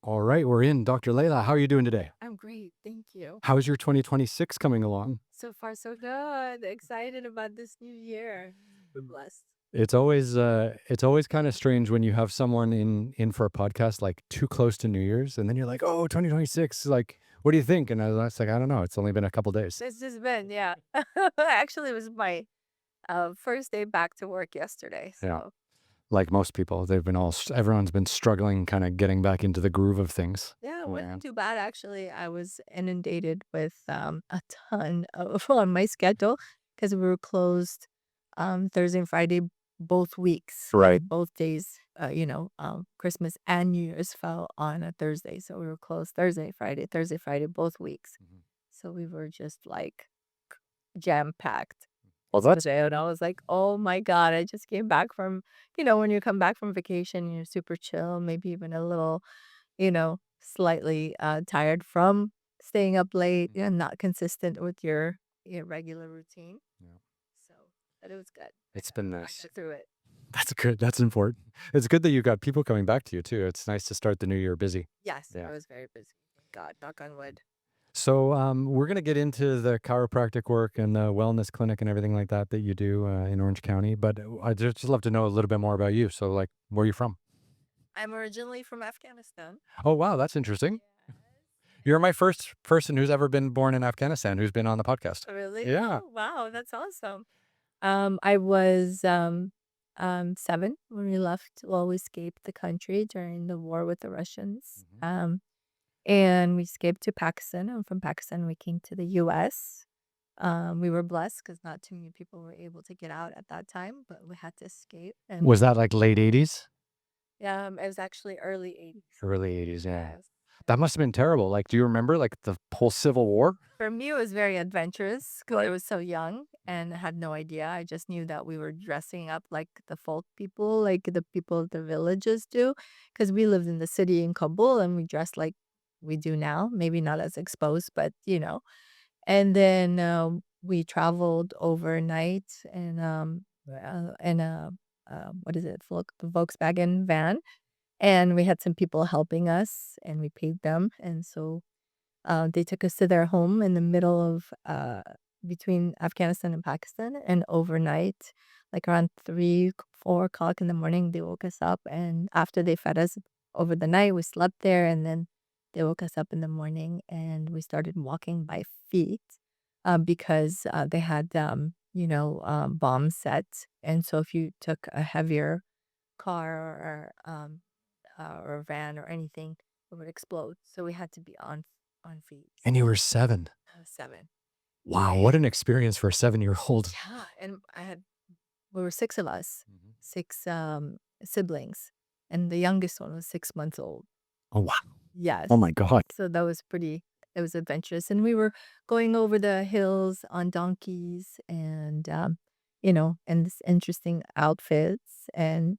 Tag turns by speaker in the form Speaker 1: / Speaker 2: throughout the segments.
Speaker 1: All right, we're in. Dr. Laila, how are you doing today?
Speaker 2: I'm great, thank you.
Speaker 1: How's your 2026 coming along?
Speaker 2: So far, so good. Excited about this new year. We're blessed.
Speaker 1: It's always kind of strange when you have someone in for a podcast like too close to New Year's, and then you're like, "Oh, 2026, like, what do you think?" And I was like, "I don't know. It's only been a couple days."
Speaker 2: It's just been, yeah. Actually, it was my first day back to work yesterday.
Speaker 1: Yeah,
Speaker 2: So,
Speaker 1: like most people, everyone's been struggling, kind of getting back into the groove of things.
Speaker 2: yeah, it
Speaker 1: Yeah.
Speaker 2: wasn't too bad. Actually, I was inundated with a ton of on my schedule because we were closed Thursday and Friday both weeks,
Speaker 1: Right.
Speaker 2: both days. Christmas and New Year's fell on a Thursday, so we were closed Thursday, Friday, both weeks.
Speaker 1: Mhm.
Speaker 2: So we were just like jam packed.
Speaker 1: Well, that's
Speaker 2: And I was like, oh my God, I just came back from, when you come back from vacation, you're super chill, maybe even a little, slightly tired from staying up late and not consistent with your regular routine.
Speaker 1: yeah.
Speaker 2: So, but it was good.
Speaker 1: It's been
Speaker 2: I
Speaker 1: nice.
Speaker 2: got through it.
Speaker 1: That's good. That's important. It's good that you got people coming back to you too. It's nice to start the new year busy.
Speaker 2: Yes,
Speaker 1: Yeah.
Speaker 2: I was very busy. Thank God, knock on wood.
Speaker 1: So we're going to get into the chiropractic work and the wellness clinic and everything like that that you do in Orange County. But I'd just love to know a little bit more about you. So, like, where are you from?
Speaker 2: I'm originally from Afghanistan.
Speaker 1: Oh, wow, that's interesting.
Speaker 2: Yes.
Speaker 1: You're my first person who's ever been born in Afghanistan who's been on the podcast.
Speaker 2: Really?
Speaker 1: Yeah.
Speaker 2: Oh, wow, that's awesome. I was 7 when we left. Well, we escaped the country during the war with the Russians.
Speaker 1: Mhm.
Speaker 2: And we escaped to Pakistan. And from Pakistan, we came to the U.S. We were blessed because not too many people were able to get out at that time, but we had to escape. And
Speaker 1: Was that like late 80s?
Speaker 2: it was actually early 80s.
Speaker 1: Early 80s, yeah.
Speaker 2: Yes.
Speaker 1: That must have been terrible. Like, do you remember like the whole Civil War?
Speaker 2: For me, it was very adventurous because I was so young and had no idea. I just knew that we were dressing up like the folk people, like the people of the villages do, because we lived in the city in Kabul and we dressed like we do now. Maybe not as exposed, but And then we traveled overnight in a what is it, Volkswagen van, and we had some people helping us, and we paid them, and so they took us to their home in the middle of between Afghanistan and Pakistan, and overnight, like around 3, 4 o'clock in the morning, they woke us up, and after they fed us over the night, we slept there, and then they woke us up in the morning, and we started walking by feet because they had bombs set, and so if you took a heavier car or a van or anything, it would explode. So we had to be on feet.
Speaker 1: And you were 7.
Speaker 2: I was 7.
Speaker 1: Wow, what an experience for a 7-year-old.
Speaker 2: Yeah, and we were 6 of us,
Speaker 1: Mhm.
Speaker 2: 6 siblings, and the youngest one was 6 months old.
Speaker 1: Oh, wow.
Speaker 2: Yes.
Speaker 1: Oh my God.
Speaker 2: So that was it was adventurous, and we were going over the hills on donkeys and this interesting outfits, and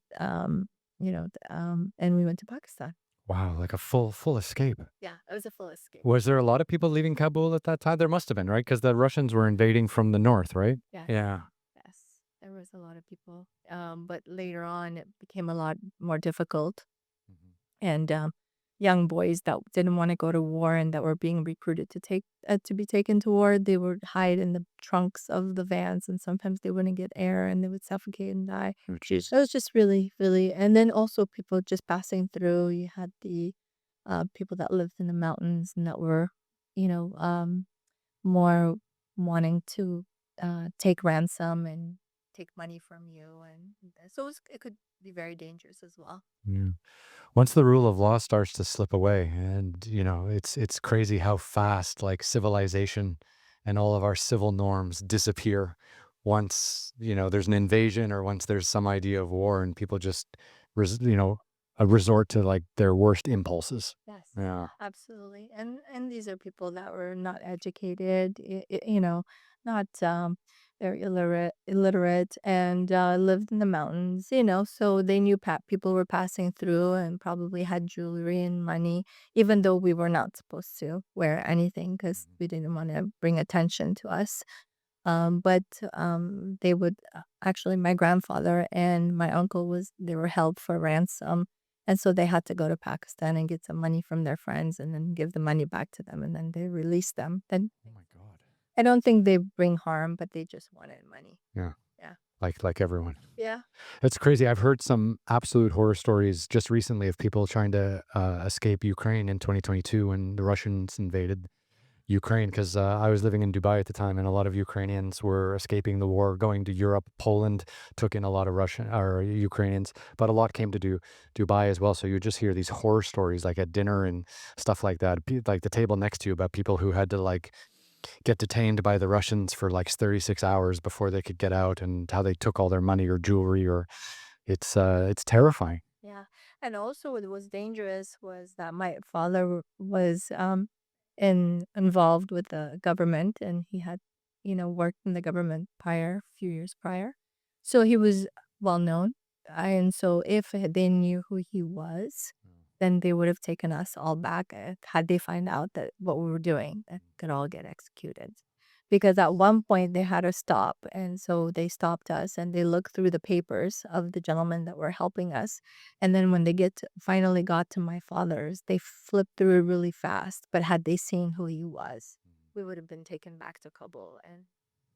Speaker 2: we went to Pakistan.
Speaker 1: Wow, like a full escape.
Speaker 2: Yeah, it was a full escape.
Speaker 1: Was there a lot of people leaving Kabul at that time? There must have been, right? Because the Russians were invading from the north, right?
Speaker 2: Yes.
Speaker 1: Yeah.
Speaker 2: Yes, there was a lot of people, but later on, it became a lot more difficult,
Speaker 1: Mhm.
Speaker 2: and young boys that didn't want to go to war and that were being recruited to be taken to war, they would hide in the trunks of the vans, and sometimes they wouldn't get air and they would suffocate and die.
Speaker 1: Oh, jeez.
Speaker 2: It was just really, really, and then also people just passing through. You had the people that lived in the mountains and that were, you know, more wanting to take ransom and take money from you, and so it could be very dangerous as well.
Speaker 1: Yeah. Once the rule of law starts to slip away, and it's crazy how fast like civilization and all of our civil norms disappear once there's an invasion or once there's some idea of war, and people just res- you know resort to like their worst impulses.
Speaker 2: Yes,
Speaker 1: Yeah.
Speaker 2: absolutely. And these are people that were not educated, not very illiterate, and lived in the mountains, so they knew people were passing through and probably had jewelry and money, even though we were not supposed to wear anything because we didn't want to bring attention to us. But they would actually, my grandfather and my uncle they were held for ransom, And so they had to go to Pakistan and get some money from their friends and then give the money back to them, and then they released them. Then
Speaker 1: Oh my God.
Speaker 2: I don't think they bring harm, but they just wanted money.
Speaker 1: Yeah.
Speaker 2: Yeah.
Speaker 1: Like everyone.
Speaker 2: Yeah.
Speaker 1: It's crazy. I've heard some absolute horror stories just recently of people trying to escape Ukraine in 2022 when the Russians invaded Ukraine. Because I was living in Dubai at the time, and a lot of Ukrainians were escaping the war, going to Europe. Poland took in a lot of Russian or Ukrainians, but a lot came to do Dubai as well. So you just hear these horror stories, like at dinner and stuff like that. Like the table next to you about people who had to like get detained by the Russians for like 36 hours before they could get out, and how they took all their money or jewelry. Or it's terrifying.
Speaker 2: Yeah. And also what was dangerous was that my father was involved with the government, and he had, worked in the government prior, a few years prior. So he was well known. And so if they knew who he was, then they would have taken us all back, had they find out that what we were doing, that could all get executed. Because at one point they had to stop, and so they stopped us and they looked through the papers of the gentlemen that were helping us. And then when they finally got to my father's, they flipped through it really fast. But had they seen who he was, we would have been taken back to Kabul and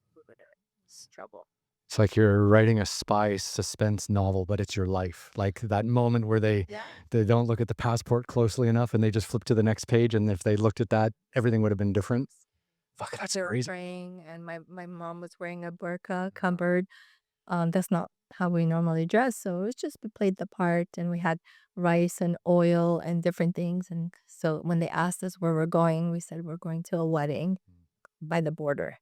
Speaker 2: we would have been in trouble.
Speaker 1: It's like you're writing a spy suspense novel, but it's your life. Like that moment where
Speaker 2: Yeah.
Speaker 1: they don't look at the passport closely enough and they just flip to the next page, and if they looked at that, everything would have been different. Fuck, that's
Speaker 2: They were
Speaker 1: crazy.
Speaker 2: praying, and my mom was wearing a burqa, covered. That's not how we normally dress, so it was just we played the part, and we had rice and oil and different things. And so when they asked us where we're going, we said we're going to a wedding by the border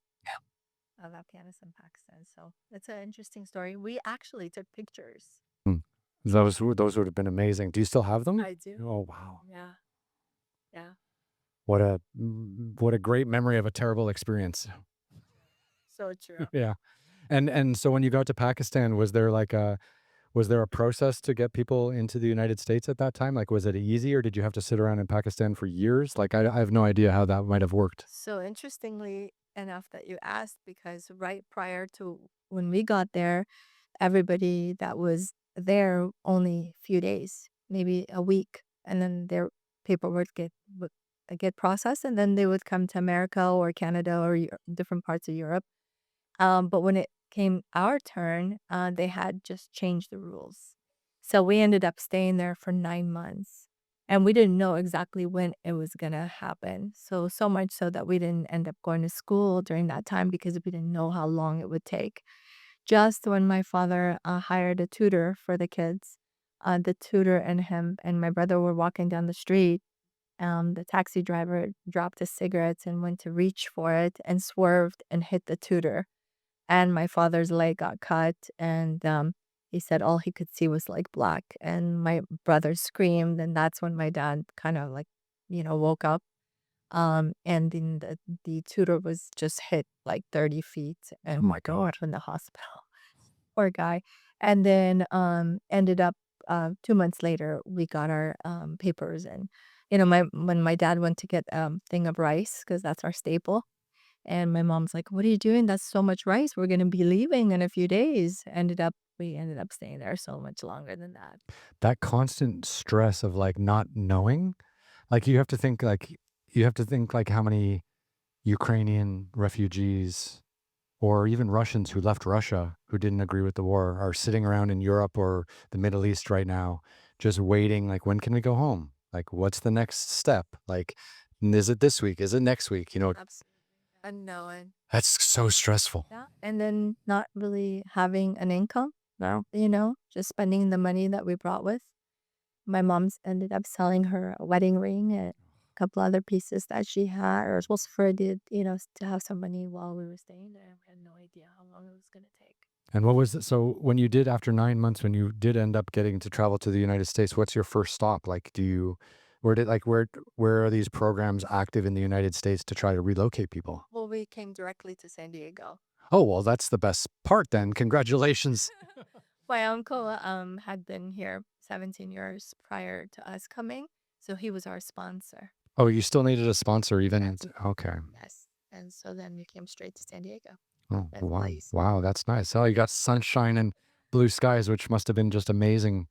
Speaker 2: of Afghanistan, Pakistan. So it's an interesting story. We actually took pictures.
Speaker 1: Hmm. Those would have been amazing. Do you still have them?
Speaker 2: I do.
Speaker 1: Oh wow.
Speaker 2: Yeah. Yeah.
Speaker 1: What a great memory of a terrible experience.
Speaker 2: So true.
Speaker 1: Yeah. And so when you got to Pakistan, was there a process to get people into the United States at that time? Like, was it easy, or did you have to sit around in Pakistan for years? Like, I have no idea how that might have worked.
Speaker 2: So interestingly enough that you asked, because right prior to when we got there, everybody that was there only a few days, maybe a week, and then their paperwork get processed, and then they would come to America or Canada or different parts of Europe. But when it came our turn, they had just changed the rules. So we ended up staying there for 9 months. And we didn't know exactly when it was going to happen. So much so that we didn't end up going to school during that time because we didn't know how long it would take. Just when my father hired a tutor for the kids, the tutor and him and my brother were walking down the street. The taxi driver dropped his cigarettes and went to reach for it and swerved and hit the tutor, and my father's leg got cut, and, he said all he could see was, like, black, and my brother screamed, and that's when my dad kinda, like, woke up, and then the tutor was just hit, like, 30 feet
Speaker 1: Oh
Speaker 2: and
Speaker 1: my
Speaker 2: ended
Speaker 1: God.
Speaker 2: up in the hospital. Poor guy. And then, ended up, 2 months later, we got our, papers, and, when my dad went to get a thing of rice, because that's our staple, and my mom's like, "What are you doing? That's so much rice. We're gonna be leaving in a few days." We ended up staying there so much longer than that.
Speaker 1: That constant stress of like not knowing, like you have to think like how many Ukrainian refugees or even Russians who left Russia who didn't agree with the war are sitting around in Europe or the Middle East right now, just waiting. Like, when can we go home? Like, what's the next step? Like, is it this week? Is it next week?
Speaker 2: Absolutely. Unknown.
Speaker 1: That's so stressful.
Speaker 2: Yeah. And then not really having an income,
Speaker 1: No.
Speaker 2: just spending the money that we brought with. My mom's ended up selling her a wedding ring and a couple other pieces that she had, or was for did, to have some money while we were staying there. We had no idea how long it was gonna take.
Speaker 1: And what was it? So when you did, after 9 months, when you did end up getting to travel to the United States, what's your first stop? Like, where are these programs active in the United States to try to relocate people?
Speaker 2: Well, we came directly to San Diego.
Speaker 1: Oh, well, that's the best part then. Congratulations.
Speaker 2: My uncle, had been here 17 years prior to us coming, so he was our sponsor.
Speaker 1: Oh, you still needed a sponsor even.
Speaker 2: Yes.
Speaker 1: Okay.
Speaker 2: Yes, and so then we came straight to San Diego.
Speaker 1: Oh,
Speaker 2: That's
Speaker 1: wow.
Speaker 2: nice.
Speaker 1: Wow, that's nice. Oh, you got sunshine and blue skies, which must have been just amazing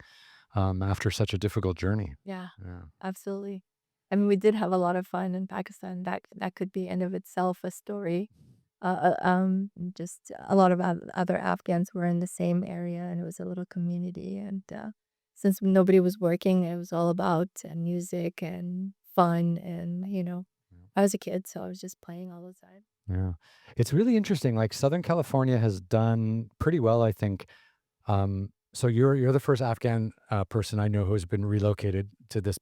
Speaker 1: after such a difficult journey.
Speaker 2: Yeah,
Speaker 1: Yeah.
Speaker 2: absolutely. I mean, we did have a lot of fun in Pakistan. That could be in of itself a story. Just a lot of other Afghans were in the same area, and it was a little community. And since nobody was working, it was all about music and fun. And I was a kid, so I was just playing all the time.
Speaker 1: Yeah. It's really interesting. Like Southern California has done pretty well, I think. So you're the first Afghan person I know who has been relocated to this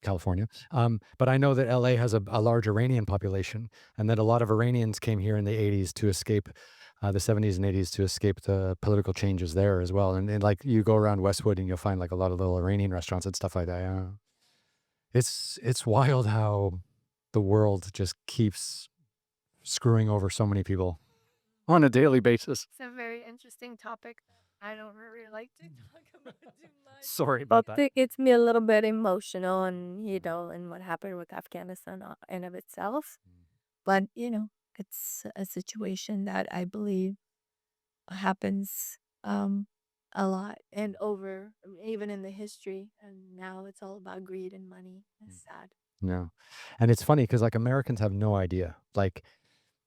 Speaker 1: California. But I know that LA has a large Iranian population, and that a lot of Iranians came here in the '80s to escape the '70s and '80s to escape the political changes there as well. And like you go around Westwood and you'll find like a lot of little Iranian restaurants and stuff like that. Yeah. It's wild how the world just keeps screwing over so many people on a daily basis.
Speaker 2: It's a very interesting topic that I don't really like to talk about too much.
Speaker 1: Sorry about that.
Speaker 2: It gets me a little bit emotional, and and what happened with Afghanistan in of itself. But it's a situation that I believe happens a lot and over, even in the history. And now it's all about greed and money. It's sad.
Speaker 1: Yeah. And it's funny because like Americans have no idea. Like,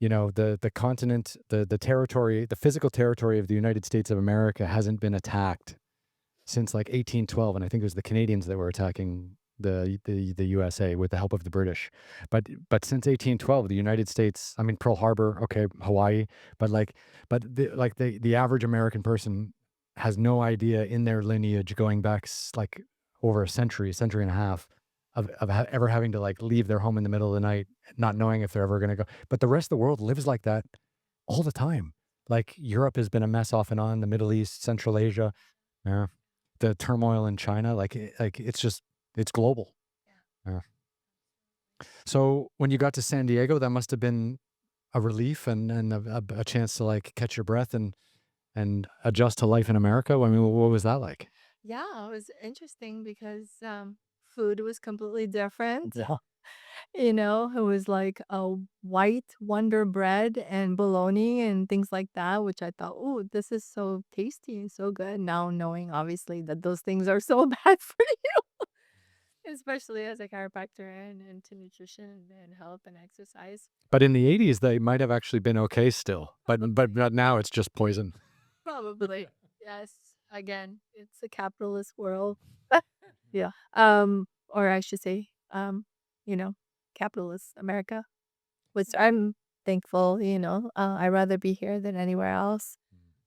Speaker 1: the continent, the territory, the physical territory of the United States of America hasn't been attacked since like 1812. And I think it was the Canadians that were attacking the USA with the help of the British. But since 1812, the United States, I mean Pearl Harbor, okay, Hawaii, but the average American person has no idea in their lineage going back like over a century and a half of ever having to like leave their home in the middle of the night, not knowing if they're ever going to go. But the rest of the world lives like that all the time. Like Europe has been a mess off and on, the Middle East, Central Asia, yeah, the turmoil in China, it's just it's global. Yeah. So when you got to San Diego, that must have been a relief and a chance to like catch your breath and adjust to life in America. I mean, what was that like?
Speaker 2: Yeah, it was interesting because food was completely different.
Speaker 1: Yeah.
Speaker 2: It was like a white Wonder Bread and bologna and things like that, which I thought, oh, this is so tasty and so good. Now knowing obviously that those things are so bad for you, especially as a chiropractor and into nutrition and health and exercise.
Speaker 1: But in the '80s, they might have actually been okay still. But now it's just poison.
Speaker 2: Probably. Yes. Again, it's a capitalist world. Yeah. Or I should say, you know, capitalist America, which I'm thankful, I'd rather be here than anywhere else.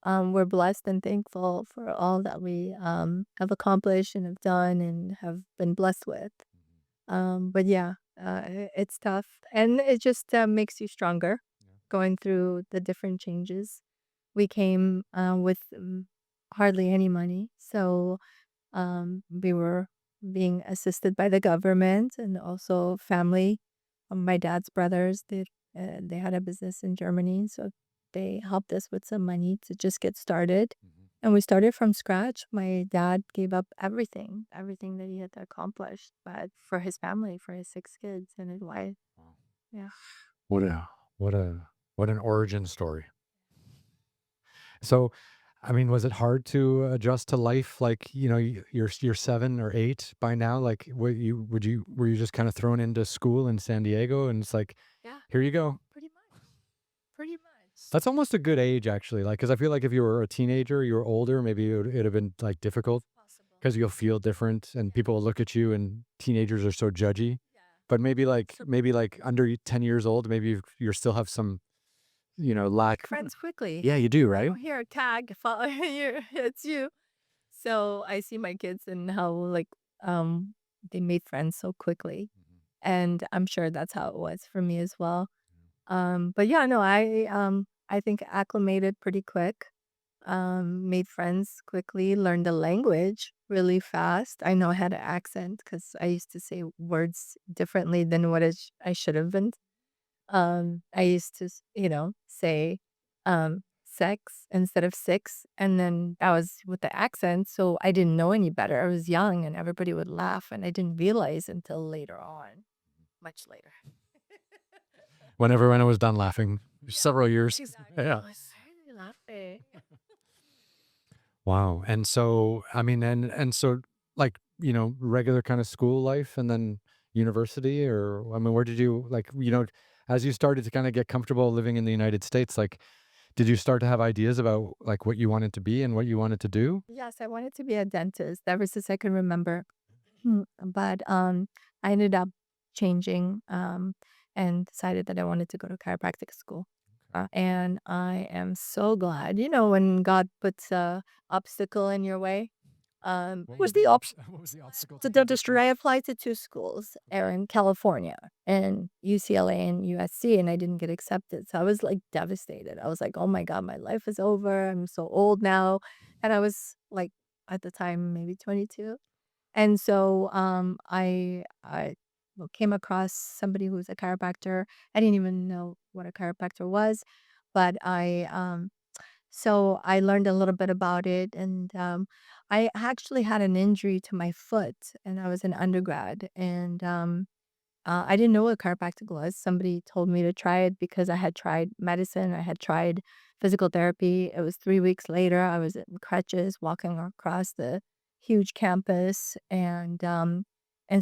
Speaker 2: We're blessed and thankful for all that we have accomplished and have done and have been blessed with. But yeah, it's tough, and it just makes you stronger going through the different changes. We came with hardly any money, so we were being assisted by the government and also family. My dad's brothers did. They had a business in Germany, so they helped us with some money to just get started. And we started from scratch. My dad gave up everything that he had accomplished, but for his family, for his 6 kids and his wife.
Speaker 1: Wow.
Speaker 2: Yeah.
Speaker 1: What a what a what an origin story. So, I mean, was it hard to adjust to life? Like, you're 7 or 8 by now. Like, were you just kind of thrown into school in San Diego, and it's like,
Speaker 2: Yeah,
Speaker 1: here you go.
Speaker 2: pretty much. Pretty much.
Speaker 1: That's almost a good age, actually. Like, because I feel like if you were a teenager, you were older, maybe it'd have been like difficult
Speaker 2: Possible.
Speaker 1: because you'll feel different, and
Speaker 2: Yeah.
Speaker 1: people will look at you, and teenagers are so judgy.
Speaker 2: Yeah.
Speaker 1: But maybe like under 10 years old, maybe you still have some, lack.
Speaker 2: Friends quickly.
Speaker 1: Yeah, you do, right?
Speaker 2: Oh, here, tag, follow here, it's you. So I see my kids and how like they made friends so quickly. And I'm sure that's how it was for me as well. But yeah, no, I think acclimated pretty quick. Made friends quickly, learned the language really fast. I know I had an accent because I used to say words differently than what I should have been. I used to, say, sex instead of six, and then that was with the accent, so I didn't know any better. I was young and everybody would laugh, and I didn't realize until later on, much later.
Speaker 1: When everyone was done laughing,
Speaker 2: Yeah,
Speaker 1: several years.
Speaker 2: exactly.
Speaker 1: Yeah.
Speaker 2: I'm like, "Why are they laughing?"
Speaker 1: Wow. And so, I mean, and so, like, regular kind of school life and then university, or I mean, where did you like, as you started to kind of get comfortable living in the United States, like, did you start to have ideas about like what you wanted to be and what you wanted to do?
Speaker 2: Yes, I wanted to be a dentist ever since I can remember. But I ended up changing, and decided that I wanted to go to chiropractic school. And I am so glad, when God puts a obstacle in your way.
Speaker 1: What
Speaker 2: Was
Speaker 1: was
Speaker 2: the
Speaker 1: the
Speaker 2: option
Speaker 1: what was the obstacle
Speaker 2: to
Speaker 1: to get into?
Speaker 2: dentistry? I applied to 2 schools are in California, and UCLA and USC, and I didn't get accepted. So I was like devastated. I was like, "Oh my God, my life is over. I'm so old now." And I was like at the time maybe 22. And so, I well, came across somebody who was a chiropractor. I didn't even know what a chiropractor was, but I learned a little bit about it, and, I actually had an injury to my foot, and I was an undergrad, and, I didn't know what chiropractic was. Somebody told me to try it because I had tried medicine, I had tried physical therapy. It was 3 weeks later, I was in crutches walking across the huge campus and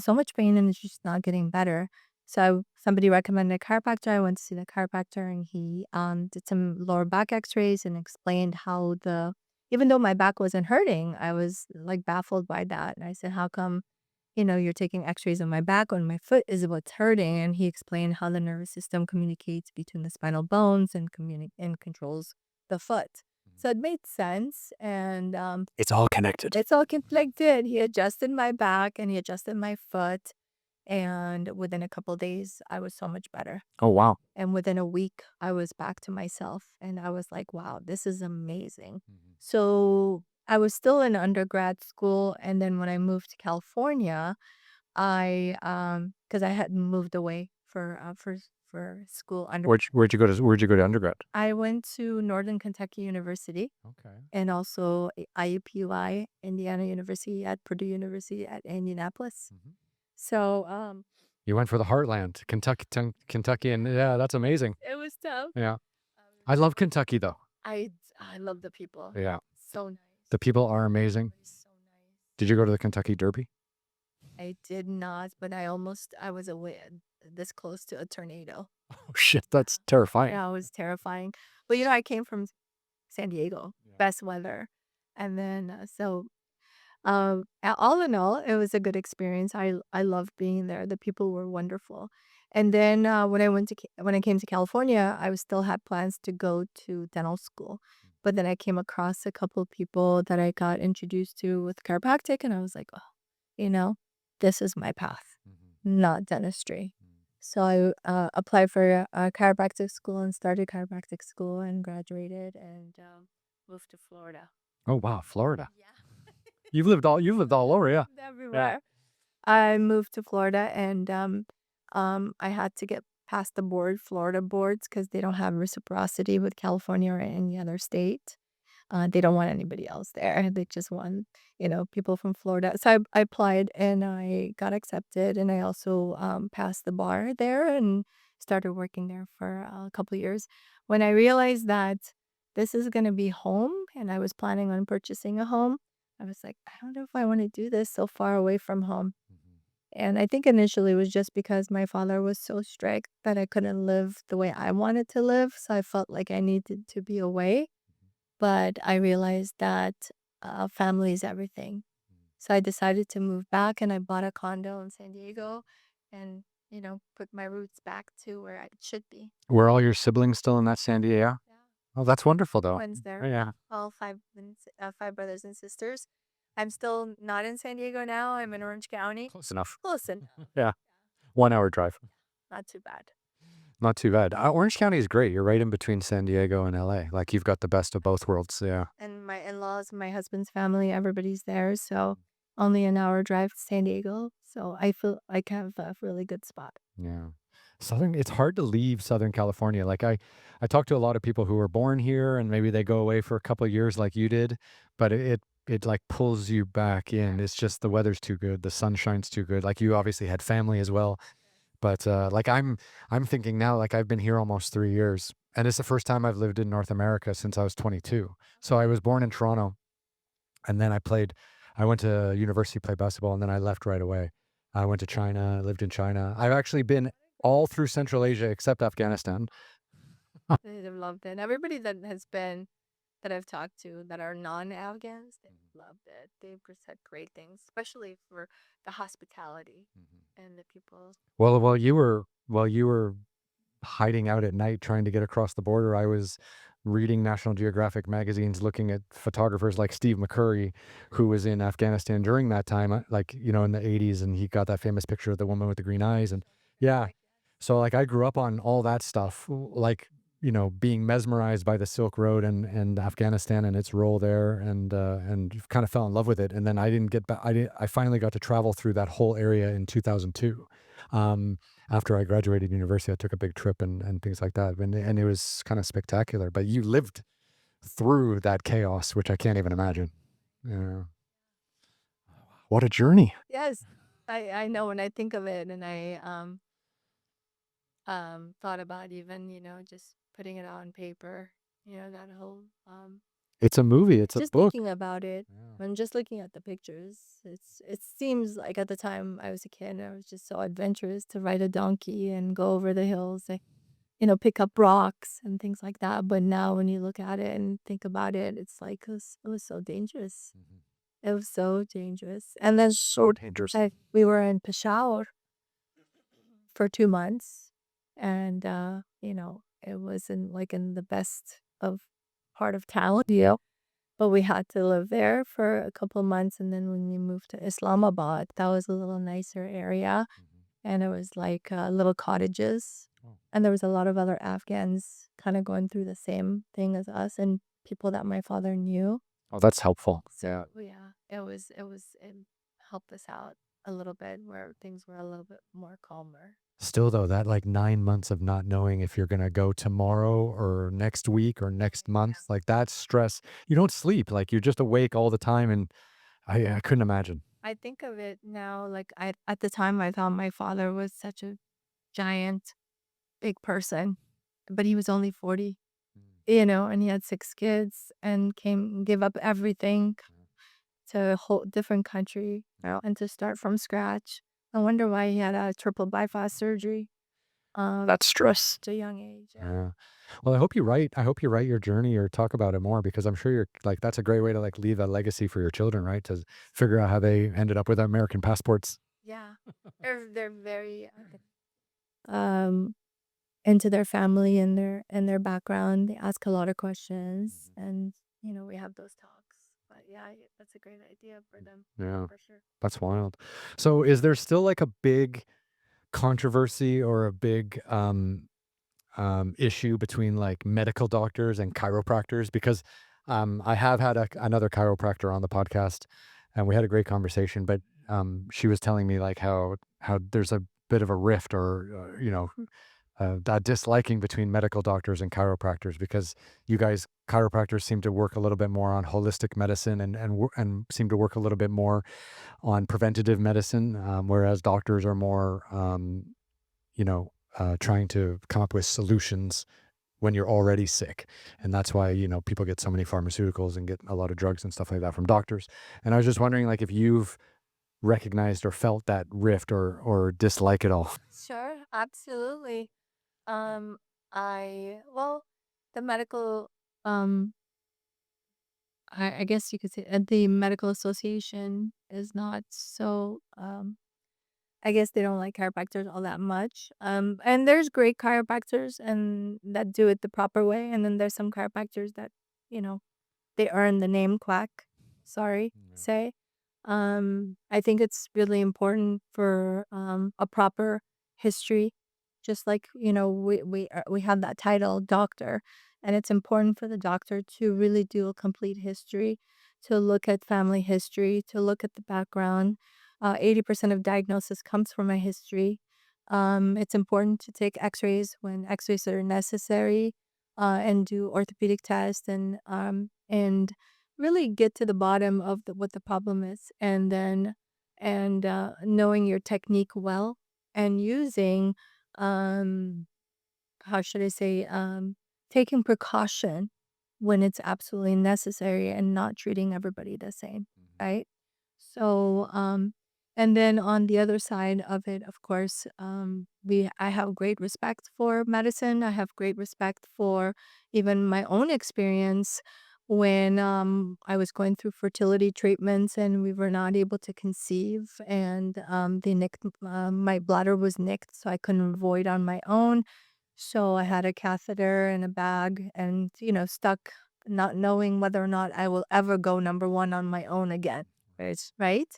Speaker 2: so much pain, and it's just not getting better. So somebody recommended a chiropractor. I went to see the chiropractor, and he, did some lower back X-rays and explained how the even though my back wasn't hurting, I was, like, baffled by that, and I said, "How come, you're taking X-rays of my back when my foot is what's hurting?" And he explained how the nervous system communicates between the spinal bones and controls the foot. So it made sense, and,
Speaker 1: It's all connected.
Speaker 2: it's all conflicted. He adjusted my back and he adjusted my foot, and within a couple days, I was so much better.
Speaker 1: Oh, wow.
Speaker 2: And within a week, I was back to myself, and I was like, "Wow, this is amazing."
Speaker 1: Mhm.
Speaker 2: So, I was still in undergrad school, and then when I moved to California, because I had moved away for school under
Speaker 1: Where'd you go to undergrad?
Speaker 2: I went to Northern Kentucky University
Speaker 1: Okay.
Speaker 2: and also IUPUI, Indiana University at Purdue University at Indianapolis.
Speaker 1: Mhm.
Speaker 2: So,
Speaker 1: You went for the heartland, Kentucky, and yeah, that's amazing.
Speaker 2: it was tough.
Speaker 1: Yeah.
Speaker 2: Um,
Speaker 1: I love Kentucky though.
Speaker 2: I love the people.
Speaker 1: Yeah.
Speaker 2: So nice.
Speaker 1: The people are amazing.
Speaker 2: Everybody's so nice.
Speaker 1: Did you go to the Kentucky Derby?
Speaker 2: I did not, but I was away this close to a tornado.
Speaker 1: Oh shit, that's terrifying.
Speaker 2: Yeah, it was terrifying. But I came from San Diego,
Speaker 1: Yeah.
Speaker 2: best weather. And then all in all, it was a good experience. I loved being there. The people were wonderful. And then when I came to California, I was still had plans to go to dental school. But then I came across a couple of people that I got introduced to with chiropractic, and I was like, "Oh, you know, this is my path,
Speaker 1: Mhm.
Speaker 2: not dentistry."
Speaker 1: Mm.
Speaker 2: So I applied for a chiropractic school and started chiropractic school and graduated and moved to Florida.
Speaker 1: Oh wow, Florida.
Speaker 2: Yeah.
Speaker 1: You've lived all over,
Speaker 2: I
Speaker 1: yeah.
Speaker 2: lived
Speaker 1: Yeah.
Speaker 2: everywhere. I moved to Florida and I had to get past the Florida boards because they don't have reciprocity with California or any other state. They don't want anybody else there. They just want, people from Florida. So I applied and I got accepted, and I also passed the bar there and started working there for a couple years. When I realized that this is going to be home, and I was planning on purchasing a home, I was like, I don't know if I want to do this so far away from home.
Speaker 1: Mhm.
Speaker 2: And I think initially it was just because my father was so strict that I couldn't live the way I wanted to live. So I felt like I needed to be away, but I realized that, family is everything. So I decided to move back, and I bought a condo in San Diego and, put my roots back to where it should be.
Speaker 1: Were all your siblings still in that San Diego?
Speaker 2: Yeah.
Speaker 1: Oh, that's wonderful though.
Speaker 2: Twins there,
Speaker 1: Yeah.
Speaker 2: all 5 brothers and sisters. I'm still not in San Diego now. I'm in Orange County.
Speaker 1: Close enough.
Speaker 2: Close enough.
Speaker 1: Yeah. 1 hour drive.
Speaker 2: Not too bad.
Speaker 1: Not too bad. Orange County is great. You're right in between San Diego and LA. Like you've got the best of both worlds. Yeah.
Speaker 2: And my in-laws, my husband's family, everybody's there. So only an hour drive to San Diego. So I feel like I have a really good spot.
Speaker 1: Yeah. It's hard to leave Southern California. Like I talk to a lot of people who were born here and maybe they go away for a couple of years like you did, but it like pulls you back in. It's just the weather's too good, the sunshine's too good. Like you obviously had family as well, but like I'm thinking now like I've been here almost 3 years and it's the first time I've lived in North America since I was 22. So I was born in Toronto And then I went to university, played basketball, and then I left right away. I went to China, lived in China. I've actually been all through Central Asia except Afghanistan.
Speaker 2: They've loved it. Everybody that has been that I've talked to that are non-Afghans, they loved it. They've just had great things, especially for the hospitality and the people.
Speaker 1: Well, while you were hiding out at night trying to get across the border, I was reading National Geographic magazines, looking at photographers like Steve McCurry, who was in Afghanistan during that time, like, in the 80s, and he got that famous picture of the woman with the green eyes. And yeah,
Speaker 2: Correct.
Speaker 1: so like I grew up on all that stuff, like, being mesmerized by the Silk Road and Afghanistan and its role there, and kind of fell in love with it. And then I didn't get back. I finally got to travel through that whole area in 2002. Um, After I graduated university, I took a big trip and things like that, and it was kind of spectacular. But you lived through that chaos, which I can't even imagine. Yeah. What a journey.
Speaker 2: Yes, I know when I think of it, and I thought about even just putting it on paper. That whole
Speaker 1: It's a movie. It's a
Speaker 2: just
Speaker 1: book.
Speaker 2: thinking about it.
Speaker 1: Yeah.
Speaker 2: And just looking at the pictures, it seems like at the time I was a kid, I was just so adventurous to ride a donkey and go over the hills, like, pick up rocks and things like that. But now when you look at it and think about it, it's like it was so dangerous.
Speaker 1: Mhm.
Speaker 2: It was so dangerous. And then
Speaker 1: So dangerous.
Speaker 2: we were in Peshawar for 2 months, and it wasn't like in the best of part of town, but we had to live there for a couple months, and then when we moved to Islamabad, that was a little nicer area,
Speaker 1: Mhm.
Speaker 2: and it was like, little cottages,
Speaker 1: Oh.
Speaker 2: and there was a lot of other Afghans kinda going through the same thing as us and people that my father knew.
Speaker 1: Oh, that's helpful. Yeah.
Speaker 2: So, yeah, it helped us out a little bit where things were a little bit more calmer.
Speaker 1: Still though, that like 9 months of not knowing if you're gonna go tomorrow or next week or next month,
Speaker 2: Yeah.
Speaker 1: like that stress. You don't sleep. Like you're just awake all the time, and I couldn't imagine.
Speaker 2: I think of it now, like, at the time, I thought my father was such a giant, big person, but he was only 40,
Speaker 1: Mm.
Speaker 2: and he had 6 kids and give up everything to a whole different country, and to start from scratch. I wonder why he had a triple bypass surgery,
Speaker 1: That's stress.
Speaker 2: at a young age, yeah.
Speaker 1: Yeah. Well, I hope you write your journey or talk about it more, because I'm sure you're like that's a great way to like leave a legacy for your children, right? To figure out how they ended up with American passports.
Speaker 2: Yeah. They're very, um into their family and their background. They ask a lot of questions,
Speaker 1: Mhm.
Speaker 2: and we have those talks. But yeah, that's a great idea for them,
Speaker 1: Yeah,
Speaker 2: for sure.
Speaker 1: that's wild. So is there still like a big controversy or a big issue between like medical doctors and chiropractors? Because I have had another chiropractor on the podcast, and we had a great conversation. But she was telling me like how there's a bit of a rift, or that disliking between medical doctors and chiropractors, because you guys chiropractors seem to work a little bit more on holistic medicine, and seem to work a little bit more on preventative medicine, whereas doctors are more trying to come up with solutions when you're already sick. And that's why, people get so many pharmaceuticals and get a lot of drugs and stuff like that from doctors. And I was just wondering, like, if you've recognized or felt that rift, or dislike it all.
Speaker 2: Sure, absolutely. Um, well, the medical, um, I guess you could say, the medical association is not so, I guess they don't like chiropractors all that much. And there's great chiropractors and that do it the proper way, and then there's some chiropractors that, you know, they earn the name quack, sorry to
Speaker 1: Yeah.
Speaker 2: say. I think it's really important for, a proper history, just like, we have that title, doctor, and it's important for the doctor to really do a complete history, to look at family history, to look at the background. 80% of diagnosis comes from a history. It's important to take X-rays when X-rays are necessary, and do orthopedic tests, and really get to the bottom of what the problem is, and then knowing your technique well, and using, how should I say, taking precaution, when it's absolutely necessary and not treating everybody the same,
Speaker 1: Mhm.
Speaker 2: right? So, and then on the other side of it, of course, I have great respect for medicine. I have great respect for even my own experience when I was going through fertility treatments and we were not able to conceive, and my bladder was nicked, so I couldn't void on my own. So I had a catheter in a bag and, stuck not knowing whether or not I will ever go number 1 on my own again, right?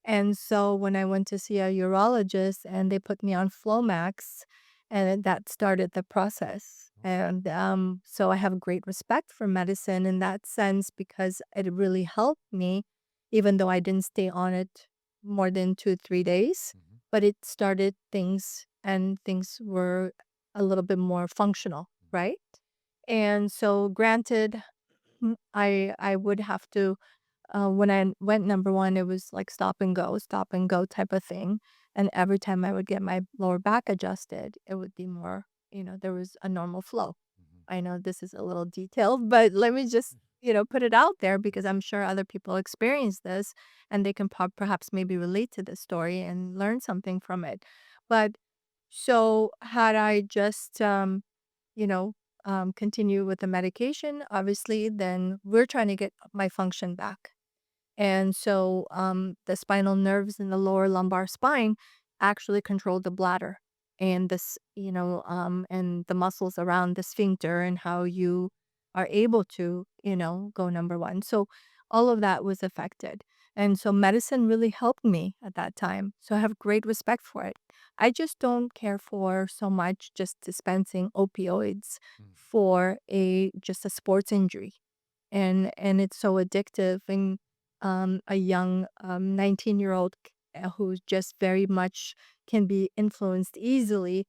Speaker 2: And so when I went to see a urologist and they put me on Flomax, and that started the process. And, so I have great respect for medicine in that sense because it really helped me, even though I didn't stay on it more than 2, 3 days,
Speaker 1: Mhm.
Speaker 2: but it started things and things were a little bit more functional, right? And so granted, I would have to when I went number 1, it was like stop and go type of thing, and every time I would get my lower back adjusted, it would be more, there was a normal flow.
Speaker 1: Mhm.
Speaker 2: I know this is a little detailed, but let me just, put it out there because I'm sure other people experience this and they can perhaps maybe relate to this story and learn something from it. But so had I just, you know, continue with the medication, obviously, then we're trying to get my function back. And so the spinal nerves in the lower lumbar spine actually control the bladder and and the muscles around the sphincter and how you are able to, go number 1. So all of that was affected. And so medicine really helped me at that time. So I have great respect for it. I just don't care for so much just dispensing opioids
Speaker 1: Mhm.
Speaker 2: for a just a sports injury, and it's so addictive, and a young 19-year-old who's just very much can be influenced easily,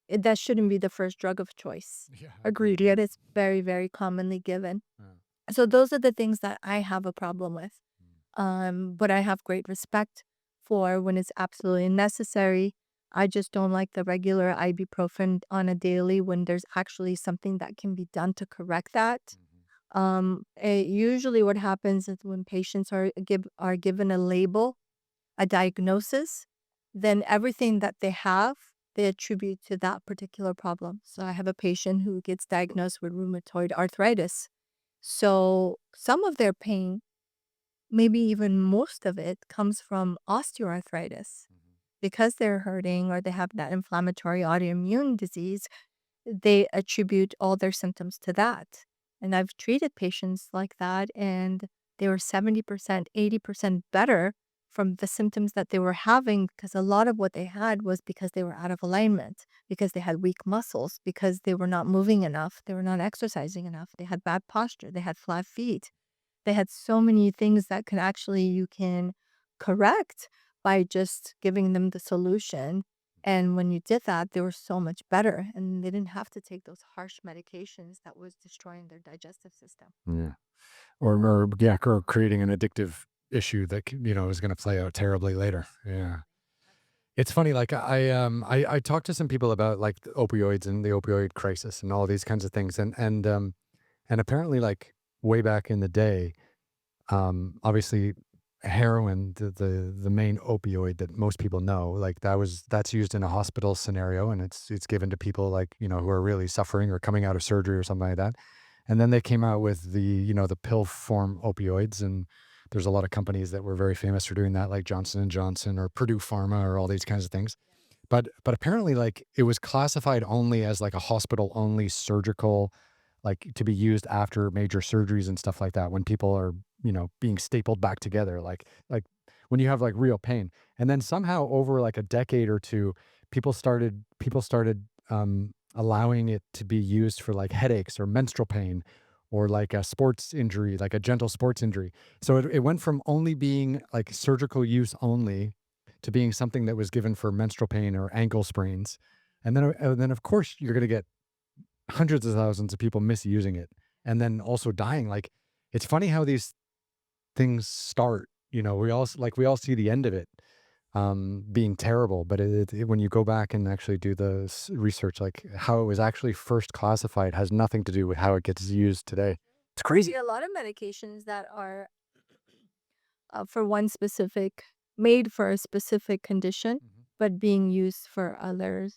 Speaker 2: that shouldn't be the first drug of choice.
Speaker 1: Yeah, agreed.
Speaker 2: Agreed,
Speaker 1: Yeah.
Speaker 2: yet it's very, very commonly given.
Speaker 1: Yeah.
Speaker 2: So those are the things that I have a problem with.
Speaker 1: Mm.
Speaker 2: But I have great respect for when it's absolutely necessary. I just don't like the regular ibuprofen on a daily when there's actually something that can be done to correct that.
Speaker 1: Mhm.
Speaker 2: Usually what happens is when patients are given a label, a diagnosis, then everything that they have, they attribute to that particular problem. So I have a patient who gets diagnosed with rheumatoid arthritis. So some of their pain, maybe even most of it, comes from osteoarthritis.
Speaker 1: Mhm.
Speaker 2: Because they're hurting or they have that inflammatory autoimmune disease, they attribute all their symptoms to that. And I've treated patients like that, and they were 70%, 80% better from the symptoms that they were having because a lot of what they had was because they were out of alignment, because they had weak muscles, because they were not moving enough, they were not exercising enough, they had bad posture, they had flat feet. They had so many things that can actually you can correct by just giving them the solution, and when you did that, they were so much better, and they didn't have to take those harsh medications that was destroying their digestive system.
Speaker 1: Yeah. Or yeah, or creating an addictive issue that is going to play out terribly later. Yeah. It's funny, like I talked to some people about like the opioids and the opioid crisis and all these kinds of things, and apparently like way back in the day, obviously heroin, the main opioid that most people know, like that's used in a hospital scenario, and it's given to people like who are really suffering or coming out of surgery or something like that. And then they came out with the pill form opioids, and there's a lot of companies that were very famous for doing that, like Johnson and Johnson or Purdue Pharma or all these kinds of things. But apparently, like, it was classified only as, like, a hospital-only surgical, like, to be used after major surgeries and stuff like that when people are, being stapled back together, like, when you have, like, real pain. And then somehow over, like, a decade or 2, people started, allowing it to be used for, like, headaches or menstrual pain or, like, a sports injury, like a gentle sports injury. So it went from only being, like, surgical use only to being something that was given for menstrual pain or ankle sprains. And then of course you're going to get hundreds of thousands of people misusing it and then also dying. Like, it's funny how these things start. We all see the end of it being terrible, but when you go back and actually do the research, like how it was actually first classified has nothing to do with how it gets used today. It's
Speaker 2: See,
Speaker 1: crazy.
Speaker 2: a lot of medications that are for one specific, made for a specific condition,
Speaker 1: Mhm,
Speaker 2: but being used for other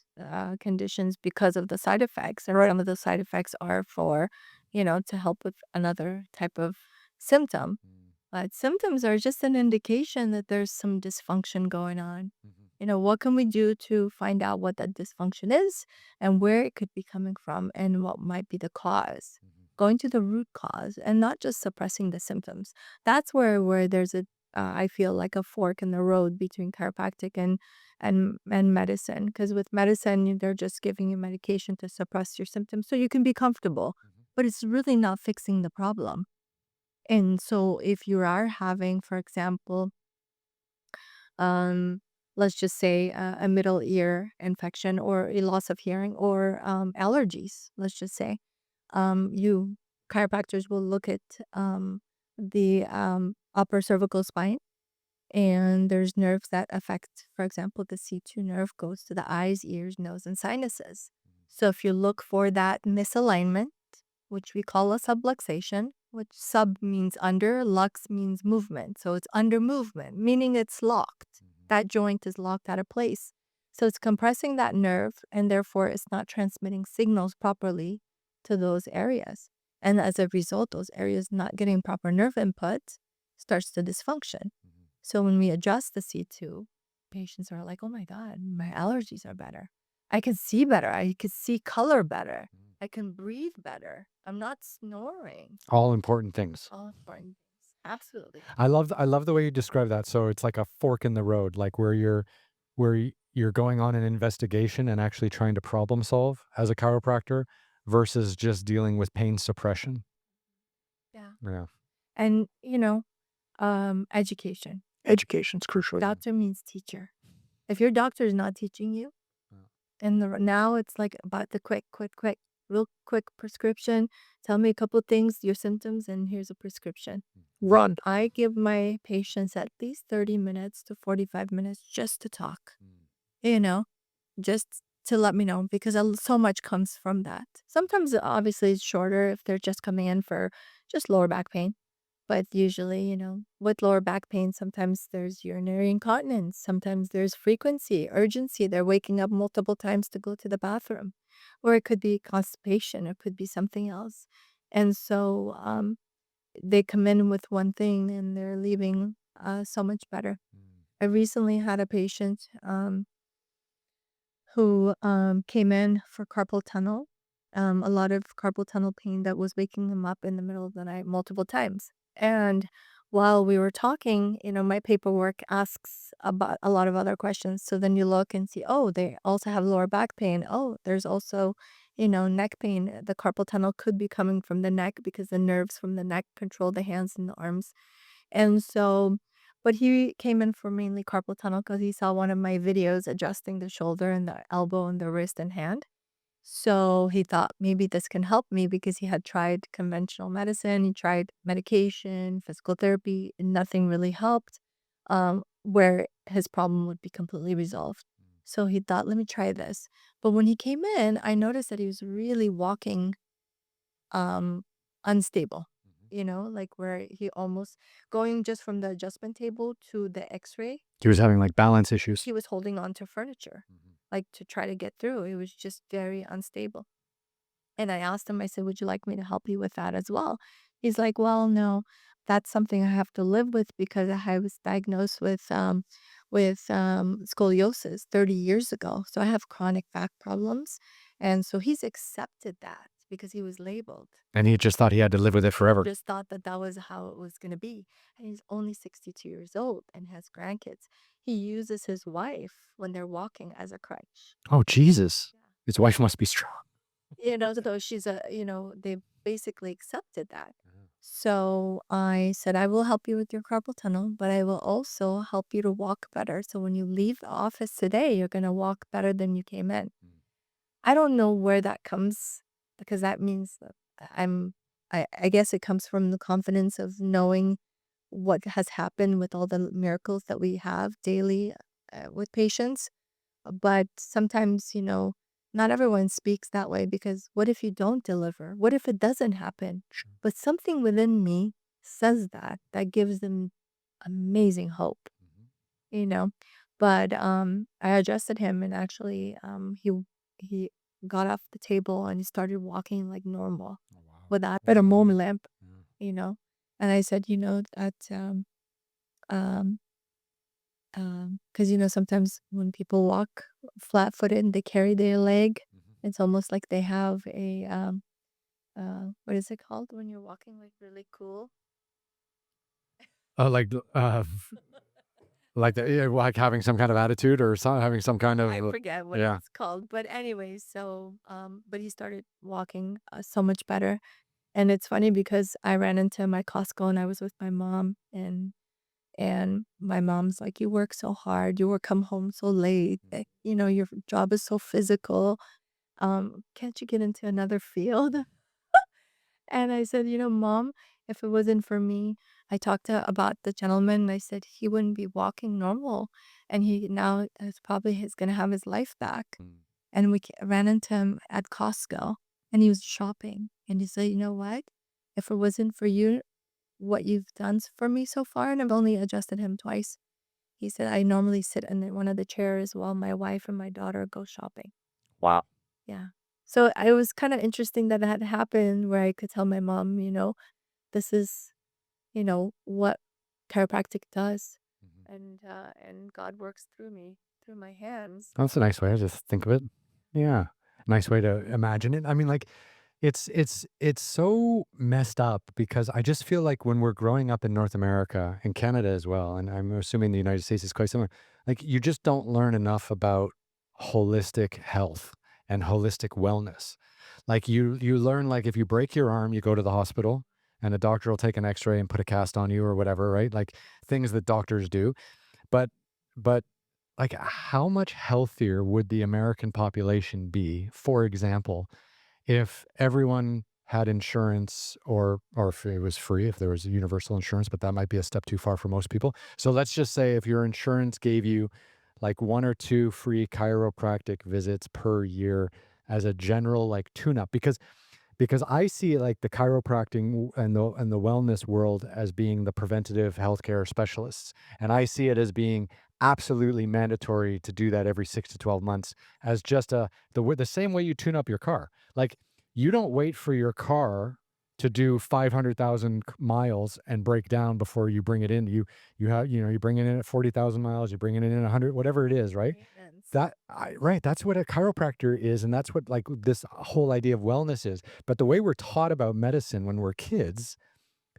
Speaker 2: conditions because of the side effects. And right, some of the side effects are for, to help with another type of symptom.
Speaker 1: mm,
Speaker 2: But symptoms are just an indication that there's some dysfunction going on.
Speaker 1: mhm,
Speaker 2: What can we do to find out what that dysfunction is and where it could be coming from and what might be the cause?
Speaker 1: mhm,
Speaker 2: Going to the root cause and not just suppressing the symptoms. That's where there's I feel like a fork in the road between chiropractic and medicine. Because with medicine, they're just giving you medication to suppress your symptoms so you can be comfortable,
Speaker 1: mhm,
Speaker 2: but it's really not fixing the problem. And so if you are having, for example, um, let's just say a middle ear infection or a loss of hearing or allergies, let's just say, you chiropractors will look at the upper cervical spine, and there's nerves that affect, for example, the C2 nerve goes to the eyes, ears, nose, and sinuses. So if you look for that misalignment, which we call a subluxation, which sub means under, lux means movement. So it's under movement, meaning it's locked.
Speaker 1: mhm,
Speaker 2: That joint is locked out of place. So it's compressing that nerve, and therefore it's not transmitting signals properly to those areas. And as a result, those areas not getting proper nerve input starts to dysfunction.
Speaker 1: mhm,
Speaker 2: So when we adjust the C2, patients are like, oh my God, my allergies are better. I can see better. I can see color better.
Speaker 1: mhm.
Speaker 2: I can breathe better. I'm not snoring.
Speaker 1: All important things.
Speaker 2: All important things. Absolutely.
Speaker 1: I love the way you describe that. So it's like a fork in the road, like where you're going on an investigation and actually trying to problem solve as a chiropractor versus just dealing with pain suppression.
Speaker 2: Yeah.
Speaker 1: Yeah.
Speaker 2: And, education.
Speaker 1: Education's crucial. Yeah.
Speaker 2: Doctor means teacher. If your doctor is not teaching you,
Speaker 1: Yeah.
Speaker 2: and now it's like about the quick, real quick prescription. Tell me a couple things, your symptoms, and here's a prescription.
Speaker 1: Run.
Speaker 2: I give my patients at least 30 minutes to 45 minutes just to talk,
Speaker 1: Mm,
Speaker 2: you know, just to let me know because so much comes from that. Sometimes, obviously, it's shorter if they're just coming in for just lower back pain. But usually, with lower back pain, sometimes there's urinary incontinence, sometimes there's frequency, urgency. They're waking up multiple times to go to the bathroom, or it could be constipation, or it could be something else. And so they come in with one thing and they're leaving so much better.
Speaker 1: mm,
Speaker 2: I recently had a patient who came in for carpal tunnel, a lot of carpal tunnel pain that was waking him up in the middle of the night multiple times. And while we were talking, my paperwork asks about a lot of other questions. So then you look and see, oh, they also have lower back pain. Oh, there's also, neck pain. The carpal tunnel could be coming from the neck because the nerves from the neck control the hands and the arms. And so but he came in for mainly carpal tunnel because he saw one of my videos adjusting the shoulder and the elbow and the wrist and hand. So he thought maybe this can help me because he had tried conventional medicine, he tried medication, physical therapy, and nothing really helped, where his problem would be completely resolved.
Speaker 1: mm,
Speaker 2: So he thought, let me try this. But when he came in, I noticed that he was really walking um, unstable,
Speaker 1: mhm.
Speaker 2: like where he almost going just from the adjustment table to the x-ray,
Speaker 1: He was having like balance issues.
Speaker 2: he was holding on to furniture,
Speaker 1: Mhm,
Speaker 2: like to try to get through. It was just very unstable. And I asked him, I said, would you like me to help you with that as well? He's like, well, no, that's something I have to live with because I was diagnosed with scoliosis 30 years ago. So I have chronic back problems. And so he's accepted that because he was labeled.
Speaker 1: and he just thought he had to live with it forever.
Speaker 2: Just thought that that was how it was going to be. And he's only 62 years old and has grandkids. He uses his wife when they're walking as a crutch.
Speaker 1: Oh, Jesus. His wife must be strong.
Speaker 2: So she's they basically accepted that.
Speaker 1: Uh-huh.
Speaker 2: So I said, I will help you with your carpal tunnel, but I will also help you to walk better. So when you leave the office today, you're going to walk better than you came in.
Speaker 1: Mm,
Speaker 2: I don't know where that comes because that means that I guess it comes from the confidence of knowing what has happened with all the miracles that we have daily with patients. But sometimes, not everyone speaks that way because what if you don't deliver? What if it doesn't happen?
Speaker 1: Sure.
Speaker 2: But something within me says that, that gives them amazing hope,
Speaker 1: Mhm.
Speaker 2: you know? But, I adjusted him and actually, he got off the table and he started walking like normal
Speaker 1: Oh, wow.
Speaker 2: with
Speaker 1: That's
Speaker 2: a mom
Speaker 1: great.
Speaker 2: lamp,
Speaker 1: Yeah.
Speaker 2: you know? And I said, that, um, because sometimes when people walk flat-footed, they carry their leg.
Speaker 1: Mhm.
Speaker 2: It's almost like they have a, what is it called when you're walking, like, really cool?
Speaker 1: Oh, like the yeah, like having some kind of attitude or having some kind
Speaker 2: I
Speaker 1: of
Speaker 2: forget what
Speaker 1: yeah.
Speaker 2: it's called, but anyway, so, but he started walking, so much better, and it's funny because I ran into my Costco and I was with my mom, and my mom's like, "You work so hard, you work come home so late,
Speaker 1: Mhm.
Speaker 2: your job is so physical, can't you get into another field?" And I said, Mom, if it wasn't for me," I talked about the gentleman, and I said, "He wouldn't be walking normal, and he now is probably he's gonna have his life back."
Speaker 1: Mm.
Speaker 2: And we ran into him at Costco, and he was shopping, and he said, "You know what? If it wasn't for you, what you've done for me so far," and I've only adjusted him twice. He said, "I normally sit in one of the chairs while my wife and my daughter go shopping."
Speaker 1: Wow.
Speaker 2: Yeah. So it was kind of interesting that that happened where I could tell my mom, this is, what chiropractic does.
Speaker 1: Mhm.
Speaker 2: And God works through me, through my hands.
Speaker 1: That's a nice way to just think of it. Yeah. Nice way to imagine it. I mean, like, it's so messed up because I just feel like when we're growing up in North America and Canada as well, and I'm assuming the United States is quite similar, like you just don't learn enough about holistic health and holistic wellness. Like you learn like if you break your arm, you go to the hospital and a doctor will take an x-ray and put a cast on you or whatever, right? Like things that doctors do. But but like how much healthier would the American population be, for example, if everyone had insurance or if it was free, if there was a universal insurance, but that might be a step too far for most people. So let's just say if your insurance gave you like one or two free chiropractic visits per year as a general like tune up because I see like the chiropractic and the wellness world as being the preventative healthcare specialists, and I see it as being absolutely mandatory to do that every 6 to 12 months as just the same way you tune up your car. Like you don't wait for your car to do 500,000 miles and break down before you bring it in. You have you bring it in at 40,000 miles, you bring it in at 100, whatever it is, right?
Speaker 2: Maintenance.
Speaker 1: Right, that's what a chiropractor is, and that's what, like, this whole idea of wellness is, but the way we're taught about medicine when we're kids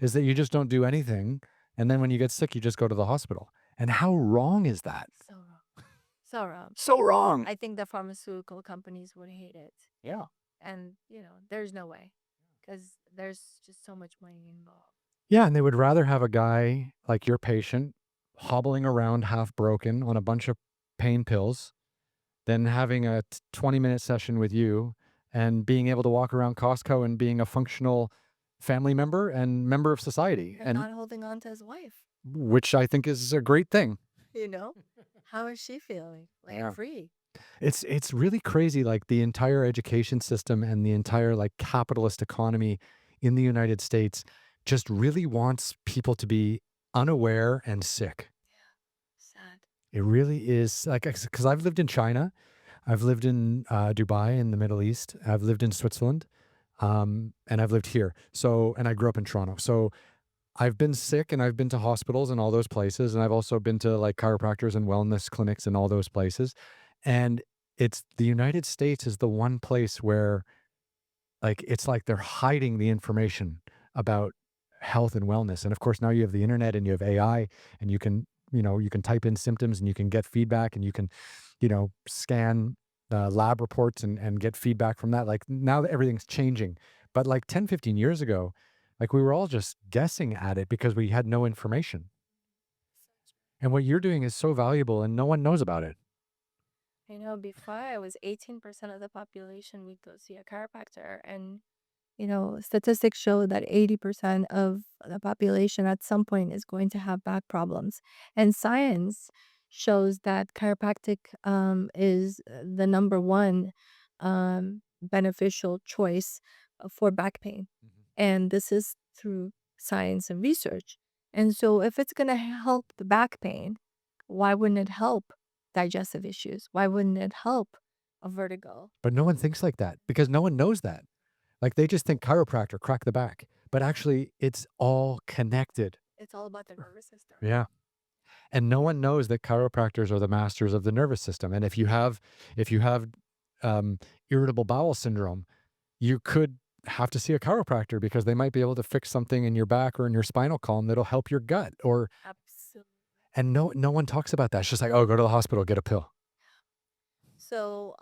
Speaker 1: is that you just don't do anything, and then when you get sick, you just go to the hospital, and how wrong is that?
Speaker 2: So wrong. So wrong.
Speaker 1: So wrong.
Speaker 2: I think the pharmaceutical companies would hate it.
Speaker 1: Yeah.
Speaker 2: And, there's no way because there's just so much money involved.
Speaker 1: Yeah, and they would rather have a guy like your patient hobbling around half broken on a bunch of pain pills than having a 20-minute session with you and being able to walk around Costco and being a functional family member and member of society,
Speaker 2: And
Speaker 1: and
Speaker 2: not holding on to his wife,
Speaker 1: which I think is a great thing.
Speaker 2: you know? How is she feeling? Like
Speaker 1: Yeah.
Speaker 2: free.
Speaker 1: It's really crazy, like, the entire education system and the entire, like, capitalist economy in the United States just really wants people to be unaware and sick.
Speaker 2: Sad.
Speaker 1: It really is, like, because I've lived in China, I've lived in, Dubai in the Middle East, I've lived in Switzerland, and I've lived here. So and I grew up in Toronto. So I've been sick and I've been to hospitals and all those places, and I've also been to, like, chiropractors and wellness clinics and all those places, and it's the United States is the one place where, like, it's like they're hiding the information about health and wellness, and, of course, now you have the internet and you have AI, and you can type in symptoms and you can get feedback and you can, scan, lab reports and get feedback from that, like, now that everything's changing, but, like, 10, 15 years ago, like, we were all just guessing at it because we had no information, and what you're doing is so valuable and no one knows about it.
Speaker 2: Before I was 18% of the population would go see a chiropractor. And, statistics show that 80% of the population at some point is going to have back problems. And science shows that chiropractic is the number one. beneficial choice for back pain.
Speaker 1: Mhm.
Speaker 2: And this is through science and research. And so, if it's going to help the back pain, why wouldn't it help digestive issues? Why wouldn't it help a vertigo?
Speaker 1: But no one thinks like that because no one knows that. Like, they just think chiropractor, crack the back, but actually it's all connected.
Speaker 2: It's all about the nervous system.
Speaker 1: Yeah. And no one knows that chiropractors are the masters of the nervous system. And if you have um, irritable bowel syndrome, you could have to see a chiropractor because they might be able to fix something in your back or in your spinal column that'll help your gut. Or
Speaker 2: Absolutely.
Speaker 1: and no one talks about that. It's just like, oh, go to the hospital, get a pill.
Speaker 2: So,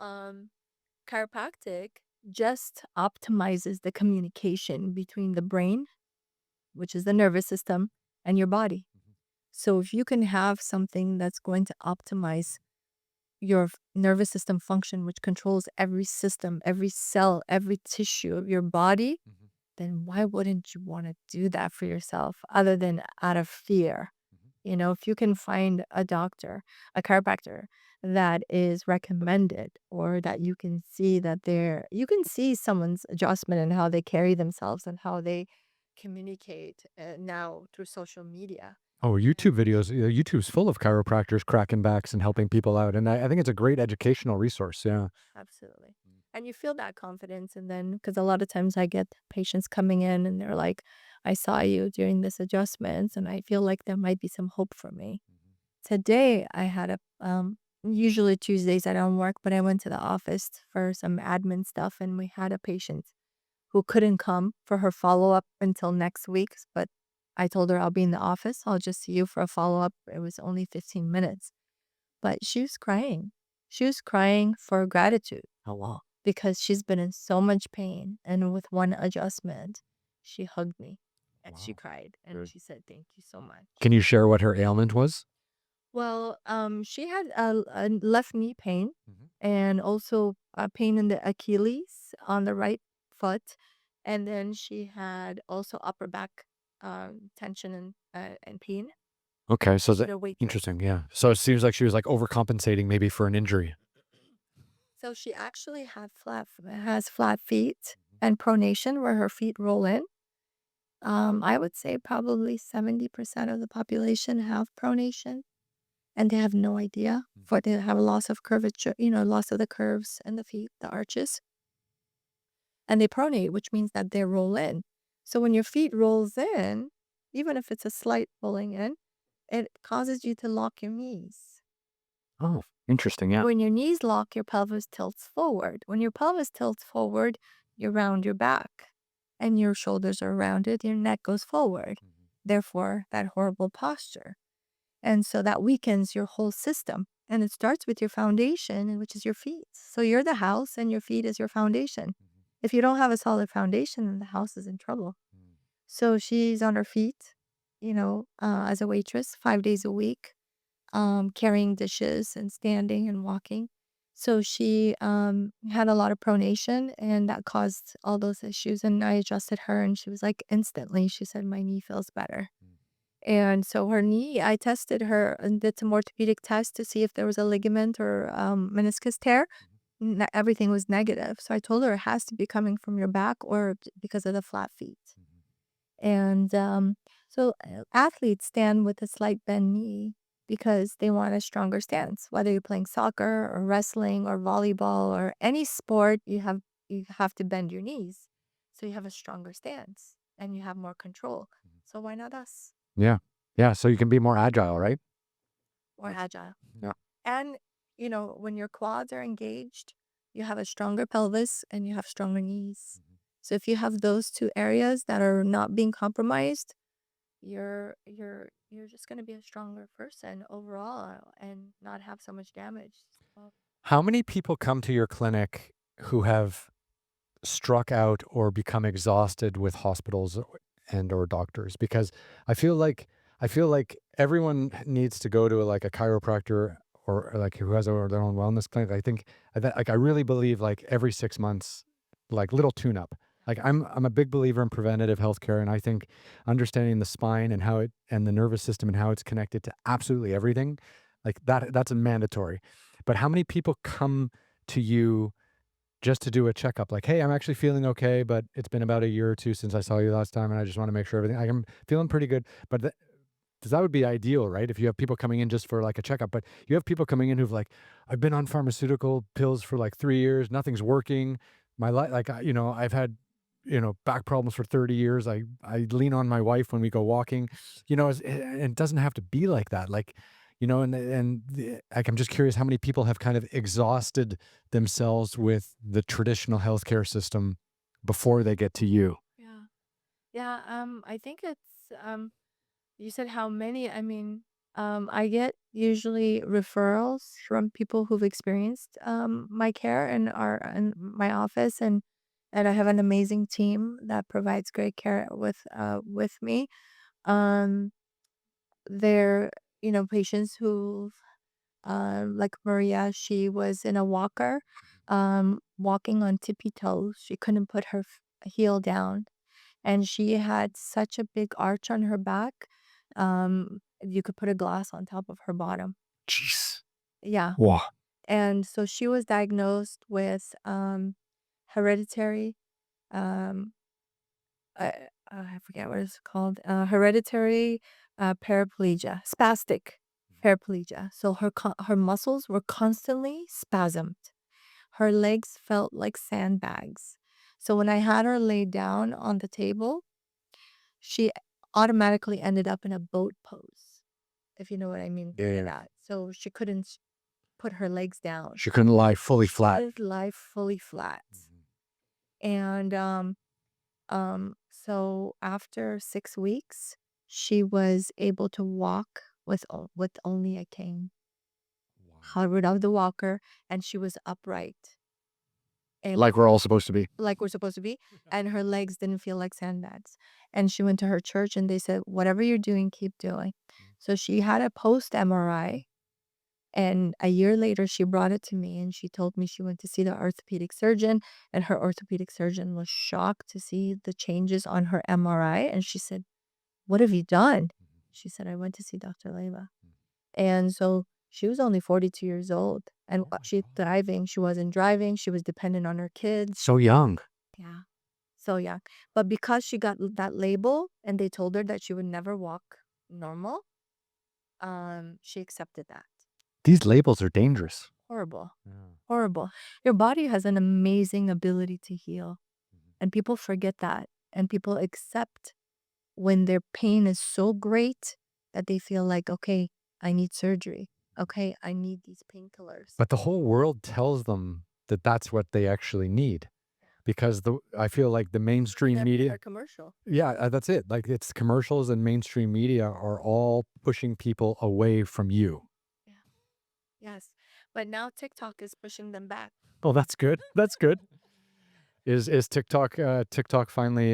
Speaker 2: chiropractic just optimizes the communication between the brain, which is the nervous system, and your body. So, if you can have something that's going to optimize your nervous system function, which controls every system, every cell, every tissue of your body,
Speaker 1: Mhm.
Speaker 2: then why wouldn't you want to do that for yourself other than out of fear?
Speaker 1: Mhm.
Speaker 2: If you can find a doctor, a chiropractor that is recommended, or that you can see that you can see someone's adjustment and how they carry themselves and how they communicate now through social media.
Speaker 1: Oh, YouTube videos. YouTube's full of chiropractors cracking backs and helping people out. And I think it's a great educational resource. Yeah.
Speaker 2: Absolutely. And you feel that confidence. And then, because a lot of times I get patients coming in and they're like, I saw you during this adjustment and I feel like there might be some hope for me. Today, I had usually Tuesdays I don't work, but I went to the office for some admin stuff and we had a patient who couldn't come for her follow up until next week. But I told her I'll be in the office. I'll just see you for a follow up. It was only 15 minutes. But she was crying. She was crying for gratitude. Oh, wow. Because she's been in so much pain. And with one adjustment, she hugged me and she
Speaker 1: Wow.
Speaker 2: cried and
Speaker 1: Good.
Speaker 2: she said, "Thank you so much."
Speaker 1: Can you share what her ailment was?
Speaker 2: Well, she had a left knee pain
Speaker 1: Mhm.
Speaker 2: and also a pain in the Achilles on the right foot. And then she had also upper back tension and pain.
Speaker 1: Okay, so
Speaker 2: She's
Speaker 1: that
Speaker 2: a waitress.
Speaker 1: interesting. Yeah. So it seems like she was like overcompensating maybe for an injury.
Speaker 2: So she actually has flat feet and pronation where her feet roll in. I would say probably 70% of the population have pronation and they have no idea, for they have a loss of curvature, loss of the curves in the feet, the arches, and they pronate, which means that they roll in. So when your feet rolls in, even if it's a slight rolling in, it causes you to lock your knees.
Speaker 1: Oh, interesting. Yeah.
Speaker 2: When your knees lock, your pelvis tilts forward. When your pelvis tilts forward, you round your back and your shoulders are rounded, your neck goes forward. Therefore, that horrible posture. And so that weakens your whole system. And it starts with your foundation, which is your feet. So you're the house and your feet is your foundation. If you don't have a solid foundation, then the house is in trouble. So she's on her feet, as a waitress 5 days a week, carrying dishes and standing and walking. So she had a lot of pronation and that caused all those issues. And I adjusted her and she was like, instantly, she said, my knee feels better. And so her knee, I tested her and did some orthopedic tests to see if there was a ligament or meniscus tear. Everything was negative. So I told her it has to be coming from your back or because of the flat feet. And so athletes stand with a slight bend knee because they want a stronger stance. Whether you're playing soccer or wrestling or volleyball or any sport, you have to bend your knees so you have a stronger stance and you have more control. So why not us?
Speaker 1: Yeah. Yeah. So you can be more agile, right?
Speaker 2: More agile.
Speaker 1: Yeah.
Speaker 2: And when your quads are engaged, you have a stronger pelvis and you have stronger knees. So if you have those two areas that are not being compromised, you're just going to be a stronger person overall and not have so much damage. Well,
Speaker 1: How many people come to your clinic who have struck out or become exhausted with hospitals and or doctors? Because I feel like everyone needs to go to like a chiropractor or like who has their own wellness clinic. I really believe like every 6 months, like little tune up. Like I'm a big believer in preventative healthcare, and I think understanding the spine and how it and the nervous system and how it's connected to absolutely everything, like that's a mandatory. But how many people come to you just to do a checkup, like, "Hey, I'm actually feeling okay, but it's been about a year or 2 since I saw you last time, and I just wanna make sure everything I'm feeling pretty good." But the 'cause that would be ideal, right? If you have people coming in just for, like, a checkup, but you have people coming in who've like, "I've been on pharmaceutical pills for, like, 3 years, nothing's working. My like, I've had, back problems for 30 years. I lean on my wife when we go walking." And it doesn't have to be like that, like, like, I'm just curious how many people have kind of exhausted themselves with the traditional healthcare system before they get to you.
Speaker 2: Yeah. Yeah, I think it's, you said how many? I mean, I get usually referrals from people who've experienced my care and are in my office, and I have an amazing team that provides great care with me. Um, they're patients who like Maria, she was in a walker, walking on tippy toes. She couldn't put her heel down, and she had such a big arch on her back. You could put a glass on top of her bottom.
Speaker 1: Jeez.
Speaker 2: Yeah.
Speaker 1: Wow.
Speaker 2: And so she was diagnosed with hereditary, um, I forget what it's called, hereditary paraplegia, spastic paraplegia. So her muscles were constantly spasmed. Her legs felt like sandbags. So when I had her laid down on the table, she automatically ended up in a boat pose, if you know what I mean
Speaker 1: Yeah,
Speaker 2: by
Speaker 1: yeah.
Speaker 2: that. So she couldn't put her legs down.
Speaker 1: She couldn't lie fully
Speaker 2: She
Speaker 1: flat.
Speaker 2: couldn't lie fully flat.
Speaker 1: Mhm.
Speaker 2: And so after 6 weeks, she was able to walk with only a cane,
Speaker 1: Wow.
Speaker 2: hovered off the walker, and she was upright, able
Speaker 1: Like we're all supposed to be.
Speaker 2: like we're supposed to be, and her legs didn't feel like sandbags. And she went to her church and they said, "Whatever you're doing, keep doing." So she had a post MRI, and a year later she brought it to me and she told me she went to see the orthopedic surgeon, and her orthopedic surgeon was shocked to see the changes on her MRI, and she said, "What have you done?" She said, "I went to see Dr. Leva." And so she was only 42 years old, and
Speaker 1: Oh my
Speaker 2: she's
Speaker 1: god.
Speaker 2: thriving. She wasn't driving, she was dependent on her kids.
Speaker 1: So young.
Speaker 2: Yeah. So, yeah. But because she got that label and they told her that she would never walk normal, she accepted that.
Speaker 1: These labels are dangerous.
Speaker 2: Horrible.
Speaker 1: Yeah.
Speaker 2: Horrible. Your body has an amazing ability to heal,
Speaker 1: Mhm.
Speaker 2: and people forget that. And people accept when their pain is so great that they feel like, okay, I need surgery. Okay, I need these painkillers.
Speaker 1: But the whole world tells them that that's what they actually need because I feel like the mainstream
Speaker 2: Their
Speaker 1: media.
Speaker 2: commercial.
Speaker 1: Yeah, that's it. Like it's commercials and mainstream media are all pushing people away from you.
Speaker 2: Yeah. Yes. But now TikTok is pushing them back.
Speaker 1: Oh, that's good. That's good. Is TikTok finally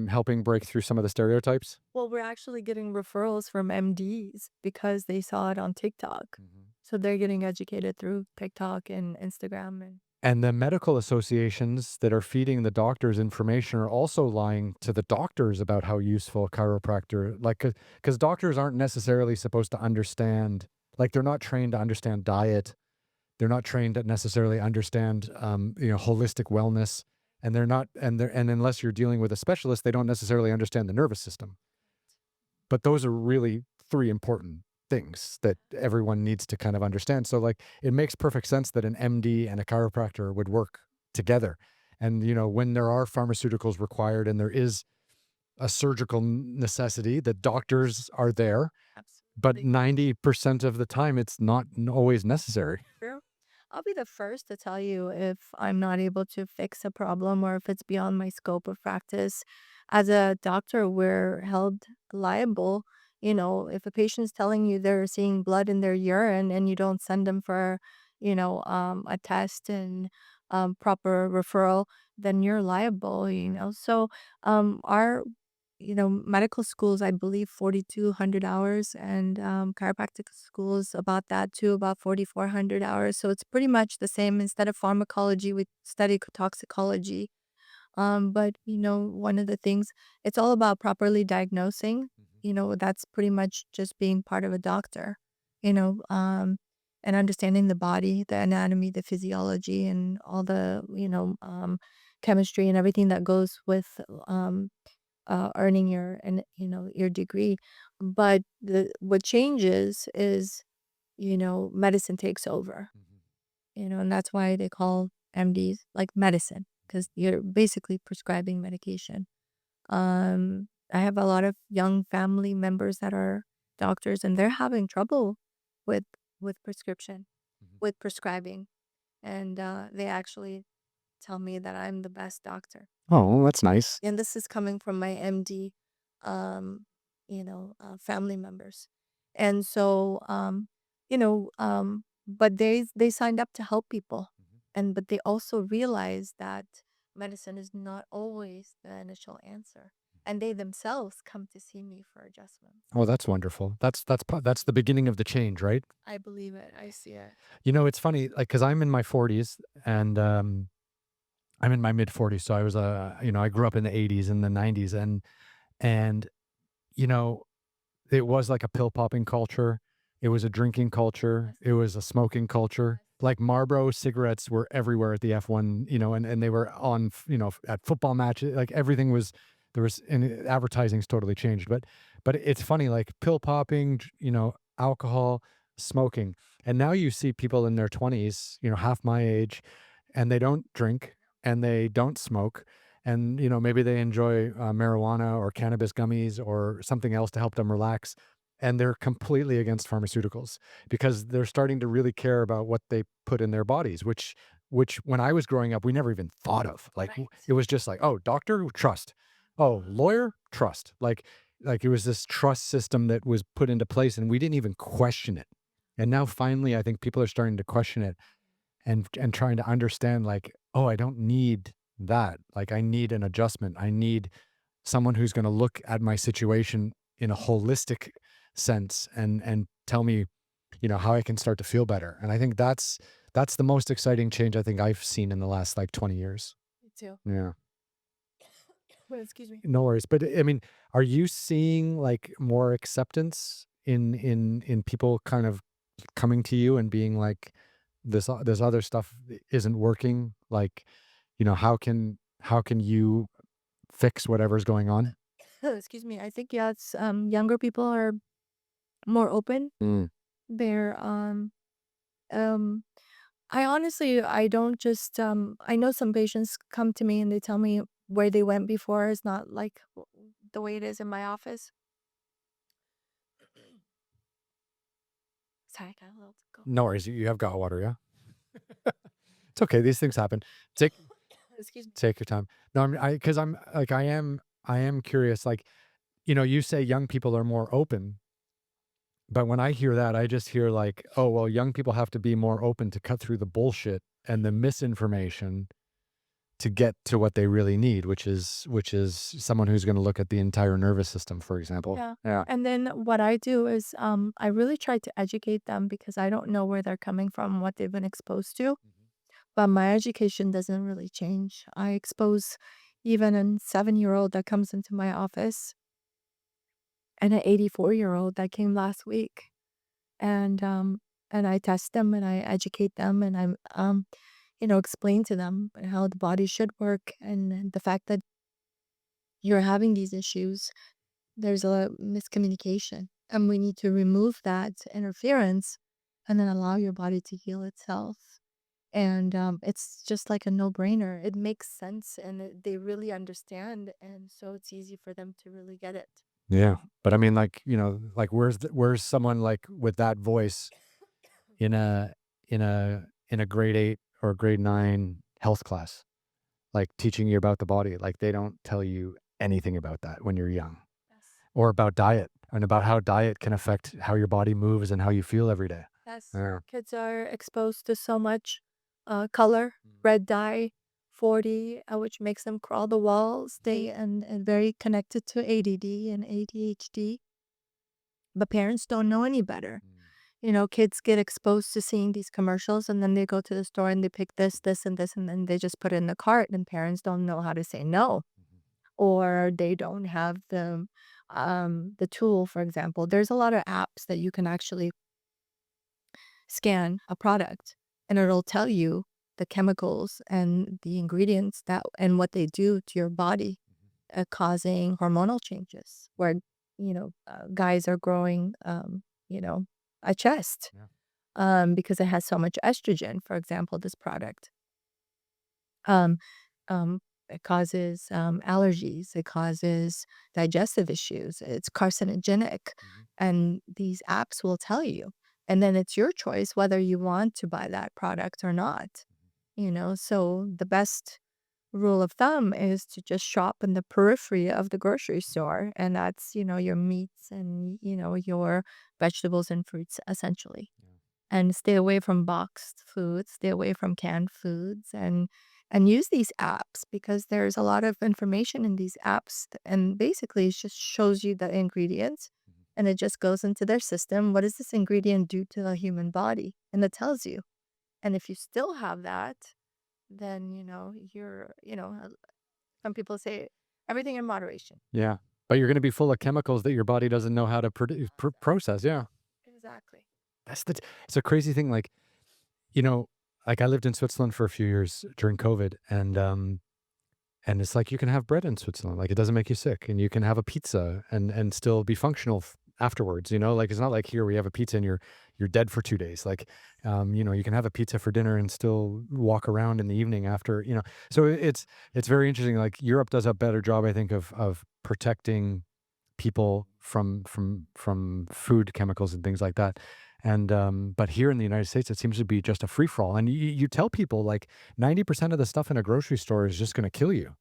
Speaker 1: helping break through some of the stereotypes?
Speaker 2: Well, we're actually getting referrals from MDs because they saw it on TikTok.
Speaker 1: Mhm.
Speaker 2: So they're getting educated through TikTok and Instagram and
Speaker 1: And the medical associations that are feeding the doctors information are also lying to the doctors about how useful a chiropractor, like, because doctors aren't necessarily supposed to understand, like, they're not trained to understand diet. They're not trained to necessarily understand, holistic wellness. And and unless you're dealing with a specialist, they don't necessarily understand the nervous system. But those are really 3 important things that everyone needs to kind of understand. So, like, it makes perfect sense that an MD and a chiropractor would work together. And, when there are pharmaceuticals required and there is a surgical necessity, the doctors are there, but
Speaker 2: absolutely.
Speaker 1: 90% of the time, it's not always necessary.
Speaker 2: True. I'll be the first to tell you if I'm not able to fix a problem or if it's beyond my scope of practice. As a doctor, we're held liable. If a patient's telling you they're seeing blood in their urine and you don't send them for, a test and proper referral, then you're liable. So, our medical schools, I believe 4,200 hours, and chiropractic schools about that too, about 4,400 hours. So it's pretty much the same. Instead of pharmacology, we study toxicology. But one of the things, it's all about properly diagnosing. That's pretty much just being part of a doctor. You know, um, and understanding the body, the anatomy, the physiology, and all the, chemistry and everything that goes with earning your and your degree. But the what changes is medicine takes over.
Speaker 1: Mhm.
Speaker 2: And that's why they call MDs like medicine, because you're basically prescribing medication. I have a lot of young family members that are doctors, and they're having trouble with prescription,
Speaker 1: Mhm.
Speaker 2: with prescribing, and they actually tell me that I'm the best doctor.
Speaker 1: Oh, well, that's nice.
Speaker 2: And this is coming from my MD, family members. And so, but they signed up to help people,
Speaker 1: Mhm.
Speaker 2: but they also realize that medicine is not always the initial answer, and they themselves come to see me for adjustments.
Speaker 1: Oh, that's wonderful. That's the beginning of the change, right?
Speaker 2: I believe it. I see it.
Speaker 1: It's funny, like, because I'm in my 40s and I'm in my mid 40s. So I was, I grew up in the 80s and the 90s, and you know, it was like a pill popping culture. It was a drinking culture.
Speaker 2: Yes.
Speaker 1: It was a smoking culture.
Speaker 2: Yes.
Speaker 1: Like Marlboro cigarettes were everywhere at the F1, and they were on, at football matches. Like everything was, there was, and advertising's totally changed. But it's funny, like pill popping, alcohol, smoking. And now you see people in their 20s, half my age, and they don't drink and they don't smoke, and maybe they enjoy marijuana or cannabis gummies or something else to help them relax, and they're completely against pharmaceuticals because they're starting to really care about what they put in their bodies, which when I was growing up we never even thought of. Like
Speaker 2: Right.
Speaker 1: it was just like, oh, doctor, trust. Oh, lawyer, trust. Like it was this trust system that was put into place and we didn't even question it. And now finally I think people are starting to question it and trying to understand, like, oh, I don't need that. Like I need an adjustment. I need someone who's going to look at my situation in a holistic sense and tell me, how I can start to feel better. And I think that's the most exciting change I think I've seen in the last like 20 years.
Speaker 2: Me too.
Speaker 1: Yeah.
Speaker 2: Well, excuse me.
Speaker 1: No worries. But I mean, are you seeing like more acceptance in people kind of coming to you and being like, this other stuff isn't working? Like, how can you fix whatever's going on?
Speaker 2: Excuse me. I think, yeah, it's younger people are more open.
Speaker 1: Mm.
Speaker 2: They're um I honestly, I don't just I know some patients come to me and they tell me where they went before is not like the way it is in my office. Sorry, I got a little to go.
Speaker 1: No worries. You have got water, yeah? It's okay. These things happen. Take
Speaker 2: Excuse me.
Speaker 1: take your time. No, because I'm like I am curious. Like, you say young people are more open, but when I hear that, I just hear like, oh well, young people have to be more open to cut through the bullshit and the misinformation to get to what they really need, which is someone who's going to look at the entire nervous system, for example.
Speaker 2: Yeah.
Speaker 1: Yeah.
Speaker 2: And then what I do is I really try to educate them because I don't know where they're coming from, what they've been exposed to.
Speaker 1: Mhm.
Speaker 2: But my education doesn't really change. I expose even a 7-year-old that comes into my office and an 84-year-old that came last week. And I test them and I educate them and I'm explain to them how the body should work and the fact that you're having these issues. There's a miscommunication and we need to remove that interference and then allow your body to heal itself. And it's just like a no-brainer. It makes sense and they really understand, and so it's easy for them to really get it.
Speaker 1: Yeah. But I mean, like, like where's someone like with that voice in a grade 8 or grade 9 health class, like teaching you about the body? Like they don't tell you anything about that when you're young,
Speaker 2: Yes.
Speaker 1: or about diet and about how diet can affect how your body moves and how you feel every day.
Speaker 2: Yes.
Speaker 1: Yeah.
Speaker 2: Kids are exposed to so much color, red dye, 40, which makes them crawl the walls. They and very connected to ADD and ADHD. But parents don't know any better.
Speaker 1: Mm.
Speaker 2: Kids get exposed to seeing these commercials and then they go to the store and they pick this, this, and this, and then they just put it in the cart and parents don't know how to say no.
Speaker 1: Mhm.
Speaker 2: Or they don't have the tool, for example. There's a lot of apps that you can actually scan a product, and it'll tell you the chemicals and the ingredients that and what they do to your body, causing hormonal changes where, guys are growing, you know, a chest,
Speaker 1: Yeah.
Speaker 2: because it has so much estrogen, for example, this product. Um, it causes, allergies, it causes digestive issues, it's carcinogenic,
Speaker 1: Mhm.
Speaker 2: and these apps will tell you. And then it's your choice whether you want to buy that product or not, So the best rule of thumb is to just shop in the periphery of the grocery store, and that's, your meats and, your vegetables and fruits essentially,
Speaker 1: Yeah.
Speaker 2: and stay away from boxed foods, stay away from canned foods, and use these apps because there's a lot of information in these apps, and basically it just shows you the ingredients,
Speaker 1: Mhm.
Speaker 2: and it just goes into their system. What does this ingredient do to the human body? And it tells you. And if you still have that, then some people say everything in moderation.
Speaker 1: Yeah. But you're gonna be full of chemicals that your body doesn't know how to process, yeah.
Speaker 2: Exactly.
Speaker 1: That's the it's a crazy thing, like, you know, like, I lived in Switzerland for a few years during COVID, and it's like you can have bread in Switzerland, like, it doesn't make you sick, and you can have a pizza and still be functional afterwards, Like, it's not like here we have a pizza and you're dead for 2 days, like, you can have a pizza for dinner and still walk around in the evening after. So it's very interesting, like, Europe does a better job, I think, of protecting people from food chemicals and things like that. And but here in the United States, it seems to be just a free for all. And you tell people like 90% of the stuff in a grocery store is just going to kill you.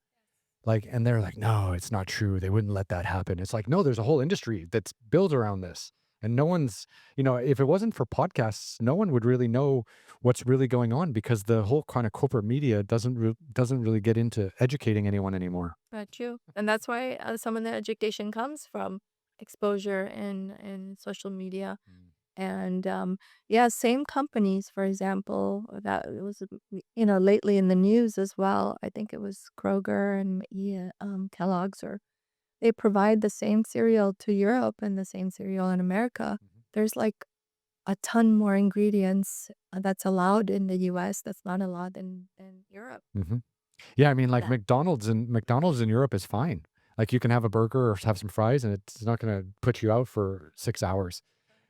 Speaker 1: Like, and they're like, no, it's not true. They wouldn't let that happen. It's like, no, there's a whole industry that's built around this. And no one's, if it wasn't for podcasts, no one would really know what's really going on because the whole kind of corporate media doesn't really get into educating anyone anymore.
Speaker 2: Got you. And that's why some of the education comes from exposure in social media.
Speaker 1: Mm.
Speaker 2: And yeah, same companies, for example, that it was, lately in the news as well. I think it was Kroger and yeah, Kellogg's, or they provide the same cereal to Europe and the same cereal in America.
Speaker 1: Mhm.
Speaker 2: There's like a ton more ingredients that's allowed in the US that's not allowed in Europe.
Speaker 1: Mhm. Yeah, I mean, like
Speaker 2: That
Speaker 1: McDonald's in Europe is fine. Like, you can have a burger or have some fries, and it's not gonna put you out for 6 hours.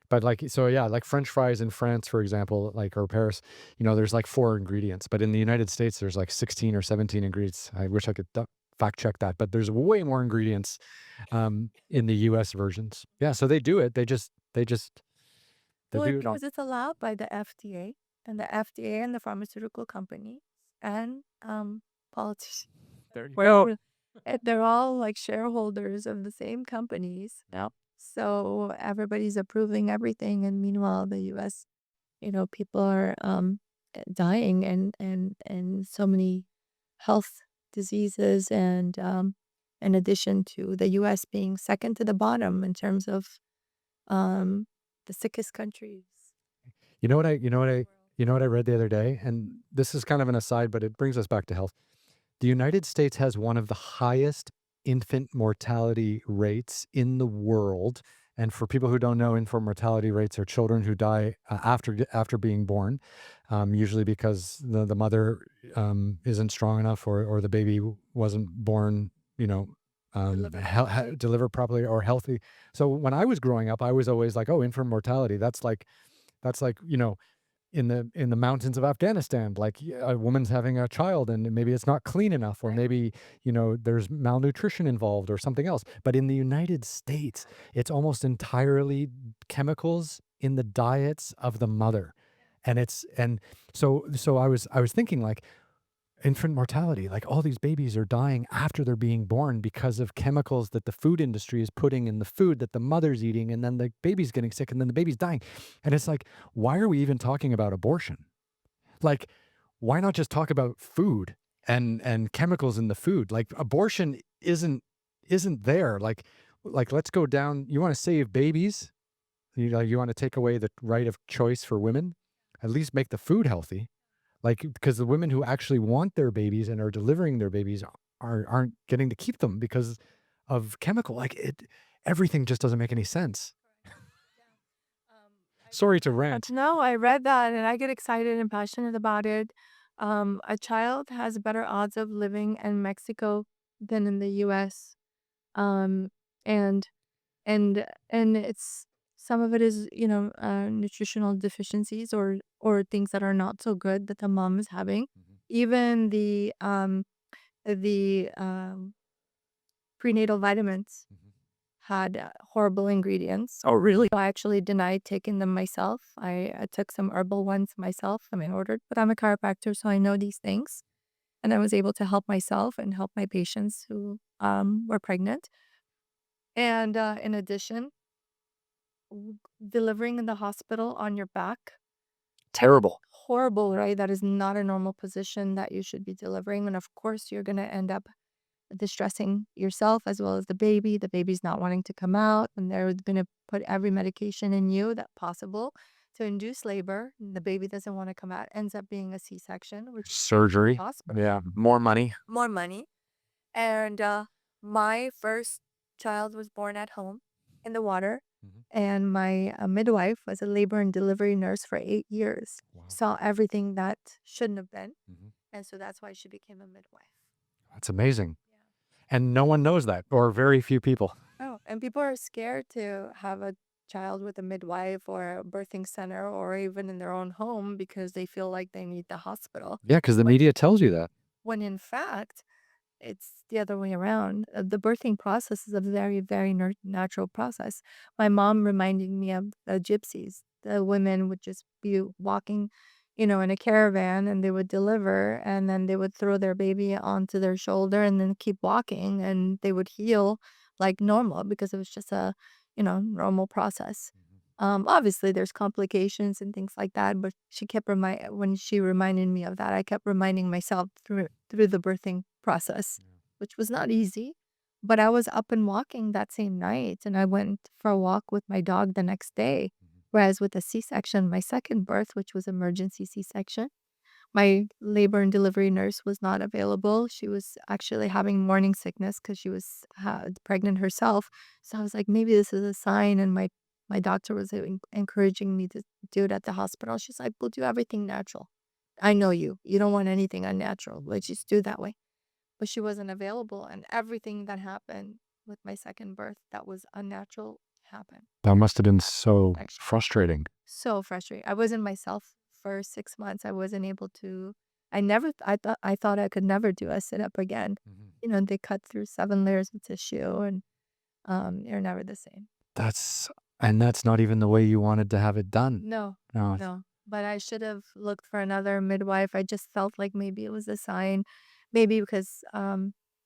Speaker 1: But, like, so yeah, like French fries in France, for example, like, or Paris, there's like 4 ingredients, but in the United States, there's like 16 or 17 ingredients. I wish I could fact check that, but there's way more ingredients, in the US versions. Yeah, so they do it. They
Speaker 2: Well,
Speaker 1: do it on.
Speaker 2: because it's allowed by the FDA, and the FDA and the pharmaceutical companies and politicians.
Speaker 1: There you go.
Speaker 2: Well, they're all like shareholders of the same companies.
Speaker 1: Yeah.
Speaker 2: So everybody's approving everything, and meanwhile, the U.S., people are dying, and so many health diseases, and in addition to the U.S. being second to the bottom in terms of um, the sickest countries
Speaker 1: You know what I you know
Speaker 2: in
Speaker 1: what
Speaker 2: the
Speaker 1: I
Speaker 2: world.
Speaker 1: you know what I read the other day? And this is kind of an aside, but it brings us back to health. The United States has one of the highest infant mortality rates in the world. And for people who don't know, infant mortality rates are children who die after being born, usually because the mother isn't strong enough, or the baby wasn't born, you know,
Speaker 2: Deliver properly.
Speaker 1: delivered properly or healthy. So when I was growing up, I was always like, oh, infant mortality. That's like in the mountains of Afghanistan, like, a woman's having a child and maybe it's not clean enough, or
Speaker 2: Right.
Speaker 1: maybe, there's malnutrition involved or something else. But in the United States, it's almost entirely chemicals in the diets of the mother. And I was thinking, like, infant mortality, like, all these babies are dying after they're being born because of chemicals that the food industry is putting in the food that the mother's eating, and then the baby's getting sick, and then the baby's dying. And it's like, why are we even talking about abortion? Like, why not just talk about food and chemicals in the food? Like, abortion isn't there. Like, let's go down. You want to save babies? You want to take away the right of choice for women? At least make the food healthy. Like, because the women who actually want their babies and are delivering their babies aren't getting to keep them because of chemical. Like, everything just doesn't make any sense.
Speaker 2: Correct. Yeah.
Speaker 1: Sorry to rant.
Speaker 2: No, I read that and I get excited and passionate about it. A child has better odds of living in Mexico than in the US. Um, and and it's some of it is, nutritional deficiencies or things that are not so good that the mom is having.
Speaker 1: Mhm,
Speaker 2: Even the prenatal vitamins
Speaker 1: mhm.
Speaker 2: had horrible ingredients. Oh, really? I actually denied taking them myself. I took some herbal ones myself. I mean, ordered, but I'm a chiropractor, so I know these things. And I was able to help myself and help my patients who were pregnant. And in addition, delivering in the hospital on your back,
Speaker 1: Terrible.
Speaker 2: horrible, right? That is not a normal position that you should be delivering. And of course, you're going to end up distressing yourself as well as the baby. The baby's not wanting to come out, and they're going to put every medication in you that possible to induce labor. And the baby doesn't want to come out. Ends up being a C-section, which is
Speaker 1: Surgery.
Speaker 2: hospital.
Speaker 1: Yeah, more money.
Speaker 2: More money. And my first child was born at home in the water.
Speaker 1: Mhm.
Speaker 2: And my midwife was a labor and delivery nurse for 8 years.
Speaker 1: Wow.
Speaker 2: Saw everything that shouldn't have been.
Speaker 1: Mhm.
Speaker 2: And so that's why she became a midwife.
Speaker 1: That's amazing.
Speaker 2: Yeah.
Speaker 1: And no one knows that, or very few people.
Speaker 2: Oh, and people are scared to have a child with a midwife or a birthing center or even in their own home because they feel like they need the hospital.
Speaker 1: Yeah, because the
Speaker 2: When,
Speaker 1: media tells you that.
Speaker 2: when in fact, it's the other way around. The birthing process is a very, very natural process. My mom reminding me of the gypsies. The women would just be walking, in a caravan and they would deliver and then they would throw their baby onto their shoulder and then keep walking and they would heal like normal because it was just a, normal process.
Speaker 1: Mhm.
Speaker 2: Obviously there's complications and things like that, but she kept when she reminded me of that, I kept reminding myself through the birthing process,
Speaker 1: Yeah.
Speaker 2: which was not easy. But I was up and walking that same night, and I went for a walk with my dog the next day.
Speaker 1: Mhm.
Speaker 2: Whereas with a C-section, my second birth, which was emergency C-section, my labor and delivery nurse was not available. She was actually having morning sickness because she was pregnant herself. So I was like, maybe this is a sign. And my doctor was encouraging me to do it at the hospital. She's like, we'll do everything natural. I know you. You don't want anything unnatural. Let's just do it that way. But she wasn't available. And everything that happened with my second birth that was unnatural happened.
Speaker 1: That must have been so
Speaker 2: Actually,
Speaker 1: frustrating.
Speaker 2: so frustrating. I wasn't myself for 6 months. I wasn't able to I thought I could never do a sit up again.
Speaker 1: Mhm.
Speaker 2: They cut through 7 layers of tissue and, you're never the same.
Speaker 1: That's and that's not even the way you wanted to have it done.
Speaker 2: No,
Speaker 1: No,
Speaker 2: no, but I should have looked for another midwife. I just felt like maybe it was a sign. Maybe because,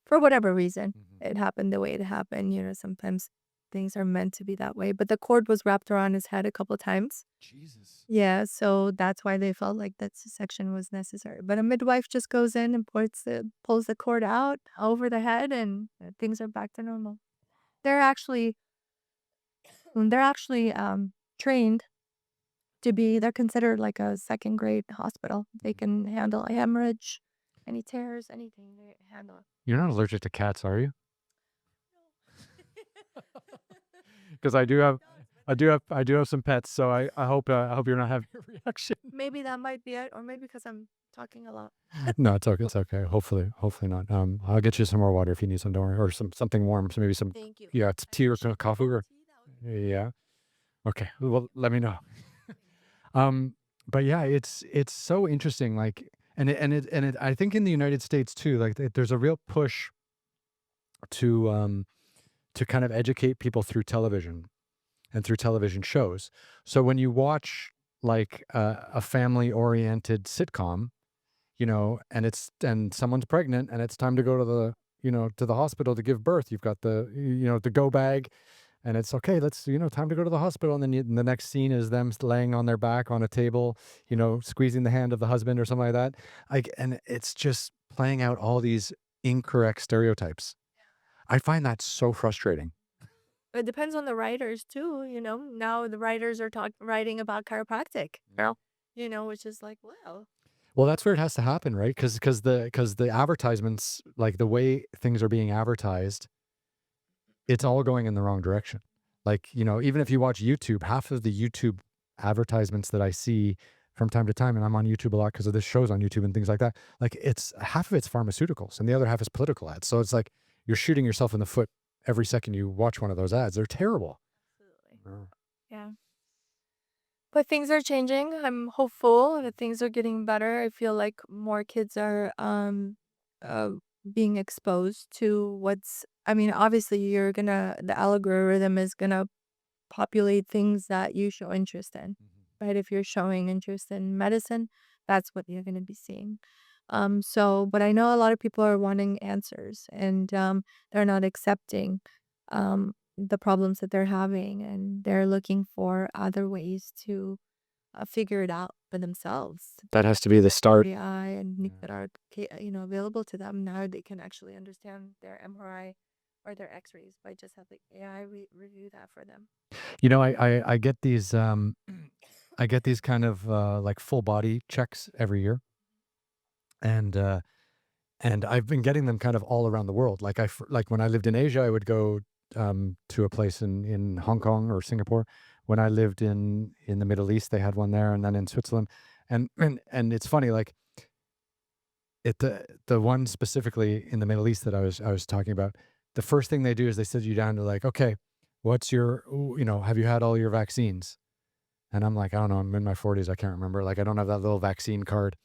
Speaker 2: for whatever reason,
Speaker 1: Mhm.
Speaker 2: it happened the way it happened. Sometimes things are meant to be that way, but the cord was wrapped around his head a couple times.
Speaker 1: Jesus.
Speaker 2: Yeah, so that's why they felt like that C-section was necessary. But a midwife just goes in and pulls the cord out over the head, and things are back to normal. They're actually they're actually trained to be. They're considered like a second grade hospital. They
Speaker 1: Mhm.
Speaker 2: can handle a hemorrhage, any tears, anything they handle. it.
Speaker 1: You're not allergic to cats, are you?
Speaker 2: No.
Speaker 1: Because
Speaker 2: Dogs, but they're
Speaker 1: I do have some pets, so I hope you're not having a reaction.
Speaker 2: maybe that might be it, or maybe because I'm talking a lot.
Speaker 1: No, it's okay. It's okay. Hopefully not. I'll get you some more water if you need some. Don't worry, or something warm. So maybe some,
Speaker 2: Thank you.
Speaker 1: yeah, it's
Speaker 2: I
Speaker 1: tea or
Speaker 2: appreciate
Speaker 1: some
Speaker 2: it.
Speaker 1: coffee or
Speaker 2: Tea, that would be great.
Speaker 1: yeah. Okay. Well, let me know. Um, but yeah, it's so interesting. Like, and it. I think in the United States too. Like, there's a real push to to kind of educate people through television and through television shows. So when you watch like a family oriented sitcom, and someone's pregnant and it's time to go to the to the hospital to give birth, you've got the go bag, and it's okay, let's time to go to the hospital, and then the next scene is them laying on their back on a table, squeezing the hand of the husband or something like that, like, and it's just playing out all these incorrect stereotypes. I find that so frustrating.
Speaker 2: It depends on the writers too, Now the writers are writing about chiropractic,
Speaker 1: Yeah.
Speaker 2: which is like, wow.
Speaker 1: Well, that's where it has to happen, right? Because the advertisements, like the way things are being advertised, it's all going in the wrong direction. Like, even if you watch YouTube, half of the YouTube advertisements that I see from time to time, and I'm on YouTube a lot because of this shows on YouTube and things like that. Like it's half of it's pharmaceuticals and the other half is political ads. So it's like you're shooting yourself in the foot every second you watch one of those ads. They're terrible.
Speaker 2: Absolutely.
Speaker 1: Uh,
Speaker 2: Yeah. But things are changing. I'm hopeful that things are getting better. I feel like more kids are uh being exposed to what's I mean, obviously the algorithm is gonna populate things that you show interest in. Right? If you're showing interest in medicine, that's what you're gonna be seeing. But I know a lot of people are wanting answers and they're not accepting the problems that they're having and they're looking for other ways to figure it out for themselves.
Speaker 1: That has to be the start.
Speaker 2: AI and
Speaker 1: Yeah.
Speaker 2: that are available to them now. They can actually understand their MRI or their X-rays by just having AI review that for them.
Speaker 1: You know, I get these I get these kind of like full body checks every year, and I've been getting them kind of all around the world. Like when I lived in Asia, I would go to a place in Hong Kong or Singapore. When I lived in the Middle East, they had one there, and then in Switzerland, and it's funny, like the one specifically in the Middle East that I was talking about. The first thing they do is they sit you down to like, okay, what's your, have you had all your vaccines? And I'm like, I don't know, I'm in my 40s, I can't remember. Like I don't have that little vaccine card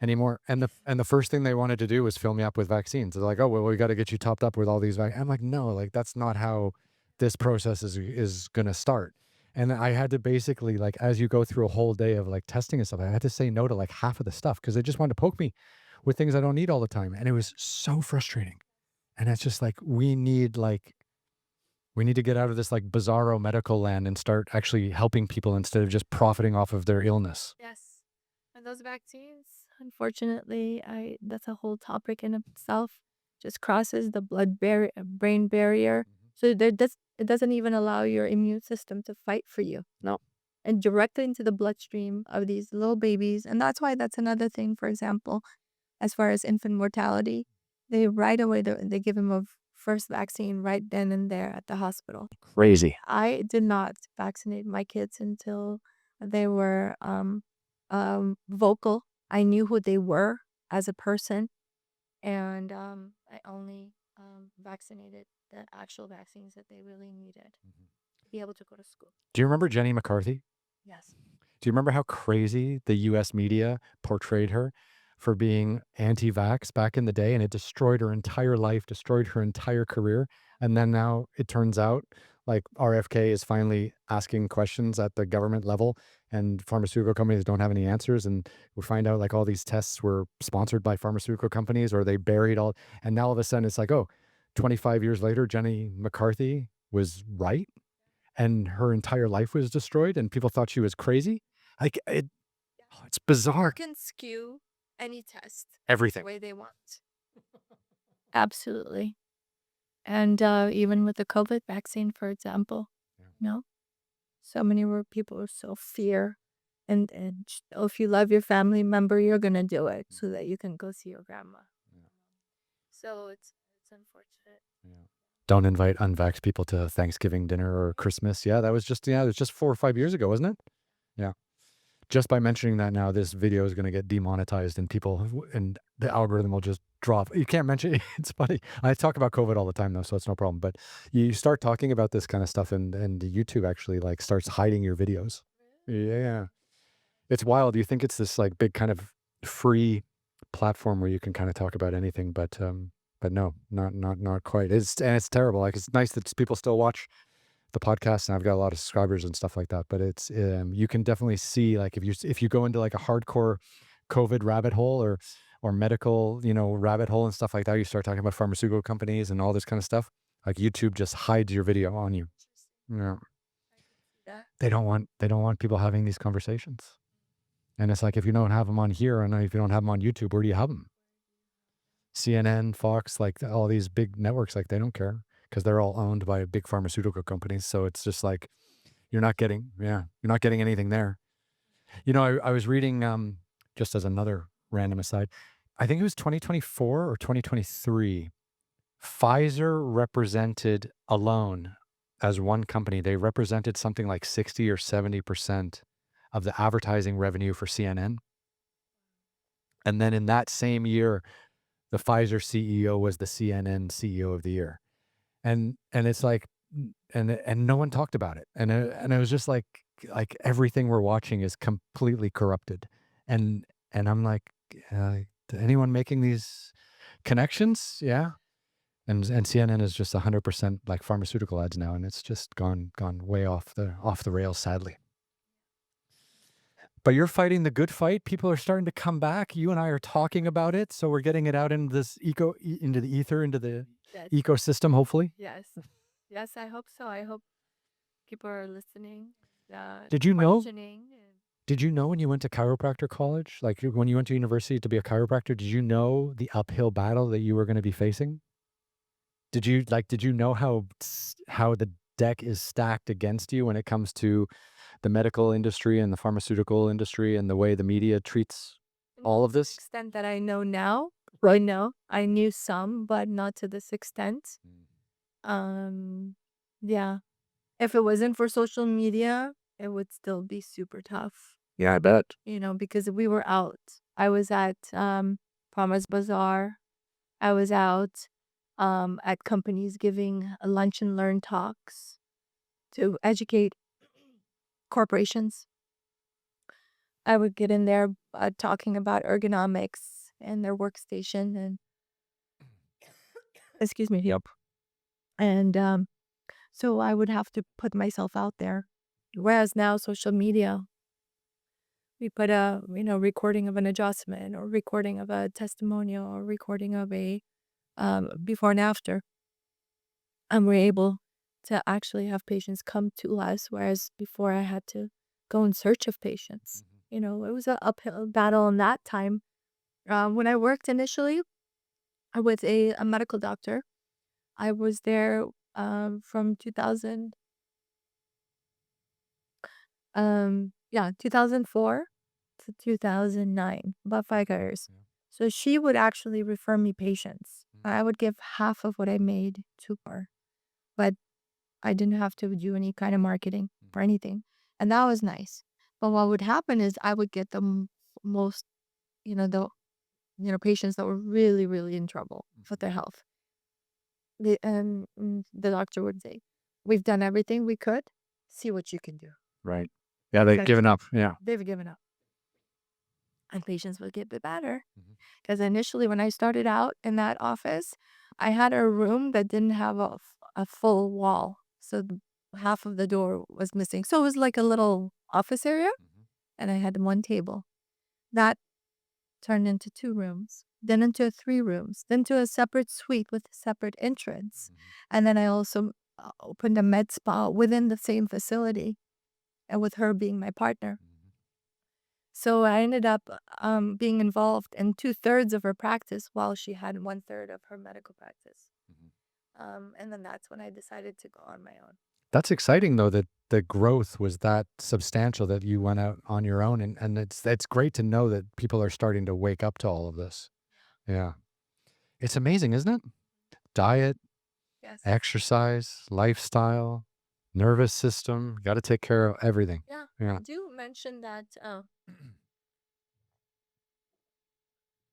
Speaker 1: anymore. And the first thing they wanted to do was fill me up with vaccines. They're like, "Oh, well, we got to get you topped up with all these I'm like, "No, like that's not how this process is going to start." And I had to basically like as you go through a whole day of like testing and stuff, I had to say no to like half of the stuff because they just wanted to poke me with things I don't need all the time. And it was so frustrating. And it's just like we need to get out of this like bizarro medical land and start actually helping people instead of just profiting off of their illness.
Speaker 2: Yes. And those vaccines, unfortunately, I that's a whole topic in itself. Just crosses the brain barrier. So it doesn't even allow your immune system to fight for you.
Speaker 1: No.
Speaker 2: And directly into the bloodstream of these little babies. And that's why that's another thing, for example, as far as infant mortality, they right away they give them a first vaccine right then and there at the hospital.
Speaker 1: Crazy.
Speaker 2: I did not vaccinate my kids until they were vocal. I knew who they were as a person, and I only vaccinated the actual vaccines that they really needed to be able to go to school.
Speaker 1: Do you remember Jenny McCarthy?
Speaker 2: Yes.
Speaker 1: Do you remember how crazy the US media portrayed her for being anti-vax back in the day? And it destroyed her entire life, destroyed her entire career. And then now it turns out like RFK is finally asking questions at the government level and pharmaceutical companies don't have any answers. And we find out like all these tests were sponsored by pharmaceutical companies or they buried all. And now all of a sudden it's like, oh, 25 years later, Jenny McCarthy was right and her entire life was destroyed and people thought she was crazy. Like it's bizarre.
Speaker 2: Can skew any test the
Speaker 1: Everything.
Speaker 2: way they want. Absolutely. And even with the COVID vaccine, for example,
Speaker 1: Yeah.
Speaker 2: no, so many were people were so fear, if you love your family member, you're gonna do it so that you can go see your grandma.
Speaker 1: Yeah.
Speaker 2: So it's unfortunate.
Speaker 1: Yeah. Don't invite unvaxxed people to Thanksgiving dinner or Christmas. Yeah, it was just 4 or 5 years ago, wasn't it? Yeah. Just by mentioning that now, this video is gonna get demonetized and and the algorithm will just drop. You can't mention it's funny. I talk about COVID all the time though, so it's no problem. But you start talking about this kind of stuff and YouTube actually like starts hiding your videos. Yeah. It's wild. You think it's this like big kind of free platform where you can kind of talk about anything, but no, not quite. It's terrible. Like it's nice that people still watch the podcast and I've got a lot of subscribers and stuff like that, but it's you can definitely see like if you go into like a hardcore COVID rabbit hole or medical, rabbit hole and stuff like that, you start talking about pharmaceutical companies and all this kind of stuff. Like YouTube just hides your video on you. Yeah.
Speaker 2: Yeah.
Speaker 1: They don't want people having these conversations. And it's like, if you don't have them on here and if you don't have them on YouTube, where do you have them? CNN, Fox, like all these big networks, like they don't care because they're all owned by big pharmaceutical companies. So it's just like, you're not getting anything there. I was reading, just as another random aside, I think it was 2024 or 2023. Pfizer represented alone as one company, they represented something like 60 or 70% of the advertising revenue for CNN. And then in that same year, the Pfizer CEO was the CNN CEO of the year. And it's like and no one talked about it. And it was just like everything we're watching is completely corrupted. And I'm like, uh, anyone making these connections? Yeah. And CNN is just 100% like pharmaceutical ads now, and it's just gone way off the rails, sadly. But you're fighting the good fight. People are starting to come back. You and I are talking about it, so we're getting it out into this into the ether, into the
Speaker 2: Yes.
Speaker 1: ecosystem, hopefully.
Speaker 2: Yes. Yes, I hope so. I hope people are listening,
Speaker 1: Did you know?
Speaker 2: questioning.
Speaker 1: Did you know when you went to chiropractor college, like when you went to university to be a chiropractor, did you know the uphill battle that you were going to be facing? Did you know how the deck is stacked against you when it comes to the medical industry and the pharmaceutical industry and the way the media treats
Speaker 2: Not
Speaker 1: all of
Speaker 2: to the
Speaker 1: this?
Speaker 2: extent that I know now. Right now, I knew some, but not to this extent.
Speaker 1: Mm.
Speaker 2: Um, yeah. If it wasn't for social media, it would still be super tough,
Speaker 1: Yeah, I bet.
Speaker 2: because we were out. I was at Promise Bazaar. I was out at companies giving lunch and learn talks to educate corporations. I would get in there talking about ergonomics and their workstation and excuse me. Yep. And so I would have to put myself out there. Whereas now social media, we put a recording of an adjustment or recording of a testimonial or recording of a before and after, and we're able to actually have patients come to us. Whereas before I had to go in search of patients.
Speaker 1: Mhm.
Speaker 2: It was an uphill battle in that time. When I worked initially with a medical doctor, I was there from 2000, 2004 to 2009, about 5 years.
Speaker 1: Yeah.
Speaker 2: So she would actually refer me patients.
Speaker 1: Mm.
Speaker 2: I would give half of what I made to her, but I didn't have to do any kind of marketing for
Speaker 1: Mhm.
Speaker 2: anything. And that was nice. But what would happen is I would get the most, the, patients that were really, really in trouble with
Speaker 1: Mhm.
Speaker 2: their health. The doctor would say, "We've done everything we could. See what you can do."
Speaker 1: Right. Yeah, they've
Speaker 2: Because
Speaker 1: given up. Yeah.
Speaker 2: they've given up. And patients would get better.
Speaker 1: Mhm.
Speaker 2: Because initially, when I started out in that office, I had a room that didn't have a full wall. So half of the door was missing. So it was like a little office area,
Speaker 1: Mhm.
Speaker 2: and I had one table. That turned into 2 rooms, then into 3 rooms, then to a separate suite with a separate entrance.
Speaker 1: Mhm.
Speaker 2: And then I also opened a med spa within the same facility, and with her being my partner.
Speaker 1: Mhm.
Speaker 2: So I ended up being involved in 2/3 of her practice while she had 1/3 of her medical practice.
Speaker 1: Mhm.
Speaker 2: And then that's when I decided to go on my own.
Speaker 1: That's exciting though that the growth was that substantial that you went out on your own, and it's great to know that people are starting to wake up to all of this. Yeah. It's amazing, isn't it? Diet,
Speaker 2: Yes.
Speaker 1: exercise, lifestyle, nervous system, got to take care of everything.
Speaker 2: Yeah.
Speaker 1: Yeah.
Speaker 2: Do mention that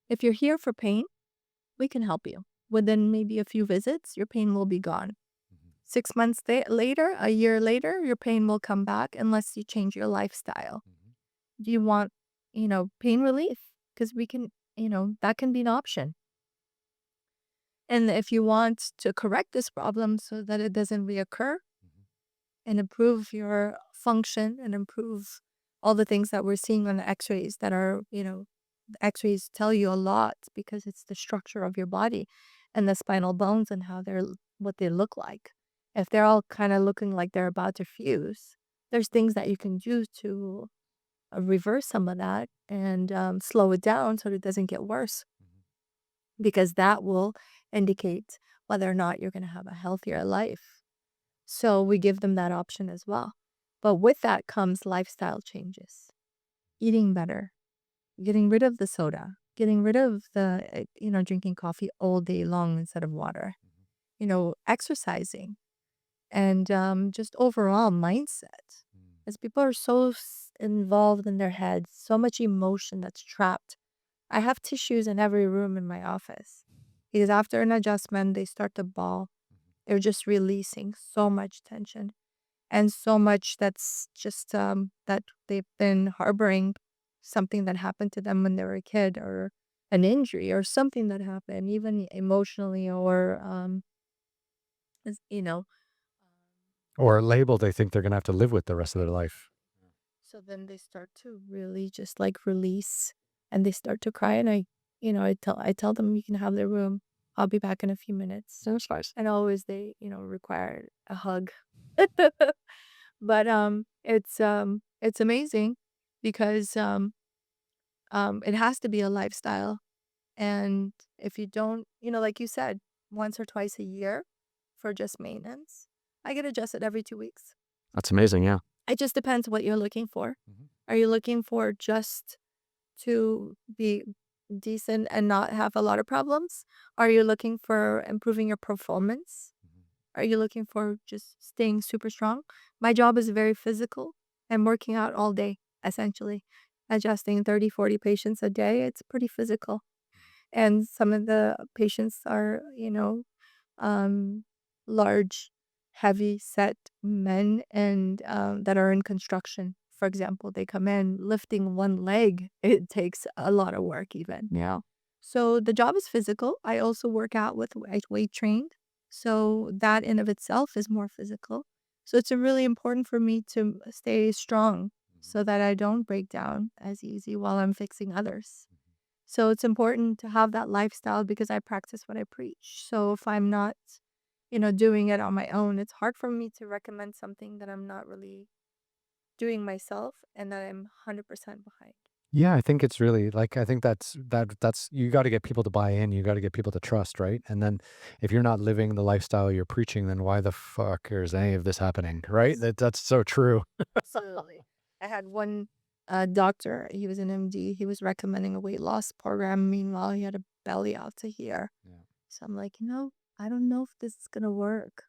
Speaker 2: if you're here for pain, we can help you. Within maybe a few visits, your pain will be gone.
Speaker 1: Mhm.
Speaker 2: 6 months later, a year later, your pain will come back unless you change your lifestyle.
Speaker 1: Mhm.
Speaker 2: Do you want, pain relief? Because we can, that can be an option. And if you want to correct this problem so that it doesn't reoccur
Speaker 1: Mhm.
Speaker 2: and improve your function and improve all the things that we're seeing on the x-rays that are, the x-rays tell you a lot because it's the structure of your body and the spinal bones and what they look like. If they're all kind of looking like they're about to fuse, there's things that you can do to reverse some of that and slow it down so that it doesn't get worse,
Speaker 1: Mhm.
Speaker 2: because that will indicate whether or not you're going to have a healthier life. So we give them that option as well. But with that comes lifestyle changes, eating better, getting rid of the soda, getting rid of the, drinking coffee all day long instead of water,
Speaker 1: Mhm.
Speaker 2: exercising, and just overall mindset.
Speaker 1: Mm.
Speaker 2: As people are so involved in their heads, so much emotion that's trapped. I have tissues in every room in my office because after an adjustment, they start to bawl. They're just releasing so much tension and so much that's just that they've been harboring something that happened to them when they were a kid or an injury or something that happened, even emotionally or you know.
Speaker 1: Or a label they think they're gonna have to live with the rest of their life.
Speaker 2: So then they start to really just like release and they start to cry and I tell them you can have their room. I'll be back in a few minutes.
Speaker 1: That's nice.
Speaker 2: And always they, require a hug. But it's amazing because it has to be a lifestyle. And if you don't, like you said, once or twice a year for just maintenance, I get adjusted every 2 weeks.
Speaker 1: That's amazing, yeah.
Speaker 2: It just depends what you're looking for.
Speaker 1: Mhm.
Speaker 2: Are you looking for just to be decent and not have a lot of problems? Are you looking for improving your performance?
Speaker 1: Mhm.
Speaker 2: Are you looking for just staying super strong? My job is very physical. I'm working out all day, essentially, adjusting 30, 40 patients a day. It's pretty physical. And some of the patients are, um, large, heavy set men and that are in construction. For example, they come in lifting one leg. It takes a lot of work, even. Yeah. So the job is physical. I also work out with weight trained. So that in of itself is more physical. So it's really important for me to stay strong so that I don't break down as easy while I'm fixing others. So it's important to have that lifestyle because I practice what I preach. So if I'm not, doing it on my own, it's hard for me to recommend something that I'm not really doing myself and that I'm 100% behind.
Speaker 1: Yeah, I think it's really like I think that's you got to get people to buy in, you got to get people to trust, right? And then if you're not living the lifestyle you're preaching, then why the fuck is any of this happening, right? That's so true.
Speaker 2: Absolutely. I had one doctor, he was an MD, he was recommending a weight loss program. Meanwhile, he had a belly out to here.
Speaker 1: Yeah.
Speaker 2: So I'm like, I don't know if this is going to work,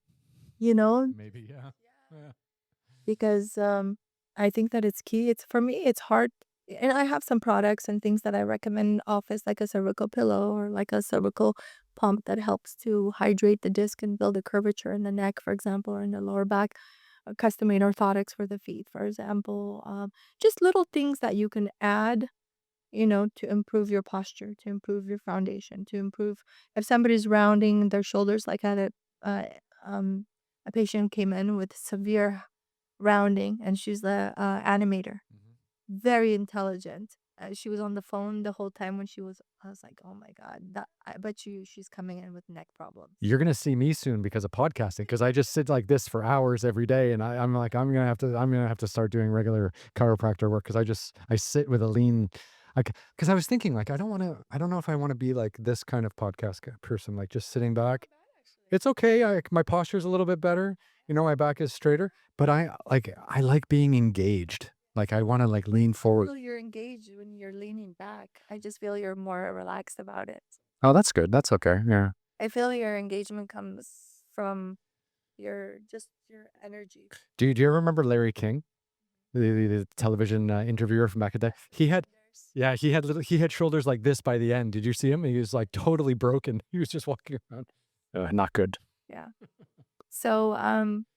Speaker 2: you know?
Speaker 1: Maybe, yeah. Yeah.
Speaker 2: Because I think that it's key. It's for me, it's hard. And I have some products and things that I recommend in office, like a cervical pillow or like a cervical pump that helps to hydrate the disc and build a curvature in the neck, for example, or in the lower back. Custom-made orthotics for the feet, for example. Just little things that you can add, to improve your posture, to improve your foundation, to improve if somebody's rounding their shoulders, like I had uh, a patient came in with severe rounding, and she's the animator,
Speaker 1: Mhm.
Speaker 2: very intelligent. She was on the phone the whole time when she was. I was like, oh my god, that I bet you she's coming in with neck problems.
Speaker 1: You're gonna see me soon because of podcasting, because I just sit like this for hours every day, and I'm like, I'm gonna have to start doing regular chiropractor work because I sit with a lean, like, because I was thinking like I don't know if I want to be like this kind of podcast person, like just sitting back. It's okay. My posture's a little bit better. My back is straighter, but I like being engaged. Like I want to like lean forward.
Speaker 2: Feel you're engaged when you're leaning back. I just feel you're more relaxed about it.
Speaker 1: Oh, that's good. That's okay. Yeah.
Speaker 2: I feel your engagement comes from your energy.
Speaker 1: Do you remember Larry King? The television interviewer from back in the day. He had, yeah, he had shoulders like this by the end. Did you see him? He was like totally broken. He was just walking around. Not good.
Speaker 2: Yeah. So,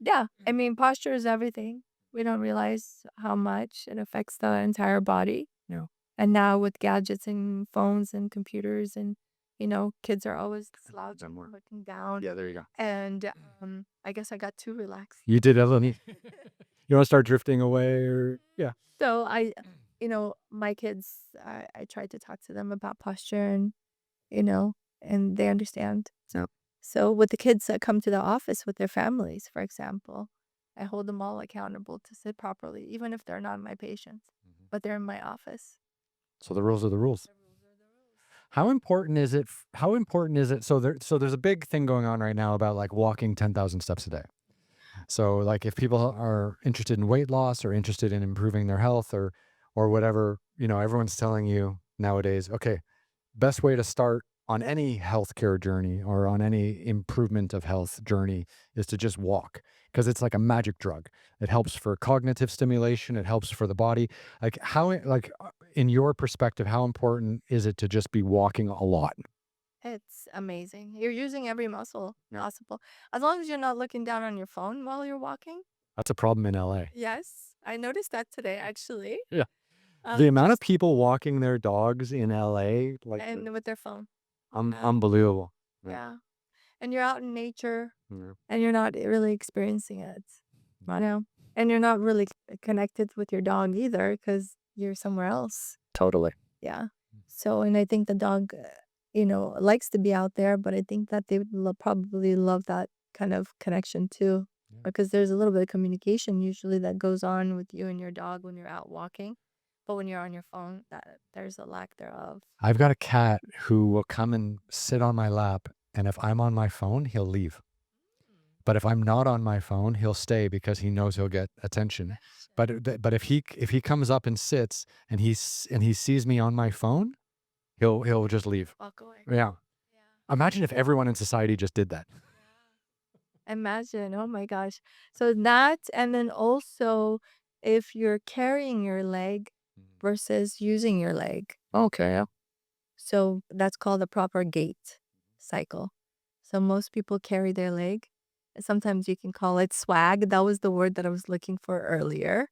Speaker 2: yeah, I mean, posture is everything. We don't realize how much it affects the entire body.
Speaker 1: No.
Speaker 2: And now with gadgets and phones and computers and, kids are always
Speaker 1: Then
Speaker 2: slouching,
Speaker 1: more.
Speaker 2: looking down.
Speaker 1: Yeah, there you go.
Speaker 2: And I guess I got too relaxed.
Speaker 1: You did, Ellen. You want to start drifting away, or yeah.
Speaker 2: So my kids, I tried to talk to them about posture you know, and they understand. So with the kids that come to the office with their families, for example, I hold them all accountable to sit properly, even if they're not my patients,
Speaker 1: Mhm.
Speaker 2: but they're in my office.
Speaker 1: So the rules are the rules.
Speaker 2: The rules are the rules.
Speaker 1: How important is it? How important is it? So there's a big thing going on right now about like walking 10,000 steps a day. So like if people are interested in weight loss or interested in improving their health or whatever, everyone's telling you nowadays, okay, best way to start on any healthcare journey or on any improvement of health journey is to just walk because it's like a magic drug. It helps for cognitive stimulation, it helps for the body. Like in your perspective, how important is it to just be walking a lot?
Speaker 2: It's amazing. You're using every muscle
Speaker 1: Yeah.
Speaker 2: possible. As long as you're not looking down on your phone while you're walking.
Speaker 1: That's a problem in LA.
Speaker 2: Yes, I noticed that today actually.
Speaker 1: Yeah. The amount of
Speaker 2: Just
Speaker 1: people walking their dogs in LA, like
Speaker 2: and with their phone. Yeah.
Speaker 1: unbelievable. Yeah.
Speaker 2: Yeah. And you're out in nature
Speaker 1: Yeah.
Speaker 2: and you're not really experiencing it. I know. And you're not really connected with your dog either because you're somewhere else.
Speaker 1: Totally.
Speaker 2: Yeah. So, and I think the dog, likes to be out there, but I think that they would probably love that kind of connection too,
Speaker 1: Yeah.
Speaker 2: because there's a little bit of communication usually that goes on with you and your dog when you're out walking. But when you're on your phone, that there's a lack thereof.
Speaker 1: I've got a cat who will come and sit on my lap, and if I'm on my phone, he'll leave. But if I'm not on my phone, he'll stay because he knows he'll get attention. But if he comes up and sits and he sees me on my phone, he'll just leave.
Speaker 2: Walk away.
Speaker 1: Yeah.
Speaker 2: Yeah.
Speaker 1: Imagine if everyone in society just did that.
Speaker 2: Yeah. Imagine. Oh my gosh. So that, and then also if you're carrying your leg versus using your leg.
Speaker 1: Okay. Yeah.
Speaker 2: So that's called the proper gait cycle. So most people carry their leg. Sometimes you can call it swag. That was the word that I was looking for earlier.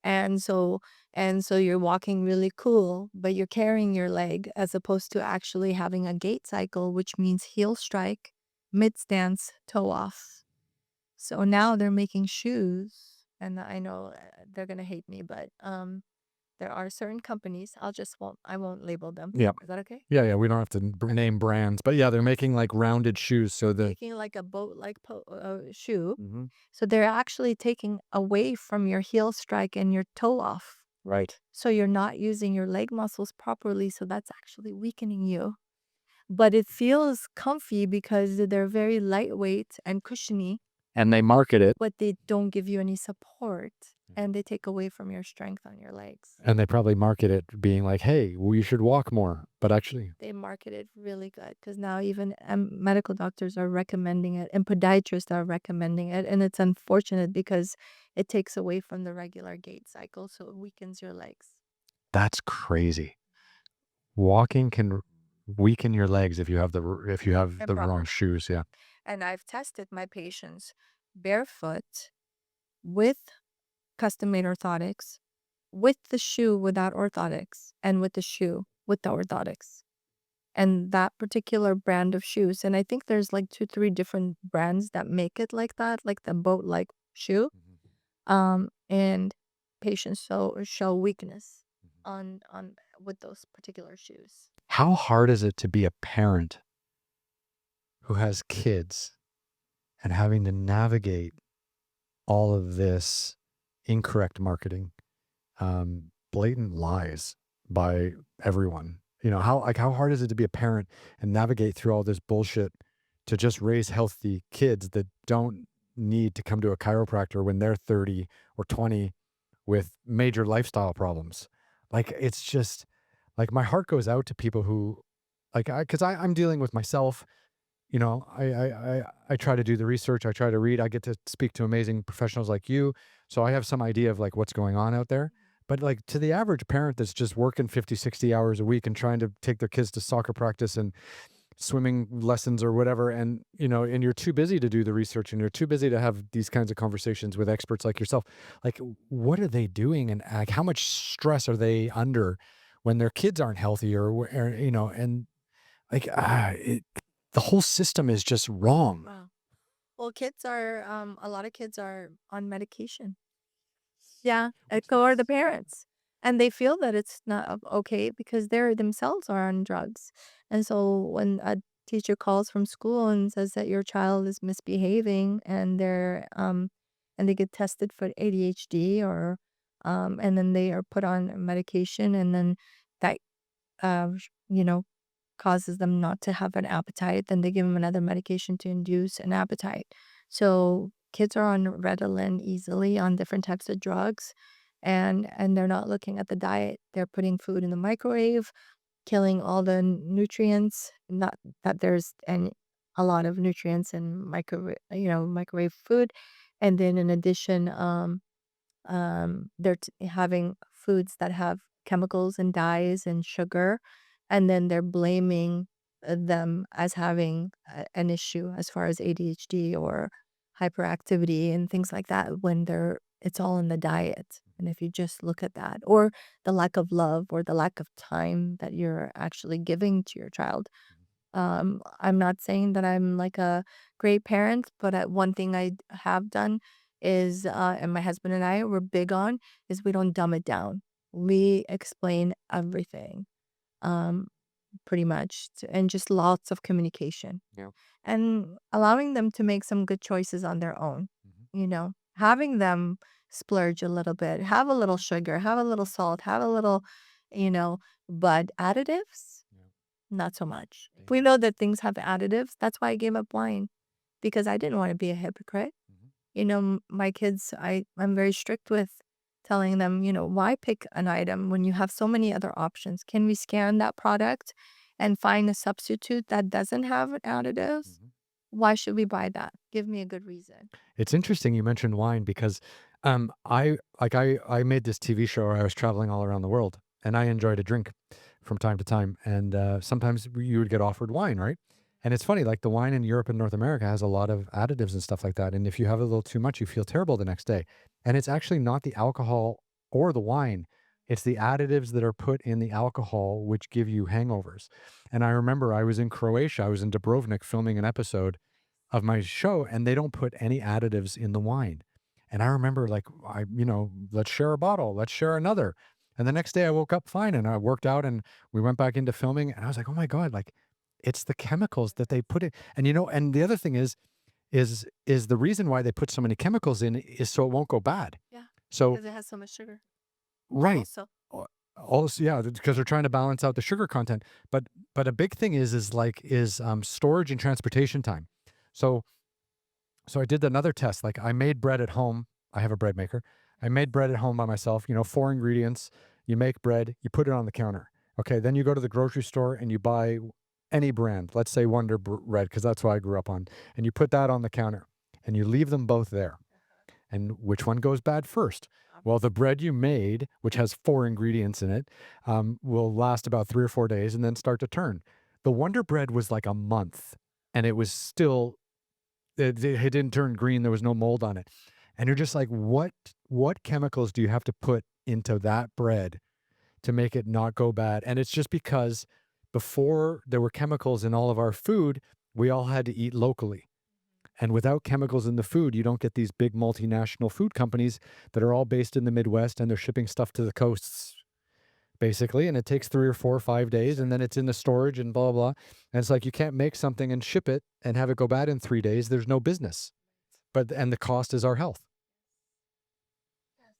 Speaker 2: And so you're walking really cool, but you're carrying your leg as opposed to actually having a gait cycle, which means heel strike, mid stance, toe off. So now they're making shoes, and I know they're gonna hate me, but there are certain companies. I won't label them.
Speaker 1: Yeah.
Speaker 2: Is that okay?
Speaker 1: Yeah. Yeah. We don't have to name brands, but yeah, they're making like rounded shoes. So the
Speaker 2: Making like a boat like shoe.
Speaker 1: Mhm.
Speaker 2: So they're actually taking away from your heel strike and your toe off.
Speaker 1: Right.
Speaker 2: So you're not using your leg muscles properly. So that's actually weakening you. But it feels comfy because they're very lightweight and cushiony,
Speaker 1: And they market it,
Speaker 2: but they don't give you any support and they take away from your strength on your legs.
Speaker 1: and they probably market it being like, "Hey, we should walk more." But actually,
Speaker 2: They market it really good because now even medical doctors are recommending it and podiatrists are recommending it. And it's unfortunate because it takes away from the regular gait cycle. So it weakens your legs.
Speaker 1: that's crazy. Walking can weaken your legs if you have the wrong
Speaker 2: Improper.
Speaker 1: shoes, yeah.
Speaker 2: And I've tested my patients barefoot with custom made orthotics, with the shoe without orthotics, and with the shoe with the orthotics. And that particular brand of shoes, and I think there's like 2, 3 different brands that make it like that, like the boat-like shoe,
Speaker 1: Mhm,
Speaker 2: and patients show weakness
Speaker 1: mhm.
Speaker 2: on with those particular shoes.
Speaker 1: How hard is it to be a parent who has kids and having to navigate all of this incorrect marketing, blatant lies by everyone? How hard is it to be a parent and navigate through all this bullshit to just raise healthy kids that don't need to come to a chiropractor when they're 30 or 20 with major lifestyle problems? Like, it's just like my heart goes out to people who because I'm dealing with myself. I try to do the research, I try to read, I get to speak to amazing professionals like you, so I have some idea of, like, what's going on out there. But, like, to the average parent that's just working 50, 60 hours a week and trying to take their kids to soccer practice and swimming lessons or whatever, and you're too busy to do the research, and you're too busy to have these kinds of conversations with experts like yourself. Like, what are they doing, and, like, how much stress are they under when their kids aren't healthy and, like, the whole system is just wrong.
Speaker 2: Wow. Well, a lot of kids are on medication. Yeah, or the parents. And they feel that it's not okay because they're themselves are on drugs. And so when a teacher calls from school and says that your child is misbehaving and they get tested for ADHD or and then they are put on medication and then that sh- you know causes them not to have an appetite, then they give them another medication to induce an appetite. So kids are on Ritalin easily on different types of drugs, and they're not looking at the diet. They're putting food in the microwave. killing all the nutrients. Not that there's any a lot of nutrients in microwave food, and then in addition, they're having foods that have chemicals and dyes and sugar, and then they're blaming them as having an issue as far as ADHD or hyperactivity and things like that when it's all in the diet. And if you just look at that, or the lack of love or the lack of time that you're actually giving to your child. I'm not saying that I'm like a great parent, but one thing I have done is, and my husband and I were big on, is we don't dumb it down. We explain everything, um, pretty much, and just lots of communication
Speaker 1: Yeah.
Speaker 2: and allowing them to make some good choices on their own.
Speaker 1: Mhm.
Speaker 2: Having them splurge a little bit, have a little sugar, have a little salt, have a little, you know, but additives.
Speaker 1: Yeah.
Speaker 2: Not so much. If we
Speaker 1: Dangerous.
Speaker 2: know that things have additives, that's why I gave up wine, because I didn't wanna be a hypocrite.
Speaker 1: Mhm.
Speaker 2: My kids, I'm very strict with telling them, "Why pick an item when you have so many other options? Can we scan that product and find a substitute that doesn't have additives?
Speaker 1: Mhm.
Speaker 2: Why should we buy that? Give me a good reason."
Speaker 1: It's interesting you mentioned wine because I made this TV show where I was traveling all around the world and I enjoyed a drink from time to time. And sometimes you would get offered wine, right? And it's funny, like the wine in Europe and North America has a lot of additives and stuff like that. And if you have a little too much, you feel terrible the next day. And it's actually not the alcohol or the wine, it's the additives that are put in the alcohol which give you hangovers. And I remember I was in Croatia, I was in Dubrovnik filming an episode of my show, and they don't put any additives in the wine. And I remember like let's share a bottle, let's share another. And the next day I woke up fine and I worked out and we went back into filming and I was like, "Oh my god, like it's the chemicals that they put in." And the other thing is the reason why they put so many chemicals in is so it won't go bad.
Speaker 2: Yeah,
Speaker 1: So
Speaker 2: because it has so much sugar
Speaker 1: right.
Speaker 2: also.
Speaker 1: Al- Also, yeah, because they're trying to balance out the sugar content. But a big thing is storage and transportation time. So So I did another test. Like I made bread at home. I have a bread maker. I made bread at home by myself, 4 ingredients. You make bread, you put it on the counter. Okay. Then you go to the grocery store and you buy any brand, let's say Bread, because that's what I grew up on. And you put that on the counter and you leave them both there. And which one goes bad first? Well, the bread you made, which has 4 ingredients in it, will last about 3 or 4 days and then start to turn. The Wonder Bread was like a month and it was still it didn't turn green, there was no mold on it. And you're just like, "What chemicals do you have to put into that bread to make it not go bad?" And it's just because before there were chemicals in all of our food, we all had to eat locally. And without chemicals in the food, you don't get these big multinational food companies that are all based in the Midwest, and they're shipping stuff to the coasts, basically, and it takes 3 or 4 or 5 days, and then it's in the storage and blah, blah, blah. And it's like you can't make something and ship it and have it go bad in 3 days, there's no business. And the cost is our health.
Speaker 2: Yes.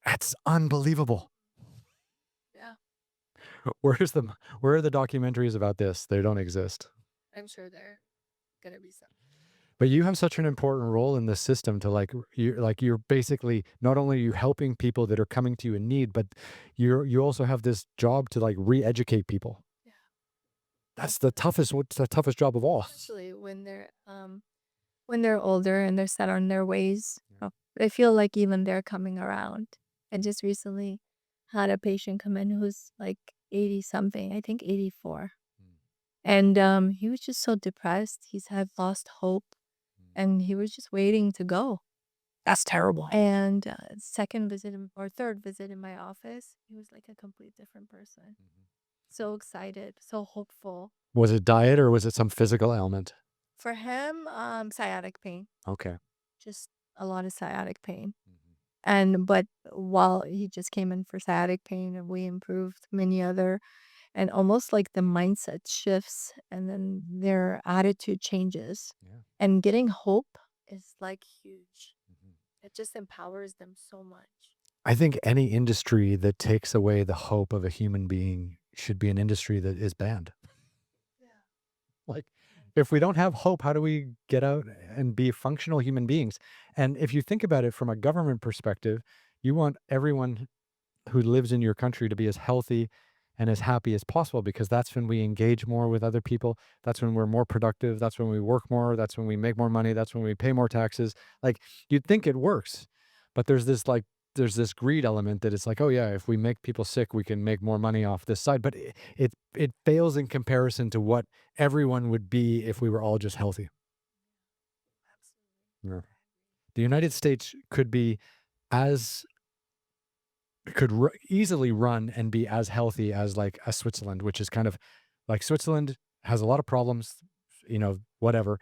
Speaker 1: That's unbelievable.
Speaker 2: Yeah,
Speaker 1: Where's the where are the documentaries about this? They don't exist.
Speaker 2: I'm sure there gonna be some.
Speaker 1: But you have such an important role in this system to you're basically not only are you helping people that are coming to you in need, but you also have this job to like re-educate people.
Speaker 2: Yeah.
Speaker 1: That's the toughest what's the toughest job of all.
Speaker 2: Especially when they're older and they're set on their ways. I feel like even they're coming around. I just recently had a patient come in who's like 80 something, I think 84. And he was just so depressed. He's had lost hope and he was just waiting to go.
Speaker 1: That's terrible.
Speaker 2: And second visit or third visit in my office, he was like a complete different person. So excited, so hopeful.
Speaker 1: Was it diet or was it some physical ailment?
Speaker 2: For him, sciatic pain,
Speaker 1: Okay.
Speaker 2: just a lot of sciatic pain.
Speaker 1: Mhm.
Speaker 2: But while he just came in for sciatic pain and we improved many other, and almost like the mindset shifts and then their attitude changes.
Speaker 1: Yeah.
Speaker 2: And getting hope is like huge.
Speaker 1: Mhm.
Speaker 2: It just empowers them so much.
Speaker 1: I think any industry that takes away the hope of a human being should be an industry that is banned.
Speaker 2: Yeah.
Speaker 1: Like, if we don't have hope, how do we get out and be functional human beings? And if you think about it from a government perspective, you want everyone who lives in your country to be as healthy and as happy as possible, because that's when we engage more with other people. That's when we're more productive. That's when we work more. That's when we make more money. That's when we pay more taxes. Like, you'd think it works, but there's this greed element that it's like, oh yeah, if we make people sick, we can make more money off this side. But it fails in comparison to what everyone would be if we were all just healthy. Yeah. The United States as could easily run and be as healthy as like a Switzerland, which is kind of like Switzerland has a lot of problems, whatever,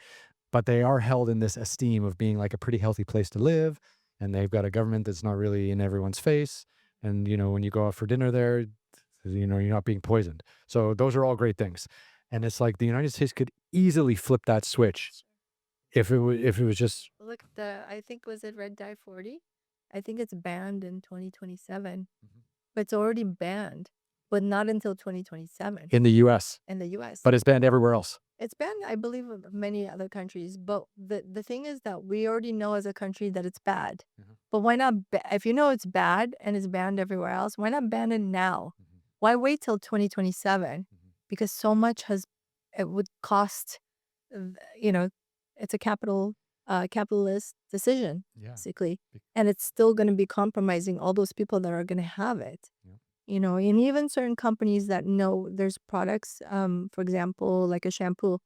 Speaker 1: but they are held in this esteem of being like a pretty healthy place to live. And they've got a government that's not really in everyone's face. And, when you go out for dinner there, you're not being poisoned. So those are all great things. And it's like the United States could easily flip that switch if it was just.
Speaker 2: Look, I think was it red dye 40? I think it's banned in 2027.
Speaker 1: Mhm.
Speaker 2: But it's already banned, but not until 2027
Speaker 1: In the US,
Speaker 2: in the US.
Speaker 1: but it's banned everywhere else.
Speaker 2: It's banned, I believe, in many other countries. But the thing is that we already know as a country that it's bad.
Speaker 1: Mhm.
Speaker 2: But why not, if you know it's bad and it's banned everywhere else, why not ban it now?
Speaker 1: Mhm.
Speaker 2: Why wait till 2027?
Speaker 1: Mhm.
Speaker 2: Because so much it would cost, uh, you know, it's a capitalist decision,
Speaker 1: Yeah.
Speaker 2: basically.
Speaker 1: Be-
Speaker 2: And it's still going to be compromising all those people that are going to have it.
Speaker 1: Yeah.
Speaker 2: And even certain companies that know there's products, for example, like a shampoo,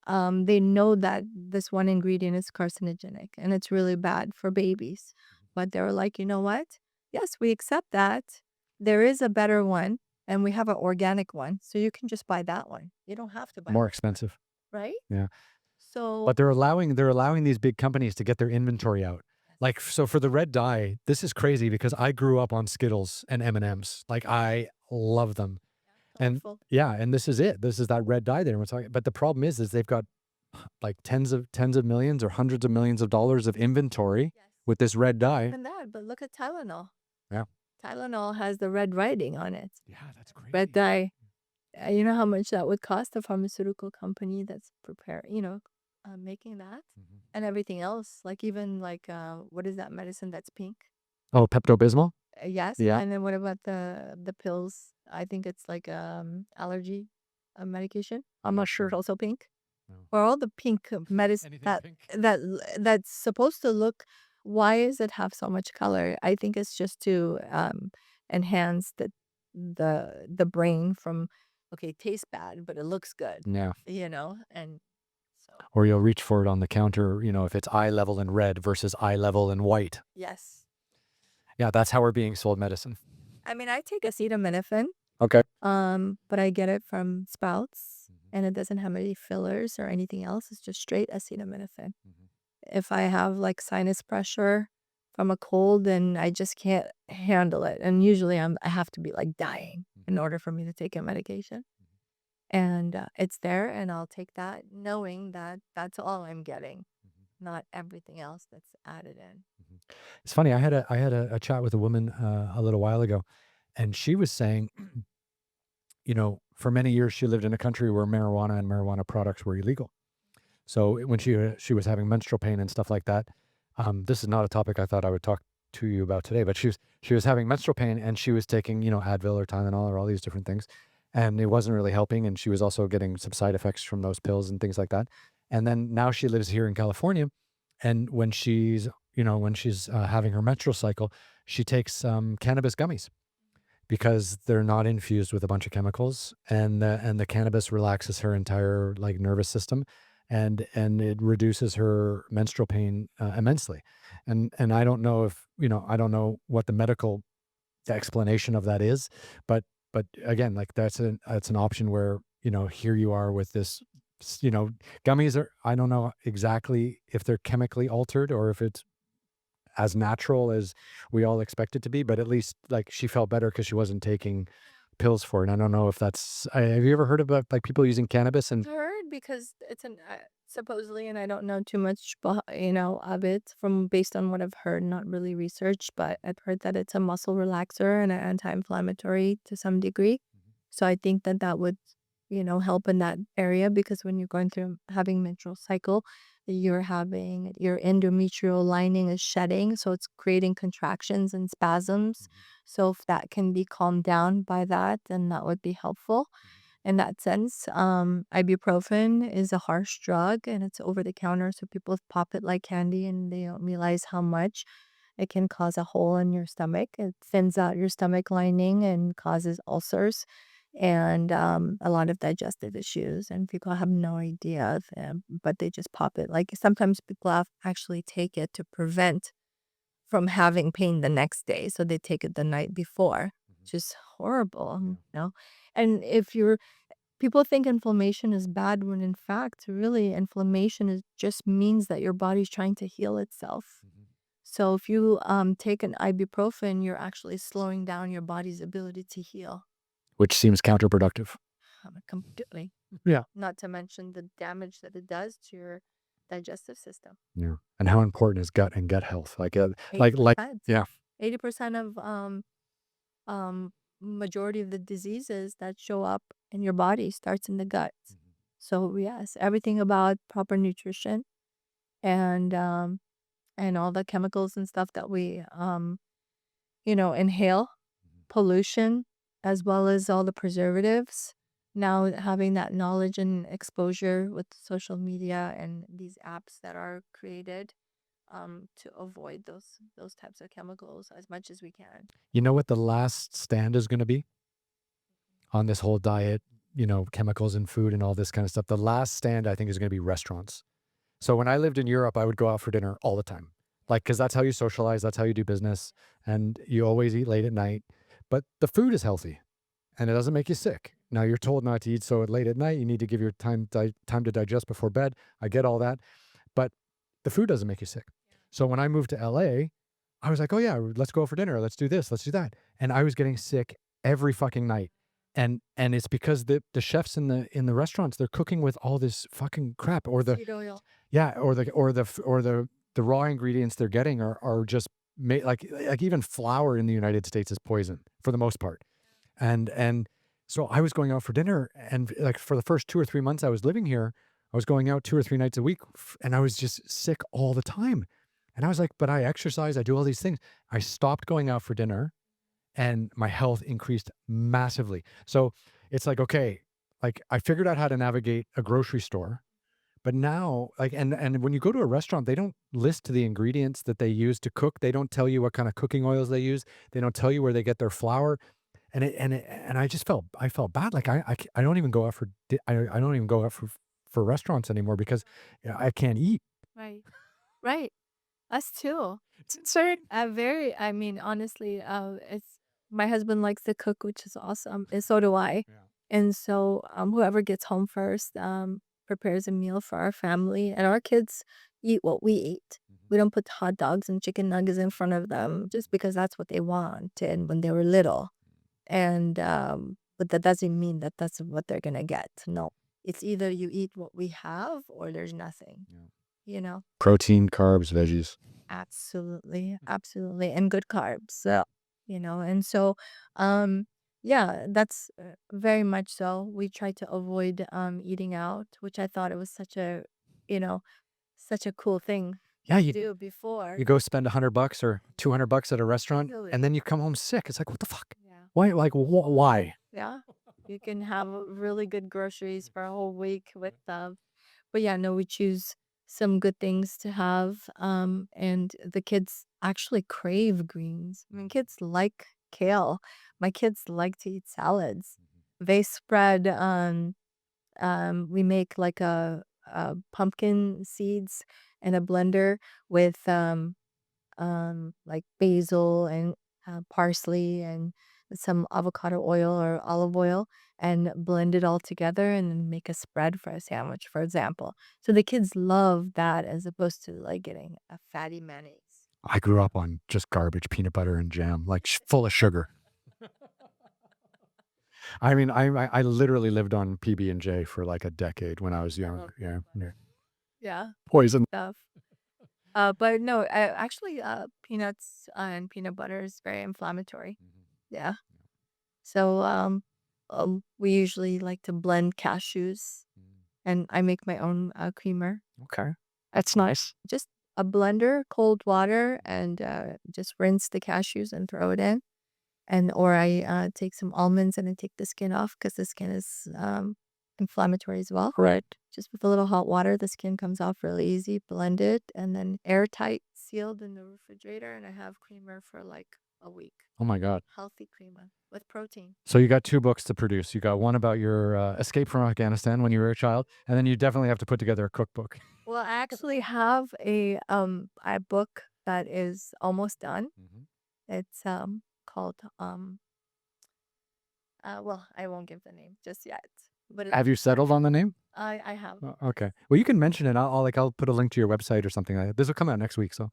Speaker 2: they know that this one ingredient is carcinogenic and it's really bad for babies. But they're like, you know what? Yes, we accept that. There is a better one and we have an organic one. So you can just buy that one. You don't have to buy
Speaker 1: More
Speaker 2: this one,
Speaker 1: expensive.
Speaker 2: right?
Speaker 1: Yeah.
Speaker 2: So,
Speaker 1: But they're allowing these big companies to get their inventory out. Like, so for the red dye, this is crazy because I grew up on Skittles and M&Ms. Like, I love them. And
Speaker 2: colorful.
Speaker 1: yeah, and this is it. This is that red dye that everyone's talking. But the problem is they've got like tens of millions or hundreds of millions of dollars of inventory
Speaker 2: Yes.
Speaker 1: with this red
Speaker 2: Not
Speaker 1: dye.
Speaker 2: even that, but look at Tylenol.
Speaker 1: Yeah.
Speaker 2: Tylenol has the red writing on it.
Speaker 1: Yeah, that's
Speaker 2: Red
Speaker 1: crazy.
Speaker 2: dye. You know how much that would cost a pharmaceutical company that's making that
Speaker 1: Mhm.
Speaker 2: and everything else. Like even like what is that medicine that's pink?
Speaker 1: Oh, Pepto-Bismol?
Speaker 2: Yes.
Speaker 1: Yeah.
Speaker 2: And then what about the pills? I think it's like allergy medication. I'm not sure. It's also pink.
Speaker 1: No.
Speaker 2: Or all the pink medicine
Speaker 1: Anything pink?
Speaker 2: that's supposed to look. Why does it have so much color? I think it's just to enhance the brain from, okay, it tastes bad, but it looks good,
Speaker 1: Yeah.
Speaker 2: and so
Speaker 1: Or you'll reach for it on the counter, if it's eye level in red versus eye level in white.
Speaker 2: yes.
Speaker 1: Yeah, that's how we're being sold medicine.
Speaker 2: I mean, I take acetaminophen,
Speaker 1: Okay.
Speaker 2: but I get it from Sprouts,
Speaker 1: Mhm.
Speaker 2: and it doesn't have any fillers or anything else. It's just straight acetaminophen.
Speaker 1: Mhm.
Speaker 2: If I have like sinus pressure from a cold, then I just can't handle it. And usually I have to be like dying in
Speaker 1: Mhm.
Speaker 2: order for me to take a medication. And it's there, and I'll take that knowing that that's all I'm getting,
Speaker 1: Mhm.
Speaker 2: not everything else that's added in.
Speaker 1: Mhm. It's funny. I had a chat with a woman a little while ago, and she was saying, for many years she lived in a country where marijuana and marijuana products were illegal. So when she was having menstrual pain and stuff like that, this is not a topic I thought I would talk to you about today, but she was having menstrual pain and she was taking Advil or Tylenol or all these different things, and it wasn't really helping, and she was also getting some side effects from those pills and things like that. And then now she lives here in California, and when she's having her menstrual cycle, she takes cannabis gummies because they're not infused with a bunch of chemicals, and the cannabis relaxes her entire like nervous system, and it reduces her menstrual pain immensely. And I don't know what the medical explanation of that is, but again, like that's an option where here you are with this. Gummies are, I don't know exactly if they're chemically altered or if it's as natural as we all expect it to be, but at least like she felt better because she wasn't taking pills for it. And I don't know if have you ever heard about like people using cannabis and.
Speaker 2: Heard because it's supposedly, and I don't know too much, of it from based on what I've heard, not really researched, but I've heard that it's a muscle relaxer and an anti-inflammatory to some degree. So I think that would, help in that area because when you're going through having menstrual cycle, your endometrial lining is shedding, so it's creating contractions and spasms.
Speaker 1: Mhm.
Speaker 2: So if that can be calmed down by that, then that would be helpful in that sense. Ibuprofen is a harsh drug and it's over the counter, so people pop it like candy and they don't realize how much it can cause a hole in your stomach. It thins out your stomach lining and causes ulcers and a lot of digestive issues. And people have no idea, but they just pop it. Like sometimes people actually take it to prevent from having pain the next day. So they take it the night before,
Speaker 1: Mhm.
Speaker 2: which is horrible,
Speaker 1: Yeah.
Speaker 2: And if you're people think inflammation is bad when in fact, really, inflammation is just means that your body's trying to heal itself.
Speaker 1: Mhm.
Speaker 2: So if you take an ibuprofen, you're actually slowing down your body's ability to heal.
Speaker 1: Which seems counterproductive.
Speaker 2: Completely.
Speaker 1: Yeah.
Speaker 2: Not to mention the damage that it does to your digestive system.
Speaker 1: Yeah. And how important is gut and gut health? Like
Speaker 2: 80%.
Speaker 1: yeah.
Speaker 2: 80% of um majority of the diseases that show up in your body starts in the gut.
Speaker 1: Mhm.
Speaker 2: So yes, everything about proper nutrition and all the chemicals and stuff that we inhale,
Speaker 1: Mhm.
Speaker 2: pollution, as well as all the preservatives. Now having that knowledge and exposure with social media and these apps that are created to avoid those types of chemicals as much as we can.
Speaker 1: You know what the last stand is gonna be on this whole diet, chemicals in food and all this kind of stuff? The last stand I think is gonna be restaurants. So when I lived in Europe, I would go out for dinner all the time. Like, because that's how you socialize, that's how you do business, and you always eat late at night. But the food is healthy and it doesn't make you sick. Now you're told not to eat so late at night. You need to give your time to digest before bed. I get all that, but the food doesn't make you sick. So when I moved to LA, I was like, "Oh yeah, let's go out for dinner. Let's do this. Let's do that." And I was getting sick every fucking night. And it's because the chefs in the restaurants, they're cooking with all this fucking crap, or the
Speaker 2: Seed oil.
Speaker 1: yeah, or the raw ingredients they're getting are just made like even flour in the United States is poison for the most part. And so I was going out for dinner, and like for the first 2 or 3 months I was living here, I was going out 2 or 3 nights a week, and I was just sick all the time. And I was like, "But I exercise, I do all these things." I stopped going out for dinner and my health increased massively. So it's like, okay, like I figured out how to navigate a grocery store, but now, like, and when you go to a restaurant, they don't list the ingredients that they use to cook. They don't tell you what kind of cooking oils they use. They don't tell you where they get their flour. And I felt bad. Like I don't even go out I don't even go out for restaurants anymore because I can't eat.
Speaker 2: Right. Right. Us too.
Speaker 1: It's insane.
Speaker 2: I mean, honestly, it's my husband likes to cook, which is awesome, and so do I.
Speaker 1: Yeah.
Speaker 2: And so, whoever gets home first, prepares a meal for our family, and our kids eat what we eat.
Speaker 1: Mhm.
Speaker 2: We don't put hot dogs and chicken nuggets in front of them just because that's what they want and when they were little. And but that doesn't mean that that's what they're gonna get. No, it's either you eat what we have or there's nothing.
Speaker 1: Yeah.
Speaker 2: You know.
Speaker 1: Protein, carbs, veggies.
Speaker 2: Absolutely, absolutely, and good carbs, so, and so, um, yeah, that's, very much so. We try to avoid, eating out, which I thought it was you know, such a cool thing
Speaker 1: Yeah,
Speaker 2: to
Speaker 1: you
Speaker 2: do before.
Speaker 1: you go spend $100 or $200 at a restaurant, and
Speaker 2: Really?
Speaker 1: then you come home sick. It's like, what the fuck?
Speaker 2: Yeah.
Speaker 1: Why? Like, why?
Speaker 2: Yeah. You can have really good groceries for a whole week with, but yeah, no, we choose some good things to have, and the kids actually crave greens. I mean, kids like kale. My kids like to eat salads. They spread, we make like a pumpkin seeds in a blender with, like basil and parsley and some avocado oil or olive oil and blend it all together and then make a spread for a sandwich, for example. So the kids love that as opposed to like getting a fatty mayonnaise.
Speaker 1: I grew up on just garbage, peanut butter and jam, like full of sugar. I mean, I literally lived on PB&J for like a decade when I was young.
Speaker 2: Oh,
Speaker 1: Yeah, yeah.
Speaker 2: yeah,
Speaker 1: Poison.
Speaker 2: stuff. But no, actually, peanuts and peanut butter is very inflammatory.
Speaker 1: Mhm.
Speaker 2: Yeah. So, we usually like to blend cashews,
Speaker 1: Mm.
Speaker 2: and I make my own creamer.
Speaker 1: Okay. That's nice.
Speaker 2: Just a blender, cold water, and just rinse the cashews and throw it in. And or I take some almonds and I take the skin off because the skin is inflammatory as well.
Speaker 1: Right.
Speaker 2: Just with a little hot water, the skin comes off really easy. Blend it and then airtight, sealed in the refrigerator, and I have creamer for like a week.
Speaker 1: Oh my God.
Speaker 2: Healthy creamer with protein.
Speaker 1: So you got two books to produce. You got one about your escape from Afghanistan when you were a child, and then you definitely have to put together a cookbook.
Speaker 2: Well, I actually have a book that is almost done.
Speaker 1: Mhm.
Speaker 2: It's called well, I won't give the name just yet, but it's
Speaker 1: Have you settled on the name?
Speaker 2: I have.
Speaker 1: Oh, okay. Well, you can mention it. I'll put a link to your website or something like that. This will come out next week, so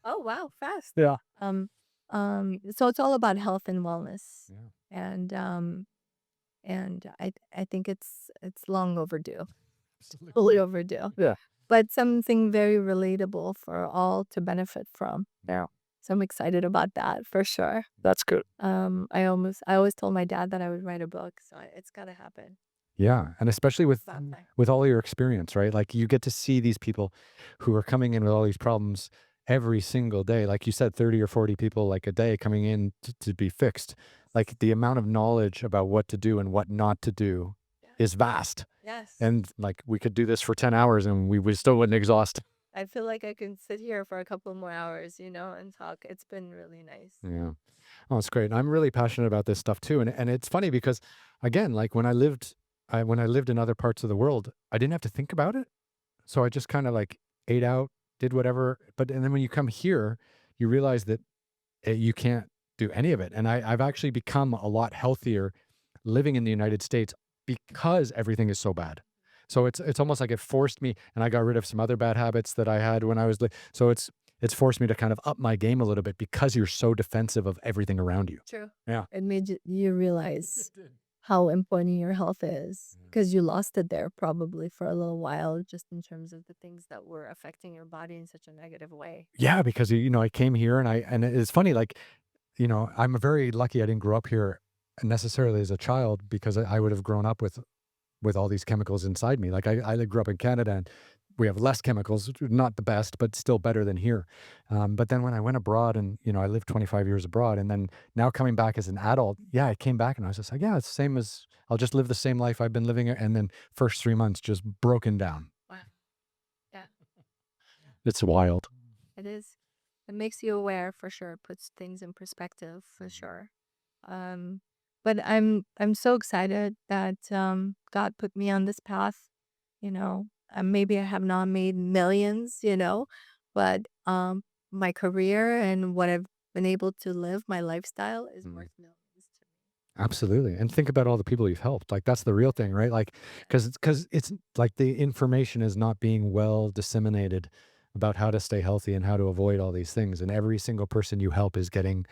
Speaker 2: Oh, wow, fast.
Speaker 1: yeah.
Speaker 2: Um, so it's all about health and wellness,
Speaker 1: Yeah.
Speaker 2: and I think it's long overdue,
Speaker 1: Absolutely.
Speaker 2: fully overdue,
Speaker 1: Yeah.
Speaker 2: but something very relatable for all to benefit from.
Speaker 1: Yeah.
Speaker 2: So I'm excited about that for sure.
Speaker 1: That's good.
Speaker 2: I always told my dad that I would write a book, so it's gotta happen.
Speaker 1: Yeah, and especially
Speaker 2: About time.
Speaker 1: with all your experience, right? Like you get to see these people who are coming in with all these problems every single day. Like you said, 30 or 40 people like a day coming in to be fixed. Like the amount of knowledge about what to do and what not to do
Speaker 2: Yeah.
Speaker 1: is vast.
Speaker 2: Yes.
Speaker 1: And like we could do this for 10 hours and we still wouldn't exhaust.
Speaker 2: I feel like I can sit here for a couple more hours, and talk. It's been really nice.
Speaker 1: Yeah. Oh, it's great. I'm really passionate about this stuff too. And it's funny because again, like when I lived in other parts of the world, I didn't have to think about it. So I just kind of like ate out, did whatever. But and then when you come here, you realize that you can't do any of it. And I've actually become a lot healthier living in the United States because everything is so bad. So it's almost like it forced me, and I got rid of some other bad habits that I had when I was so it's forced me to kind of up my game a little bit because you're so defensive of everything around you.
Speaker 2: True.
Speaker 1: Yeah.
Speaker 2: It made you realize how important your health is because you lost it there probably for a little while, just in terms of the things that were affecting your body in such a negative way.
Speaker 1: Yeah, because I came here and it's funny, like, I'm very lucky I didn't grow up here necessarily as a child because I would have grown up with all these chemicals inside me. Like I grew up in Canada and we have less chemicals, not the best, but still better than here. But then when I went abroad and, I lived 25 years abroad and then now coming back as an adult, yeah, I came back and I was just like, yeah, it's the same as I'll just live the same life I've been living. And then first 3 months just broken down.
Speaker 2: Wow. Yeah,
Speaker 1: It's wild.
Speaker 2: it is. It makes you aware for sure. Puts things in perspective for sure. Um, but I'm so excited that God put me on this path. Maybe I have not made millions, but my career and what I've been able to live, my lifestyle is
Speaker 1: Mm.
Speaker 2: worth millions to
Speaker 1: Absolutely, and think about all the people you've helped, like, that's the real thing, right? Like, because it's like the information is not being well disseminated about how to stay healthy and how to avoid all these things, and every single person you help is getting,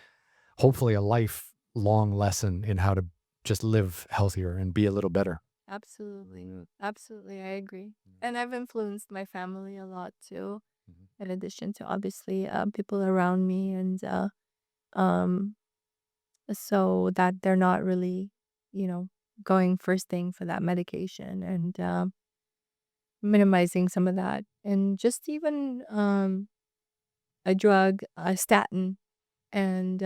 Speaker 1: hopefully, a lifelong lesson in how to just live healthier and be a little better.
Speaker 2: Absolutely. Absolutely. I agree. And I've influenced my family a lot too,
Speaker 1: Mhm.
Speaker 2: in addition to obviously people around me. And um, so that they're not really, you know, going first thing for that medication and minimizing some of that. And just even a drug, a statin. And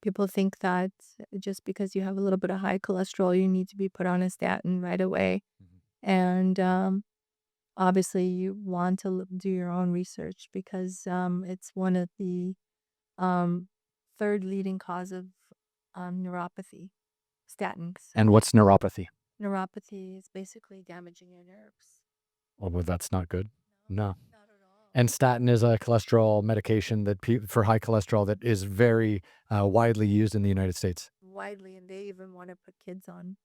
Speaker 2: people think that just because you have a little bit of high cholesterol, you need to be put on a statin right away.
Speaker 1: Mhm.
Speaker 2: And obviously, you want to do your own research because it's one of the um, third leading cause of neuropathy, statins.
Speaker 1: And what's neuropathy?
Speaker 2: Neuropathy is basically damaging your nerves.
Speaker 1: Oh, well, that's not good.
Speaker 2: No,
Speaker 1: No.
Speaker 2: not at all.
Speaker 1: And statin is a cholesterol medication that for high cholesterol that is very widely used in the United States.
Speaker 2: Widely, and they even want to put kids on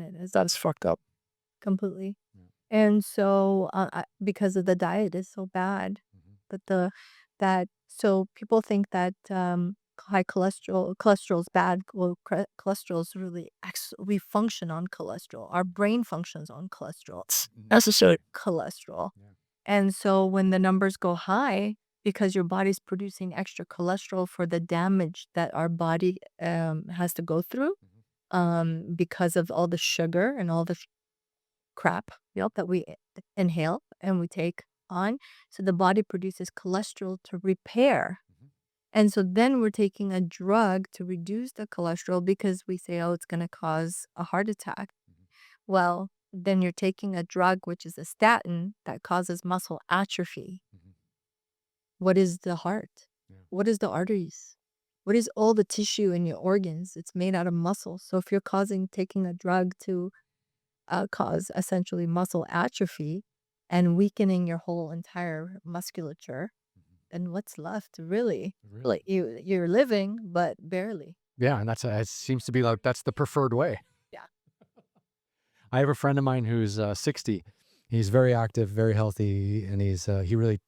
Speaker 2: it as
Speaker 1: That's fucked up.
Speaker 2: completely.
Speaker 1: Yeah.
Speaker 2: And so, because of the diet is so bad,
Speaker 1: Mhm.
Speaker 2: but so people think that high cholesterol is bad. Well, cholesterol is really we function on cholesterol. Our brain functions on cholesterol. It's necessary cholesterol.
Speaker 1: Yeah.
Speaker 2: And so when the numbers go high, because your body's producing extra cholesterol for the damage that our body has to go through,
Speaker 1: Mhm.
Speaker 2: because of all the sugar and all the crap, yep, that we inhale and we take on. So the body produces cholesterol to repair.
Speaker 1: Mhm.
Speaker 2: And so then we're taking a drug to reduce the cholesterol because we say, oh, it's going to cause a heart attack.
Speaker 1: Mhm.
Speaker 2: Well, then you're taking a drug, which is a statin, that causes muscle atrophy.
Speaker 1: Mhm.
Speaker 2: What is the heart?
Speaker 1: Yeah.
Speaker 2: What is the arteries? What is all the tissue in your organs? It's made out of muscle. So if you're taking a drug to cause essentially muscle atrophy and weakening your whole entire musculature,
Speaker 1: Mhm.
Speaker 2: then what's left really?
Speaker 1: Really?
Speaker 2: Like you're living, but barely.
Speaker 1: Yeah, and it seems to be like that's the preferred way.
Speaker 2: Yeah.
Speaker 1: I have a friend of mine who's 60. He's very active, very healthy, and he really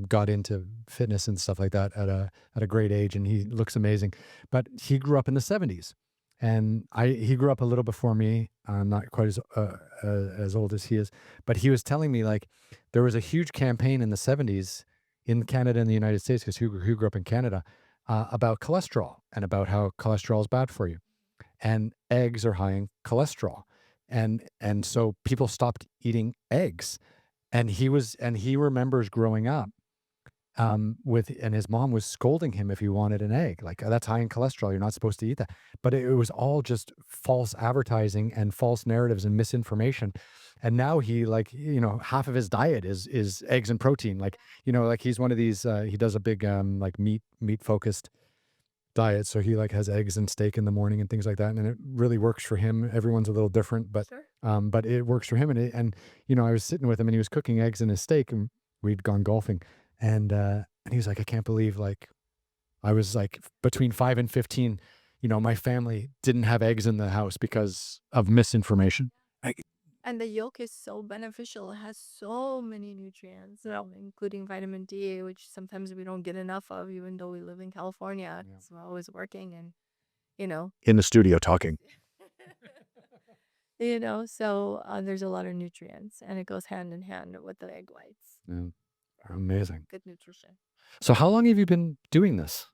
Speaker 1: got into fitness and stuff like that at a great age, and he looks amazing. But he grew up in the 70s, and he grew up a little before me. I'm not quite as old as he is, but he was telling me like there was a huge campaign in the 70s in Canada and the United States because he grew up in Canada about cholesterol and about how cholesterol is bad for you and eggs are high in cholesterol. And so people stopped eating eggs. And he remembers growing up with and his mom was scolding him if he wanted an egg. Like, "Oh, that's high in cholesterol. You're not supposed to eat that." But it was all just false advertising and false narratives and misinformation. And now he like, half of his diet is eggs and protein. Like, like he's one of these he does a big like meat focused diet, so he, like, has eggs and steak in the morning and things like that, and it really works for him. Everyone's a little different,
Speaker 2: Sure.
Speaker 1: but it works for him, I was sitting with him, and he was cooking eggs and his steak, and we'd gone golfing, and he was like, "I can't believe, like, I was, like, between 5 and 15, my family didn't have eggs in the house because of misinformation." I
Speaker 2: And the yolk is so beneficial. It has so many nutrients, including vitamin D, which sometimes we don't get enough of, even though we live in California.
Speaker 1: Yeah.
Speaker 2: So we're always working and, you know,
Speaker 1: In the studio talking.
Speaker 2: so there's a lot of nutrients and it goes hand in hand with the egg whites.
Speaker 1: Yeah, amazing.
Speaker 2: Good nutrition.
Speaker 1: So how long have you been doing this?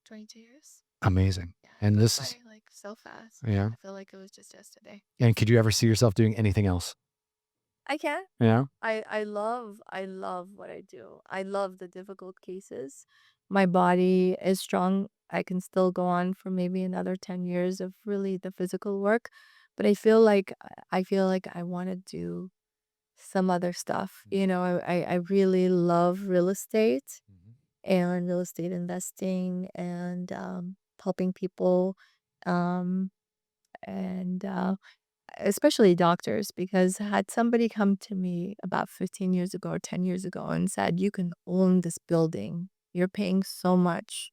Speaker 2: 22 years?
Speaker 1: Amazing.
Speaker 2: Yeah, it
Speaker 1: And
Speaker 2: goes
Speaker 1: this is
Speaker 2: by like so fast.
Speaker 1: yeah.
Speaker 2: I feel like it was just yesterday.
Speaker 1: And could you ever see yourself doing anything else?
Speaker 2: I can.
Speaker 1: Yeah?
Speaker 2: I love what I do. I love the difficult cases. My body is strong. I can still go on for maybe another 10 years of really the physical work, but I feel like I want to do some other stuff. I really love real estate
Speaker 1: Mhm.
Speaker 2: and real estate investing and helping people um and especially doctors, because had somebody come to me about 15 years ago or 10 years ago and said, "You can own this building. You're paying so much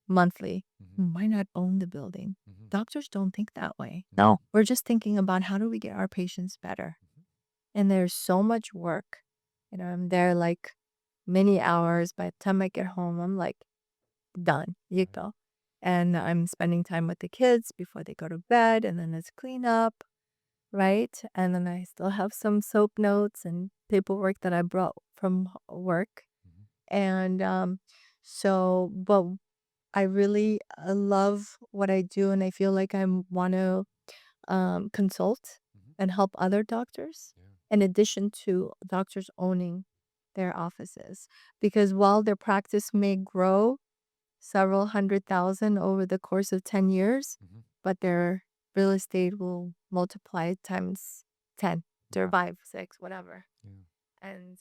Speaker 2: monthly.
Speaker 1: Mhm.
Speaker 2: Why not own the building?"
Speaker 1: Mhm.
Speaker 2: Doctors don't think that way.
Speaker 1: No.
Speaker 2: No, we're just thinking about how do we get our patients better?
Speaker 1: Mhm.
Speaker 2: And there's so much work. I'm there like many hours. By the time I get home, I'm like done. You
Speaker 1: Right.
Speaker 2: go. And I'm spending time with the kids before they go to bed, and then it's cleanup, right? And then I still have some soap notes and paperwork that I brought from work.
Speaker 1: Mhm.
Speaker 2: And but I really love what I do, and I feel like I want to consult
Speaker 1: Mhm.
Speaker 2: and help other doctors,
Speaker 1: Yeah.
Speaker 2: in addition to doctors owning their offices. Because while their practice may grow several 100,000 over the course of 10 years,
Speaker 1: Mhm.
Speaker 2: but their real estate will multiply times 10 or
Speaker 1: Yeah.
Speaker 2: 5, 6, whatever.
Speaker 1: Yeah.
Speaker 2: And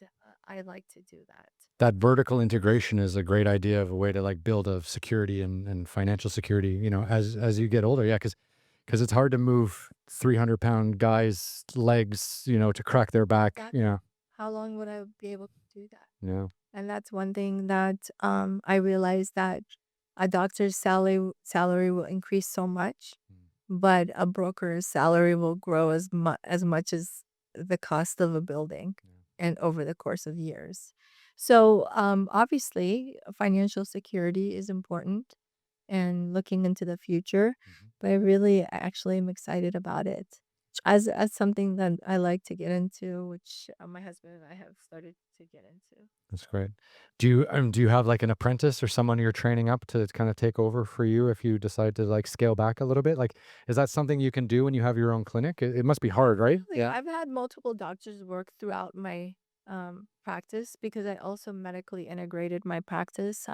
Speaker 2: I like to do that.
Speaker 1: That vertical integration is a great idea of a way to, like, build a security and financial security, as you get older. Yeah, because it's hard to move 300-pound guys' legs, to crack their back.
Speaker 2: Exactly.
Speaker 1: Yeah.
Speaker 2: How long would I be able to do that?
Speaker 1: Yeah.
Speaker 2: And that's one thing that I realized that a doctor's salary will increase so much,
Speaker 1: Mm.
Speaker 2: but a broker's salary will grow as much as the cost of a building
Speaker 1: Yeah.
Speaker 2: and over the course of years. So obviously, financial security is important and looking into the future,
Speaker 1: Mhm.
Speaker 2: but I really actually am excited about it. as something that I like to get into, which my husband and I have started to get into.
Speaker 1: That's great. Do you have like an apprentice or someone you're training up to kind of take over for you if you decide to like scale back a little bit? Like, is that something you can do when you have your own clinic? It must be hard, right?
Speaker 2: Really,
Speaker 1: Yeah.
Speaker 2: I've had multiple doctors work throughout my practice because I also medically integrated my practice.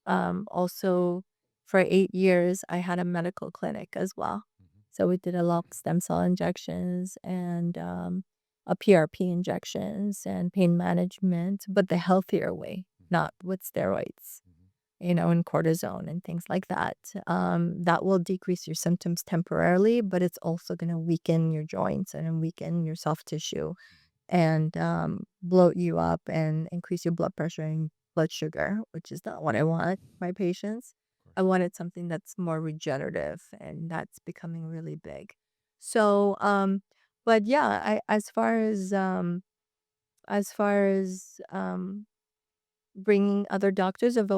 Speaker 2: Also, for 8 years, I had a medical clinic as well.
Speaker 1: Mhm.
Speaker 2: So we did a lot of stem cell injections and a PRP injections and pain management, but the healthier way,
Speaker 1: Mhm.
Speaker 2: not with steroids,
Speaker 1: Mhm.
Speaker 2: and cortisone and things like that. That will decrease your symptoms temporarily, but it's also going to weaken your joints and weaken your soft tissue and bloat you up and increase your blood pressure and blood sugar, which is not what I want my patients.
Speaker 1: Of
Speaker 2: I
Speaker 1: course.
Speaker 2: wanted something that's more regenerative, and that's becoming really big. So, but yeah, as far as bringing other doctors, I've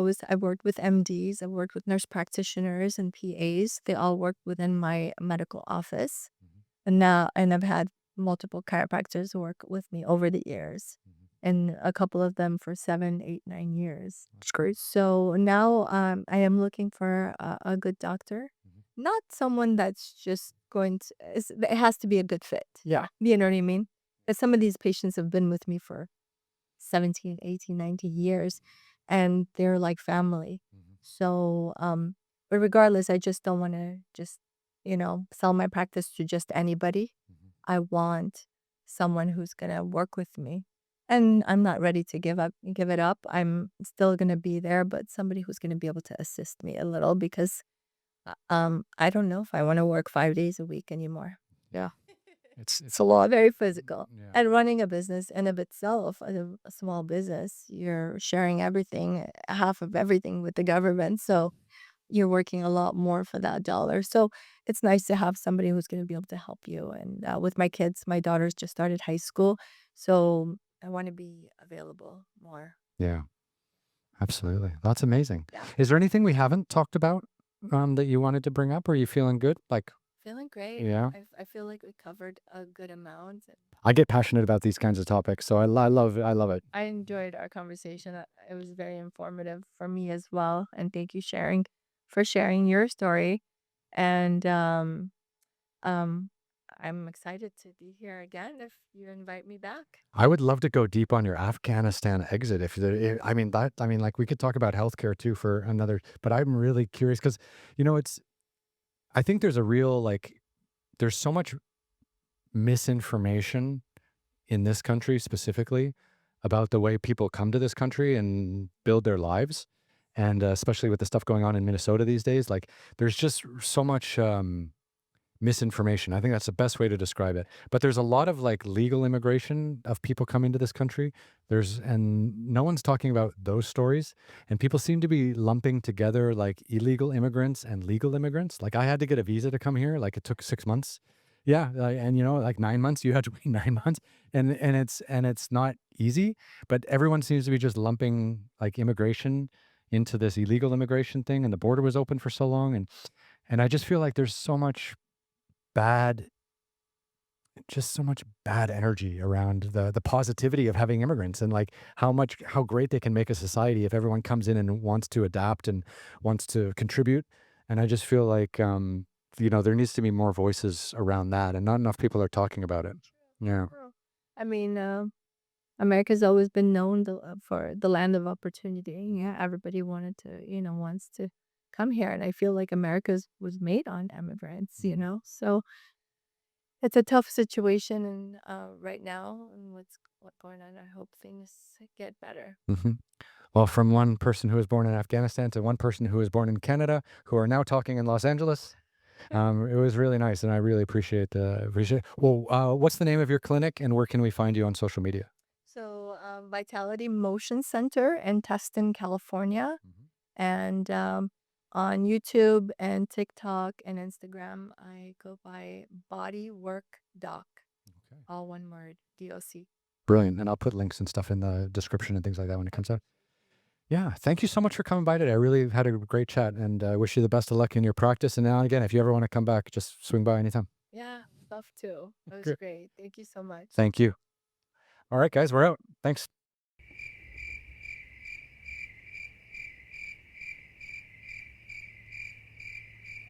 Speaker 2: worked with MDs, I've worked with nurse practitioners and PAs. They all work within my medical office.
Speaker 1: Mhm.
Speaker 2: And I've had multiple chiropractors work with me over the years,
Speaker 1: Mhm.
Speaker 2: and a couple of them for 7, 8, 9 years.
Speaker 1: That's great.
Speaker 2: So now, I am looking for a good doctor,
Speaker 1: Mhm.
Speaker 2: not someone that's just going to it has to be a good fit.
Speaker 1: Yeah.
Speaker 2: You know what I mean? 'Cause some of these patients have been with me for 17, 18, 19 years, and they're like family.
Speaker 1: Mhm.
Speaker 2: So, but regardless, I just don't wanna just, sell my practice to just anybody.
Speaker 1: Mhm.
Speaker 2: I want someone who's gonna work with me, and I'm not ready to give it up. I'm still gonna be there, but somebody who's gonna be able to assist me a little because, I don't know if I wanna work 5 days a week anymore.
Speaker 1: Yeah. It's a lot.
Speaker 2: Very physical.
Speaker 1: Yeah.
Speaker 2: And running a business in of itself, a small business, you're sharing everything, half of everything with the government. So you're working a lot more for that dollar. So it's nice to have somebody who's going to be able to help you. And with my kids, my daughters just started high school. So I want to be available more.
Speaker 1: Yeah. Absolutely. That's amazing.
Speaker 2: Yeah.
Speaker 1: Is there anything we haven't talked about that you wanted to bring up? Are you feeling good? Like,
Speaker 2: Feeling great.
Speaker 1: yeah.
Speaker 2: I feel like we covered a good amount.
Speaker 1: I get passionate about these kinds of topics, so I love it. I love it.
Speaker 2: I enjoyed our conversation. It was very informative for me as well. And thank you for sharing your story. And um, I'm excited to be here again if you invite me back.
Speaker 1: I would love to go deep on your Afghanistan exit. If there, I mean that, I mean, like we could talk about healthcare too for another. But I'm really curious because, it's. I think there's a real like. There's so much misinformation in this country specifically about the way people come to this country and build their lives. And especially with the stuff going on in Minnesota these days, like there's just so much misinformation. I think that's the best way to describe it. But there's a lot of like legal immigration of people coming to this country. And no one's talking about those stories. And people seem to be lumping together like illegal immigrants and legal immigrants. Like I had to get a visa to come here. Like it took 6 months. Yeah, and like 9 months, you had to wait 9 months, and it's not easy. But everyone seems to be just lumping like immigration into this illegal immigration thing, and the border was open for so long, and I just feel like there's bad just so much bad energy around the positivity of having immigrants and like how great they can make a society if everyone comes in and wants to adapt and wants to contribute. And I just feel like there needs to be more voices around that, and not enough people are talking about it. Yeah.
Speaker 2: True. I mean, America's always been known for the land of opportunity. Yeah, everybody wants to come here, and I feel like America's was made on immigrants.
Speaker 1: Mhm.
Speaker 2: So it's a tough situation, and right now, and what's going on. I hope things get better.
Speaker 1: Mhm. Well, from one person who was born in Afghanistan to one person who was born in Canada, who are now talking in Los Angeles, it was really nice, and I really appreciate. Well, what's the name of your clinic, and where can we find you on social media?
Speaker 2: So, Vitality Motion Center in Tustin, California,
Speaker 1: Mhm.
Speaker 2: and on YouTube and TikTok and Instagram, I go by Body Work Doc,
Speaker 1: Okay.
Speaker 2: all one word, DOC.
Speaker 1: Brilliant, and I'll put links and stuff in the description and things like that when it comes out. Yeah, thank you so much for coming by today. I really had a great chat, and I wish you the best of luck in your practice. And now, again, if you ever want to come back, just swing by anytime.
Speaker 2: Yeah. stuff too. It was
Speaker 1: Good.
Speaker 2: great. Thank you so much.
Speaker 1: Thank you. All right, guys, we're out. Thanks.